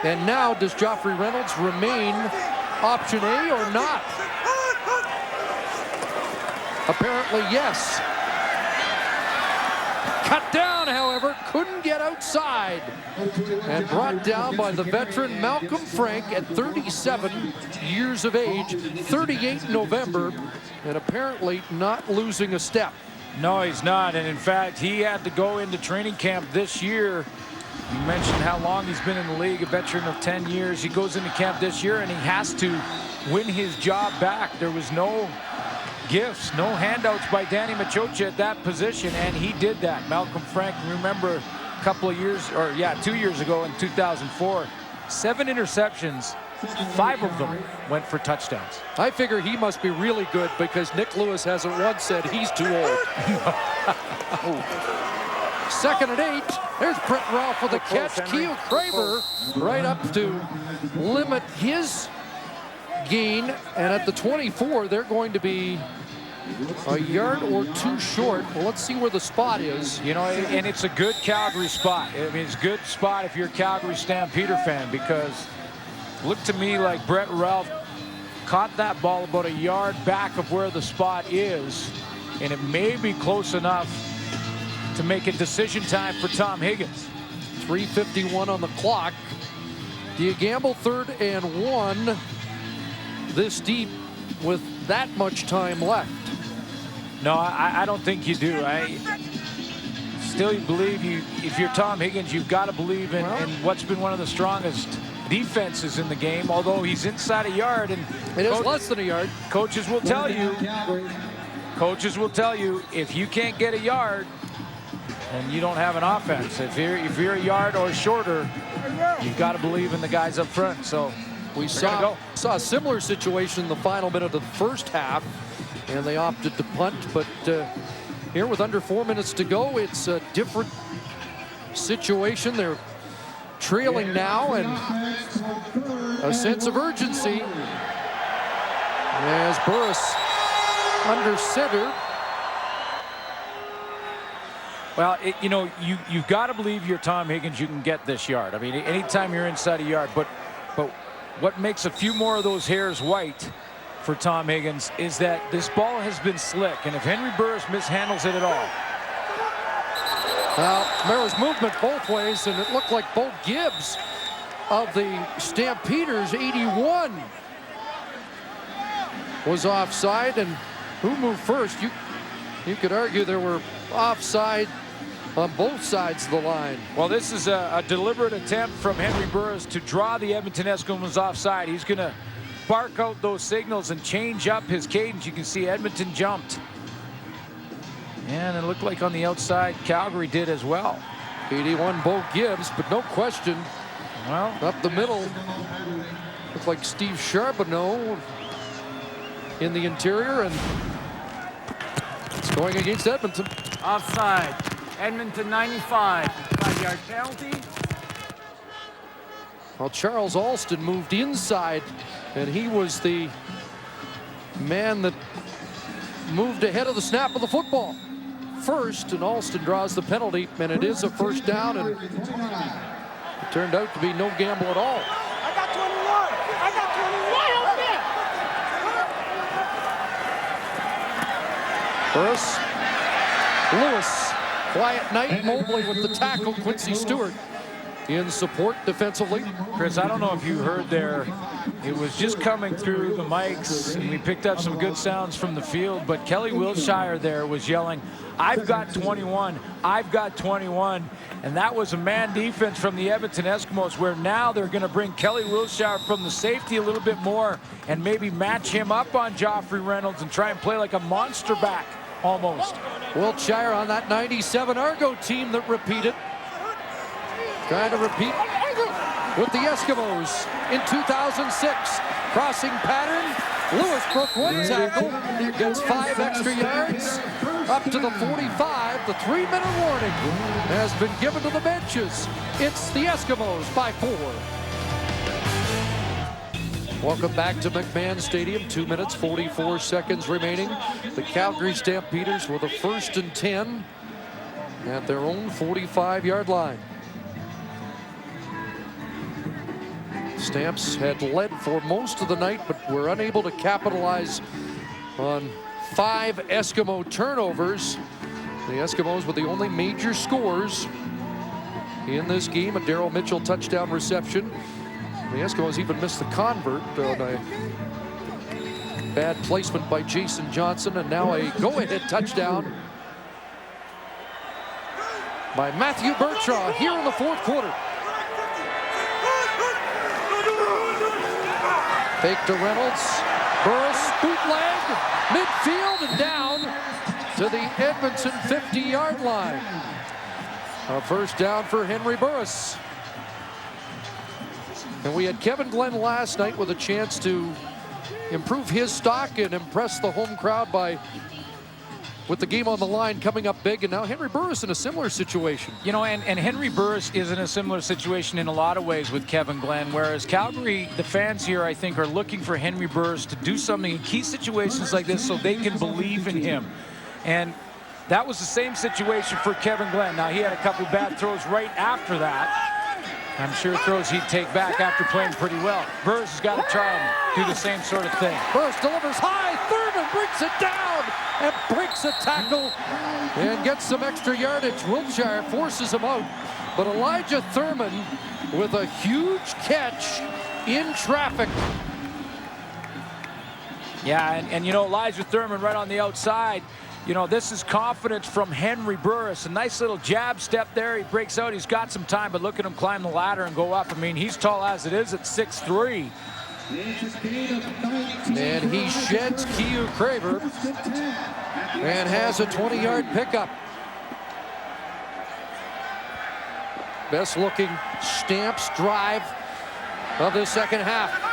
And now does Joffrey Reynolds remain option A or not? Apparently, yes. Cut down, however, couldn't get outside. And brought down by the veteran Malcolm Frank at 37 years of age, 38 in November, and apparently not losing a step. No, he's not. And in fact, he had to go into training camp this year. You mentioned how long he's been in the league, a veteran of 10 years. He goes into camp this year and he has to win his job back. There was no gifts, no handouts by Danny Machocha at that position, and he did that. Malcolm Frank, remember a couple of years, or yeah, 2 years ago in 2004, 7 interceptions, 5 of them went for touchdowns. I figure he must be really good because Nick Lewis hasn't once said he's too old. Second and 8. There's Brett Ralph with a catch. Keo Craver right up to limit his gain. And at the 24, they're going to be a yard or 2 short. Well, let's see where the spot is. You know, and it's a good Calgary spot. I mean, it's a good spot if you're a Calgary Stampeder fan, because looked to me like Brett Ralph caught that ball about a yard back of where the spot is, and it may be close enough to make it decision time for Tom Higgins. 3:51 on the clock. Do you gamble 3rd and 1 this deep with that much time left? No, I don't think you do. I still believe if you're Tom Higgins, you've got to believe in what's been one of the strongest defenses in the game, although he's inside a yard. And it is less than a yard. Coaches will tell you, if you can't get a yard, and you don't have an offense. If you're a yard or shorter, you've got to believe in the guys up front. So we saw a similar situation in the final minute of the first half, and they opted to punt. But here with under 4 minutes to go, it's a different situation. They're trailing now, and a sense of urgency as Burris under center. Well, you've got to believe you're Tom Higgins, you can get this yard. I mean, anytime you're inside a yard, but what makes a few more of those hairs white for Tom Higgins is that this ball has been slick, and if Henry Burris mishandles it at all. There was movement both ways, and it looked like Bo Gibbs of the Stampeders, 81, was offside. And who moved first? You could argue there were offside on both sides of the line. Well, this is a deliberate attempt from Henry Burris to draw the Edmonton Eskimos offside. He's going to bark out those signals and change up his cadence. You can see Edmonton jumped. And it looked like on the outside, Calgary did as well. 81, Bo Gibbs, but no question. Well, up the middle, looked like Steve Charbonneau in the interior, and it's going against Edmonton. Offside. Edmonton 95. 5-yard penalty. Well, Charles Alston moved inside, and he was the man that moved ahead of the snap of the football first, and Alston draws the penalty, and it is a first down, and it turned out to be no gamble at all. I got 21. I got 21. Burris, Lewis, quiet night. Mobley with the tackle. Quincy Stewart in support defensively. Chris, I don't know if you heard there, it was just coming through the mics, and we picked up some good sounds from the field, but Kelly Wilshire there was yelling, "I've got 21, I've got 21," and that was a man defense from the Edmonton Eskimos, where now they're going to bring Kelly Wilshire from the safety a little bit more and maybe match him up on Joffrey Reynolds and try and play like a monster back almost. Wilshire on that 97 Argo team that repeated. Trying to repeat with the Eskimos in 2006. Crossing pattern. Lewis broke one tackle. Gets 5 extra yards. Up to the 45. The 3-minute warning has been given to the benches. It's the Eskimos by 4. Welcome back to McMahon Stadium. 2 minutes, 44 seconds remaining. The Calgary Stampeders with a 1st and 10 at their own 45-yard line. Stamps had led for most of the night, but were unable to capitalize on 5 Eskimo turnovers. The Eskimos were the only major scores in this game. A Darryl Mitchell touchdown reception. The Eskimos even missed the convert on a bad placement by Jason Johnson, and now a go-ahead touchdown by Matthew Bertraw here in the 4th quarter. Fake to Reynolds. Burris bootleg, midfield and down to the Edmonton 50-yard line. A first down for Henry Burris. And we had Kevin Glenn last night with a chance to improve his stock and impress the home crowd by, with the game on the line, coming up big. And now Henry Burris in a similar situation. You know, and Henry Burris is in a similar situation in a lot of ways with Kevin Glenn, whereas Calgary, the fans here, I think, are looking for Henry Burris to do something in key situations like this so they can believe in him. And that was the same situation for Kevin Glenn. Now, he had a couple bad throws right after that. I'm sure throws he'd take back after playing pretty well. Burris has got to try and do the same sort of thing. Burris delivers high. Thurman brings it down and breaks a tackle and gets some extra yardage. Wiltshire forces him out. But Elijah Thurman with a huge catch in traffic. Yeah, and you know, Elijah Thurman right on the outside. You know, this is confidence from Henry Burris. A nice little jab step there. He breaks out. He's got some time, but look at him climb the ladder and go up. I mean, he's tall as it is at 6'3". And he sheds Kiyu Craver and has a 20-yard pickup. Best looking Stamps drive of the second half.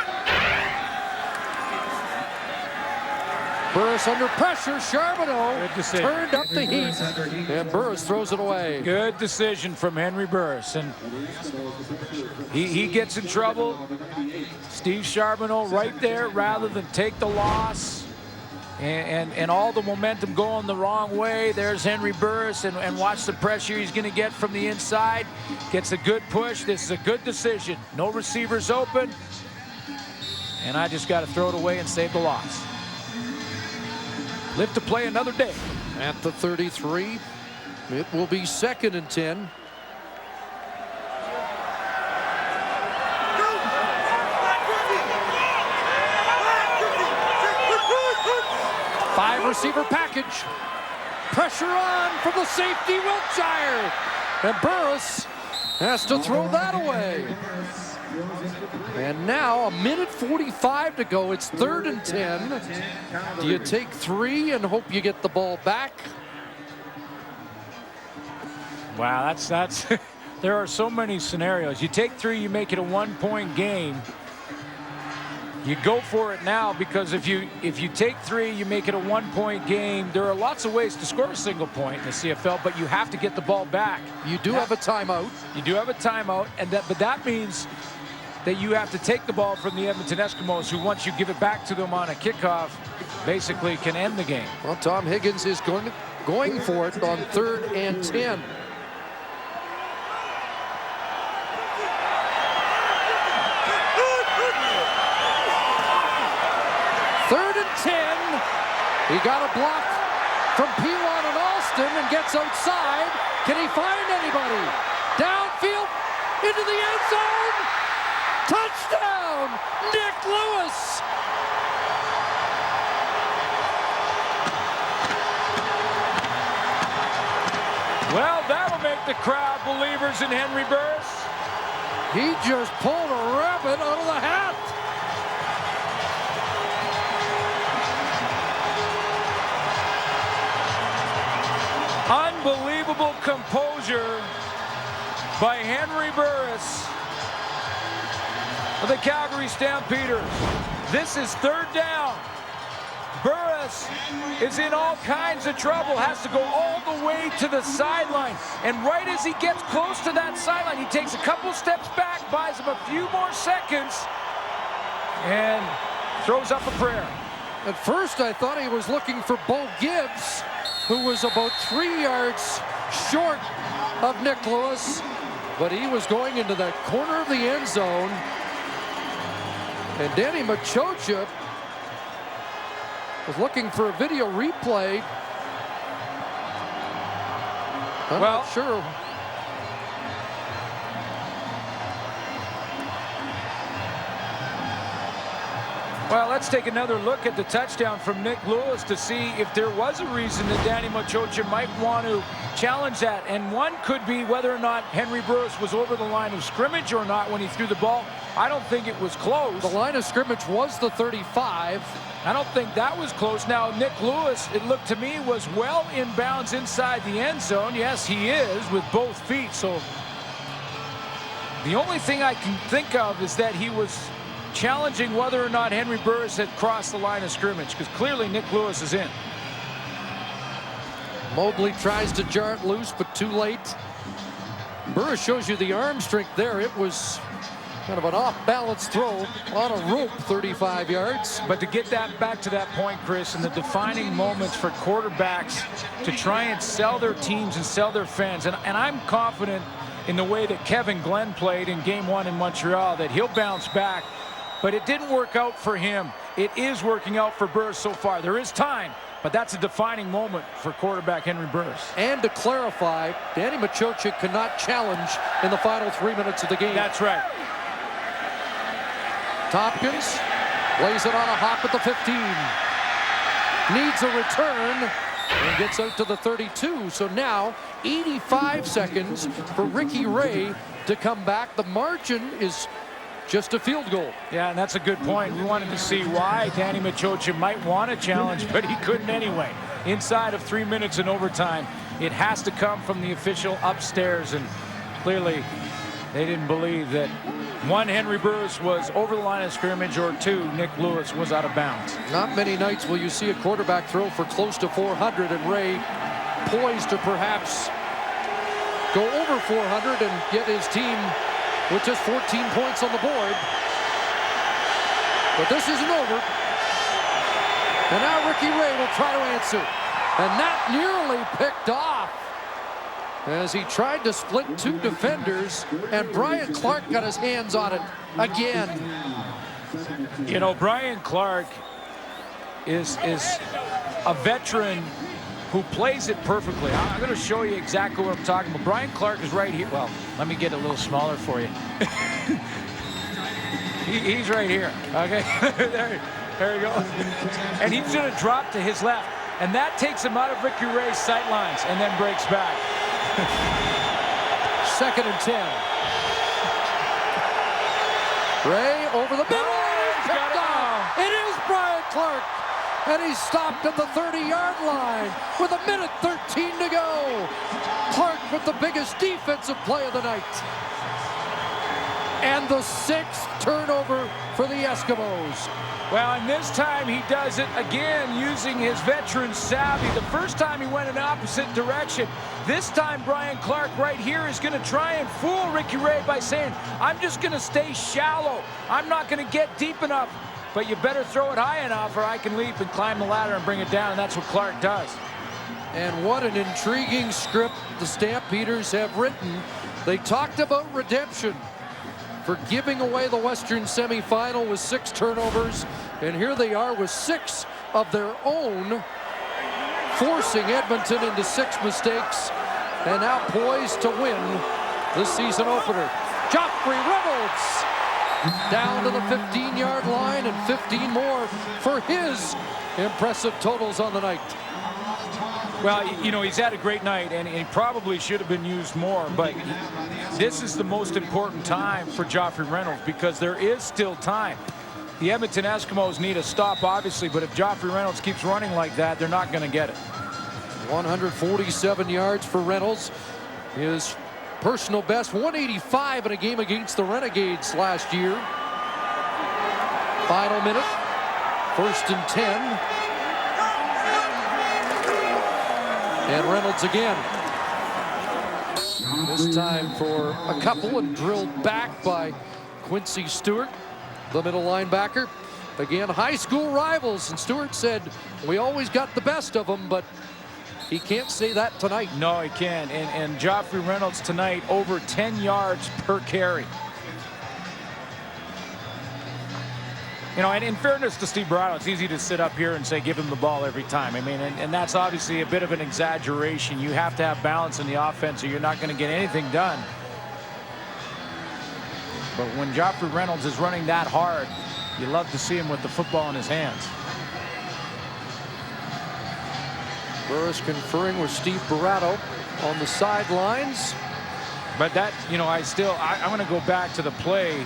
Burris under pressure. Charbonneau turned up the heat, and Burris throws it away. Good decision from Henry Burris, and he gets in trouble. Steve Charbonneau right there rather than take the loss and all the momentum going the wrong way. There's Henry Burris, and watch the pressure he's going to get from the inside. Gets a good push. This is a good decision. No receivers open, and I just got to throw it away and save the loss. Live to play another day. At the 33, it will be 2nd and 10. Five receiver package. Pressure on from the safety, Wiltshire. And Burris has to throw that away. And now 1:45 to go. It's 3rd and 10. Do you take 3 and hope you get the ball back? Wow, that's there are so many scenarios. You take 3, you make it a 1-point game. You go for it now, because if you take 3, you make it a 1-point game. There are lots of ways to score a single point in the CFL, but you have to get the ball back. You do have a timeout. You do have a timeout, but that means that you have to take the ball from the Edmonton Eskimos, who, once you give it back to them on a kickoff, basically can end the game. Well, Tom Higgins is going for it on 3rd and 10. He got a block from Pilon and Alston and gets outside. Can he find anybody? Downfield into the end zone. Touchdown, Nick Lewis. Well, that'll make the crowd believers in Henry Burris. He just pulled a rabbit out of the hat. Unbelievable composure by Henry Burris of the Calgary Stampeders. This is 3rd down. Burris is in all kinds of trouble, has to go all the way to the sideline. And right as he gets close to that sideline, he takes a couple steps back, buys him a few more seconds, and throws up a prayer. At first, I thought he was looking for Bo Gibbs, who was about 3 yards short of Nick Lewis, but he was going into the corner of the end zone. And Danny Machocha was looking for a video replay. I'm not sure. Well, let's take another look at the touchdown from Nick Lewis to see if there was a reason that Danny Machocha might want to challenge that. And one could be whether or not Henry Burris was over the line of scrimmage or not when he threw the ball. I don't think it was close. The line of scrimmage was the 35. I don't think that was close. Now, Nick Lewis, it looked to me, was well in bounds inside the end zone. Yes, he is with both feet. So the only thing I can think of is that he was challenging whether or not Henry Burris had crossed the line of scrimmage, because clearly Nick Lewis is in. Mobley tries to jar it loose, but too late. Burris shows you the arm strength there. It was kind of an off-balance throw on a rope, 35 yards. But to get that back to that point, Chris, and the defining moments for quarterbacks to try and sell their teams and sell their fans, and I'm confident in the way that Kevin Glenn played in Game 1 in Montreal that he'll bounce back. But it didn't work out for him. It is working out for Burris so far. There is time, but that's a defining moment for quarterback Henry Burris. And to clarify, Danny Machocha cannot challenge in the final 3 minutes of the game. That's right. Tompkins lays it on a hop at the 15. Needs a return and gets out to the 32. So now 85 seconds for Ricky Ray to come back. The margin is just a field goal. Yeah, and that's a good point. We wanted to see why Danny Machocha might want to challenge, but he couldn't anyway. Inside of 3 minutes in overtime, it has to come from the official upstairs, and clearly they didn't believe that, one, Henry Burris was over the line of scrimmage, or two, Nick Lewis was out of bounds. Not many nights will you see a quarterback throw for close to 400, and Ray poised to perhaps go over 400 and get his team with just 14 points on the board. But this isn't over. And now Ricky Ray will try to answer. And that nearly picked off as he tried to split two defenders, and Brian Clark got his hands on it again. You know, Brian Clark is a veteran who plays it perfectly. I'm going to show you exactly what I'm talking about. Brian Clark is right here. Well, let me get it a little smaller for you. He's right here. Okay, there you go. And he's going to drop to his left, and that takes him out of Ricky Ray's sight lines and then breaks back. 2nd and 10. Ray over the middle. Picked off. It is Brian Clark. And he's stopped at the 30-yard line with 1:13 to go. Clark with the biggest defensive play of the night. And the 6th turnover for the Eskimos. Well, and this time he does it again using his veteran savvy. The first time he went in the opposite direction. This time Brian Clark right here is going to try and fool Ricky Ray by saying, I'm just going to stay shallow. I'm not going to get deep enough. But you better throw it high enough or I can leap and climb the ladder and bring it down, and that's what Clark does. And what an intriguing script the Stampeders have written. They talked about redemption for giving away the Western semifinal with 6 turnovers, and here they are with 6 of their own, forcing Edmonton into 6 mistakes, and now poised to win the season opener. Joffrey Reynolds down to the 15-yard line, and 15 more for his impressive totals on the night. Well, you know, he's had a great night, and he probably should have been used more, but this is the most important time for Joffrey Reynolds because there is still time. The Edmonton Eskimos need a stop, obviously, but if Joffrey Reynolds keeps running like that, they're not going to get it. 147 yards for Reynolds. His personal best, 185 in a game against the Renegades last year. Final minute, 1st and 10. And Reynolds again. This time for a couple and drilled back by Quincy Stewart, the middle linebacker. Again, high school rivals, and Stewart said, we always got the best of them, but he can't say that tonight. No, he can't. And Joffrey Reynolds tonight over 10 yards per carry. You know, and in fairness to Steve Bratto, it's easy to sit up here and say give him the ball every time. I mean, and that's obviously a bit of an exaggeration. You have to have balance in the offense or you're not going to get anything done. But when Joffrey Reynolds is running that hard, you love to see him with the football in his hands. Burris conferring with Steve Bratto on the sidelines. But that, you know, I'm going to go back to the play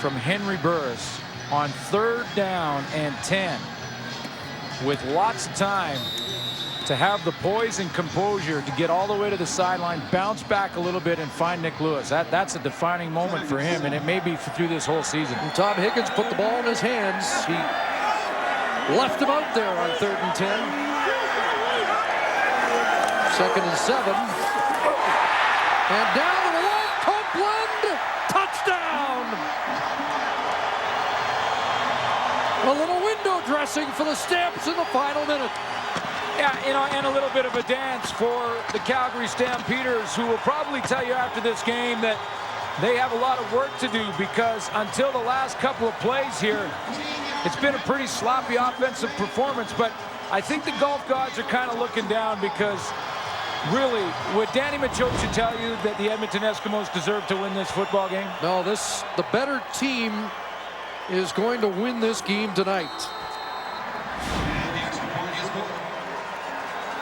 from Henry Burris on 3rd down and 10 with lots of time to have the poise and composure to get all the way to the sideline, bounce back a little bit, and find Nick Lewis. That's a defining moment for him, and it may be through this whole season. And Tom Higgins put the ball in his hands. He left him out there on 3rd and 10. 2nd and 7. And down to the line, Copeland, touchdown! A little window dressing for the Stamps in the final minute. Yeah, you know, and a little bit of a dance for the Calgary Stampeders, who will probably tell you after this game that they have a lot of work to do, because until the last couple of plays here, it's been a pretty sloppy offensive performance. But I think the golf gods are kind of looking down, because really, would Danny Machocha tell you that the Edmonton Eskimos deserve to win this football game? No, the better team is going to win this game tonight.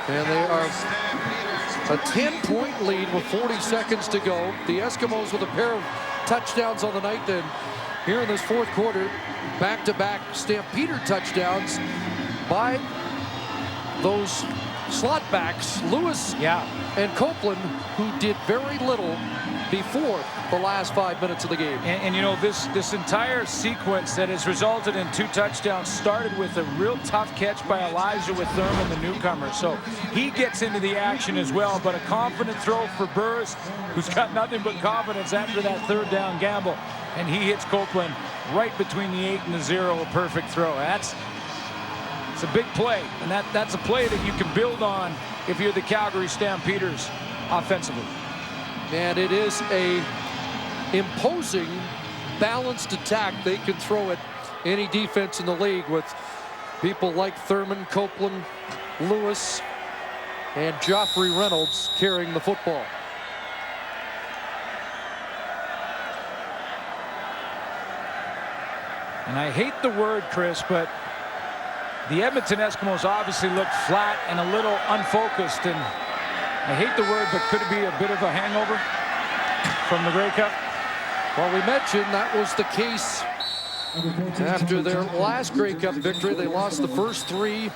And they are a 10-point lead with 40 seconds to go. The Eskimos with a pair of touchdowns on the night. And here in this 4th quarter, back-to-back Stampeder touchdowns by those slot backs, Lewis and Copeland, who did very little before the last 5 minutes of the game. And you know, this entire sequence that has resulted in 2 touchdowns started with a real tough catch by Elijah with Thurman, the newcomer. So he gets into the action as well, but a confident throw for Burris, who's got nothing but confidence after that 3rd down gamble. And he hits Copeland right between the 8 and the 0, a perfect throw. It's a big play, and that's a play that you can build on if you're the Calgary Stampeders offensively. And it is a imposing, balanced attack they can throw at any defense in the league, with people like Thurman, Copeland, Lewis, and Joffrey Reynolds carrying the football. And I hate the word, Chris, but the Edmonton Eskimos obviously looked flat and a little unfocused, and I hate the word, but could it be a bit of a hangover from the Grey Cup? Well, we mentioned that was the case after their last Grey Cup victory. They lost the first 3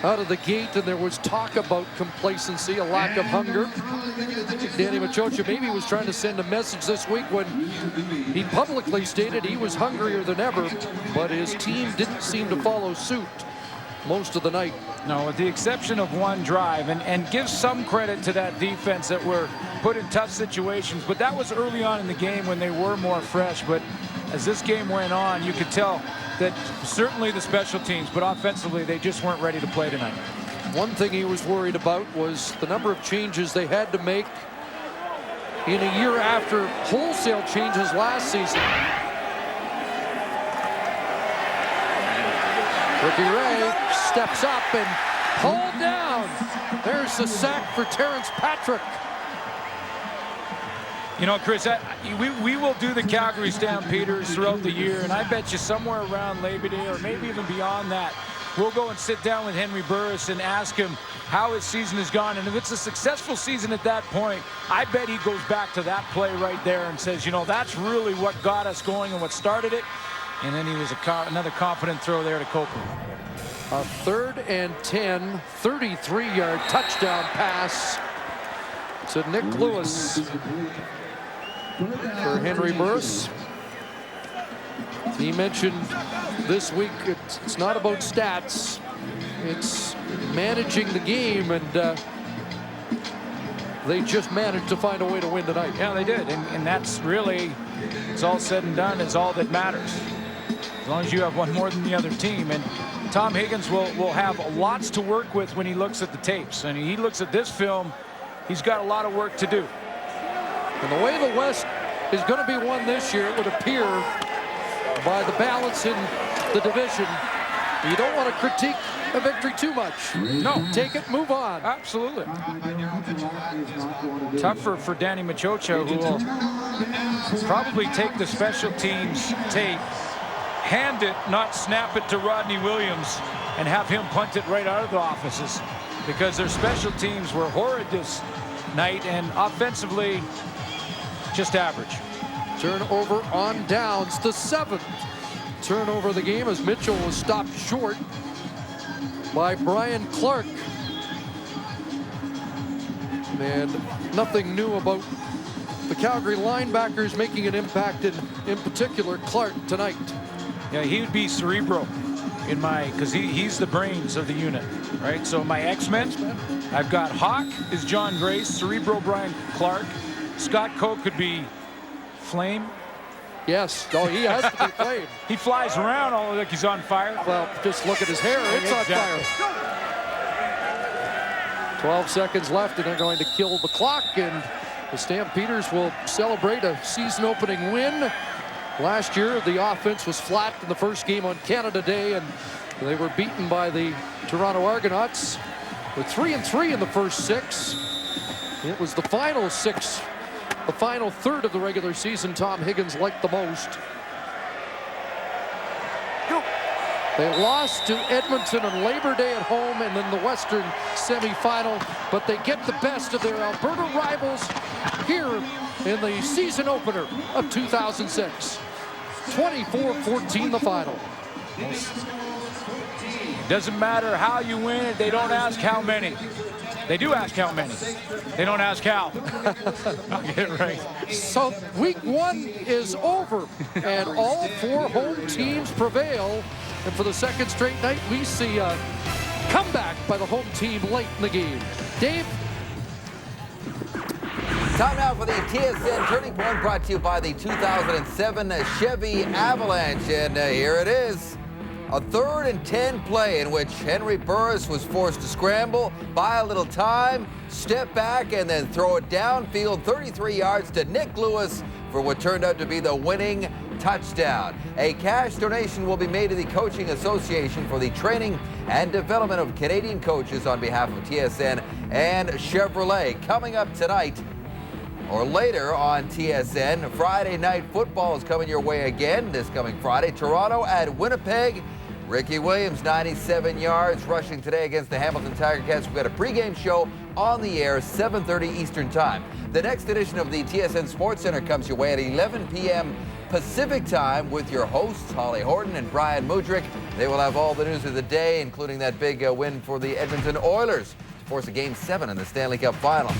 out of the gate, and there was talk about complacency, a lack of hunger. Danny Machocha maybe was trying to send a message this week when he publicly stated he was hungrier than ever, but his team didn't seem to follow suit most of the night. No, with the exception of one drive, and give some credit to that defense that were put in tough situations, but that was early on in the game when they were more fresh. But as this game went on, you could tell that certainly the special teams, but offensively they just weren't ready to play tonight. One thing he was worried about was the number of changes they had to make in a year after wholesale changes last season. Ricky Ray steps up and pulled down. There's the sack for Terrence Patrick. You know, Chris, we will do the Calgary Stampeders throughout the year, and I bet you somewhere around Labor Day or maybe even beyond that, we'll go and sit down with Henry Burris and ask him how his season has gone. And if it's a successful season at that point, I bet he goes back to that play right there and says, you know, that's really what got us going and what started it. And then he was another confident throw there to Copeland. A 3rd and 10, 33-yard touchdown pass to Nick Lewis for Henry Burris. He mentioned this week it's not about stats, it's managing the game, and they just managed to find a way to win tonight. Yeah, they did, and that's really, it's all said and done, it's all that matters. As long as you have one more than the other team. And Tom Higgins will have lots to work with when he looks at the tapes. And he looks at this film, he's got a lot of work to do. And the way the West is going to be won this year, it would appear by the balance in the division. You don't want to critique a victory too much. No. Take it, move on. Absolutely. Tougher for Danny Machocha, who will probably take the special teams tape, hand it, not snap it to Rodney Williams, and have him punt it right out of the offices, because their special teams were horrid this night, and offensively, just average. Turnover on downs, the 7th turnover of the game as Mitchell was stopped short by Brian Clark. And nothing new about the Calgary linebackers making an impact, in particular Clark tonight. Yeah, he would be Cerebro in my, because he's the brains of the unit, right? So my X-Men, I've got Hawk is John Grace, Cerebro Brian Clark. Scott Coe could be Flame. Yes, oh, he has to be Flame. He flies around all like he's on fire. Well, just look at his hair, it's on fire. 12 seconds left, and they're going to kill the clock, and the Stampeders will celebrate a season-opening win. Last year, the offense was flat in the first game on Canada Day, and they were beaten by the Toronto Argonauts. With 3-3 in the first 6. It was the final 6, the final third of the regular season Tom Higgins liked the most. They lost to Edmonton on Labor Day at home and then the Western semifinal, but they get the best of their Alberta rivals here in the season opener of 2006. 24-14 the final. Doesn't matter how you win it, they don't ask how many. They do ask how many. They don't ask how. I'll get it right. So week 1 is over, and all 4 home teams prevail. And for the second straight night, we see a comeback by the home team late in the game. Dave? Time now for the TSN Turning Point, brought to you by the 2007 Chevy Avalanche. And here it is. A 3rd and 10 play in which Henry Burris was forced to scramble, buy a little time, step back, and then throw it downfield 33 yards to Nick Lewis for what turned out to be the winning touchdown. A cash donation will be made to the Coaching Association for the training and development of Canadian coaches on behalf of TSN and Chevrolet. Coming up tonight, or later on TSN, Friday Night Football is coming your way again this coming Friday. Toronto at Winnipeg. Ricky Williams, 97 yards, rushing today against the Hamilton Tiger Cats. We've got a pregame show on the air, 7:30 Eastern Time. The next edition of the TSN Sports Center comes your way at 11 p.m. Pacific Time with your hosts, Holly Horton and Brian Mudrick. They will have all the news of the day, including that big win for the Edmonton Oilers to force a Game 7 in the Stanley Cup Final.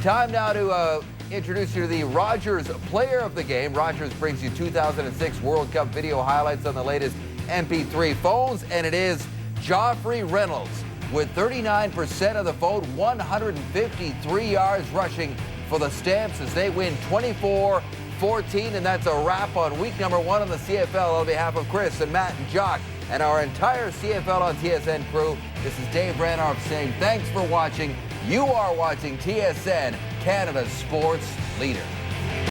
Time now to introduce you to the Rogers Player of the Game. Rogers brings you 2006 World Cup video highlights on the latest MP3 phones, and it is Joffrey Reynolds with 39% of the vote, 153 yards rushing for the Stamps as they win 24-14, and that's a wrap on week number 1 on the CFL. On behalf of Chris and Matt and Jock and our entire CFL on TSN crew, this is Dave Ranarf saying thanks for watching. You are watching TSN, Canada's sports leader.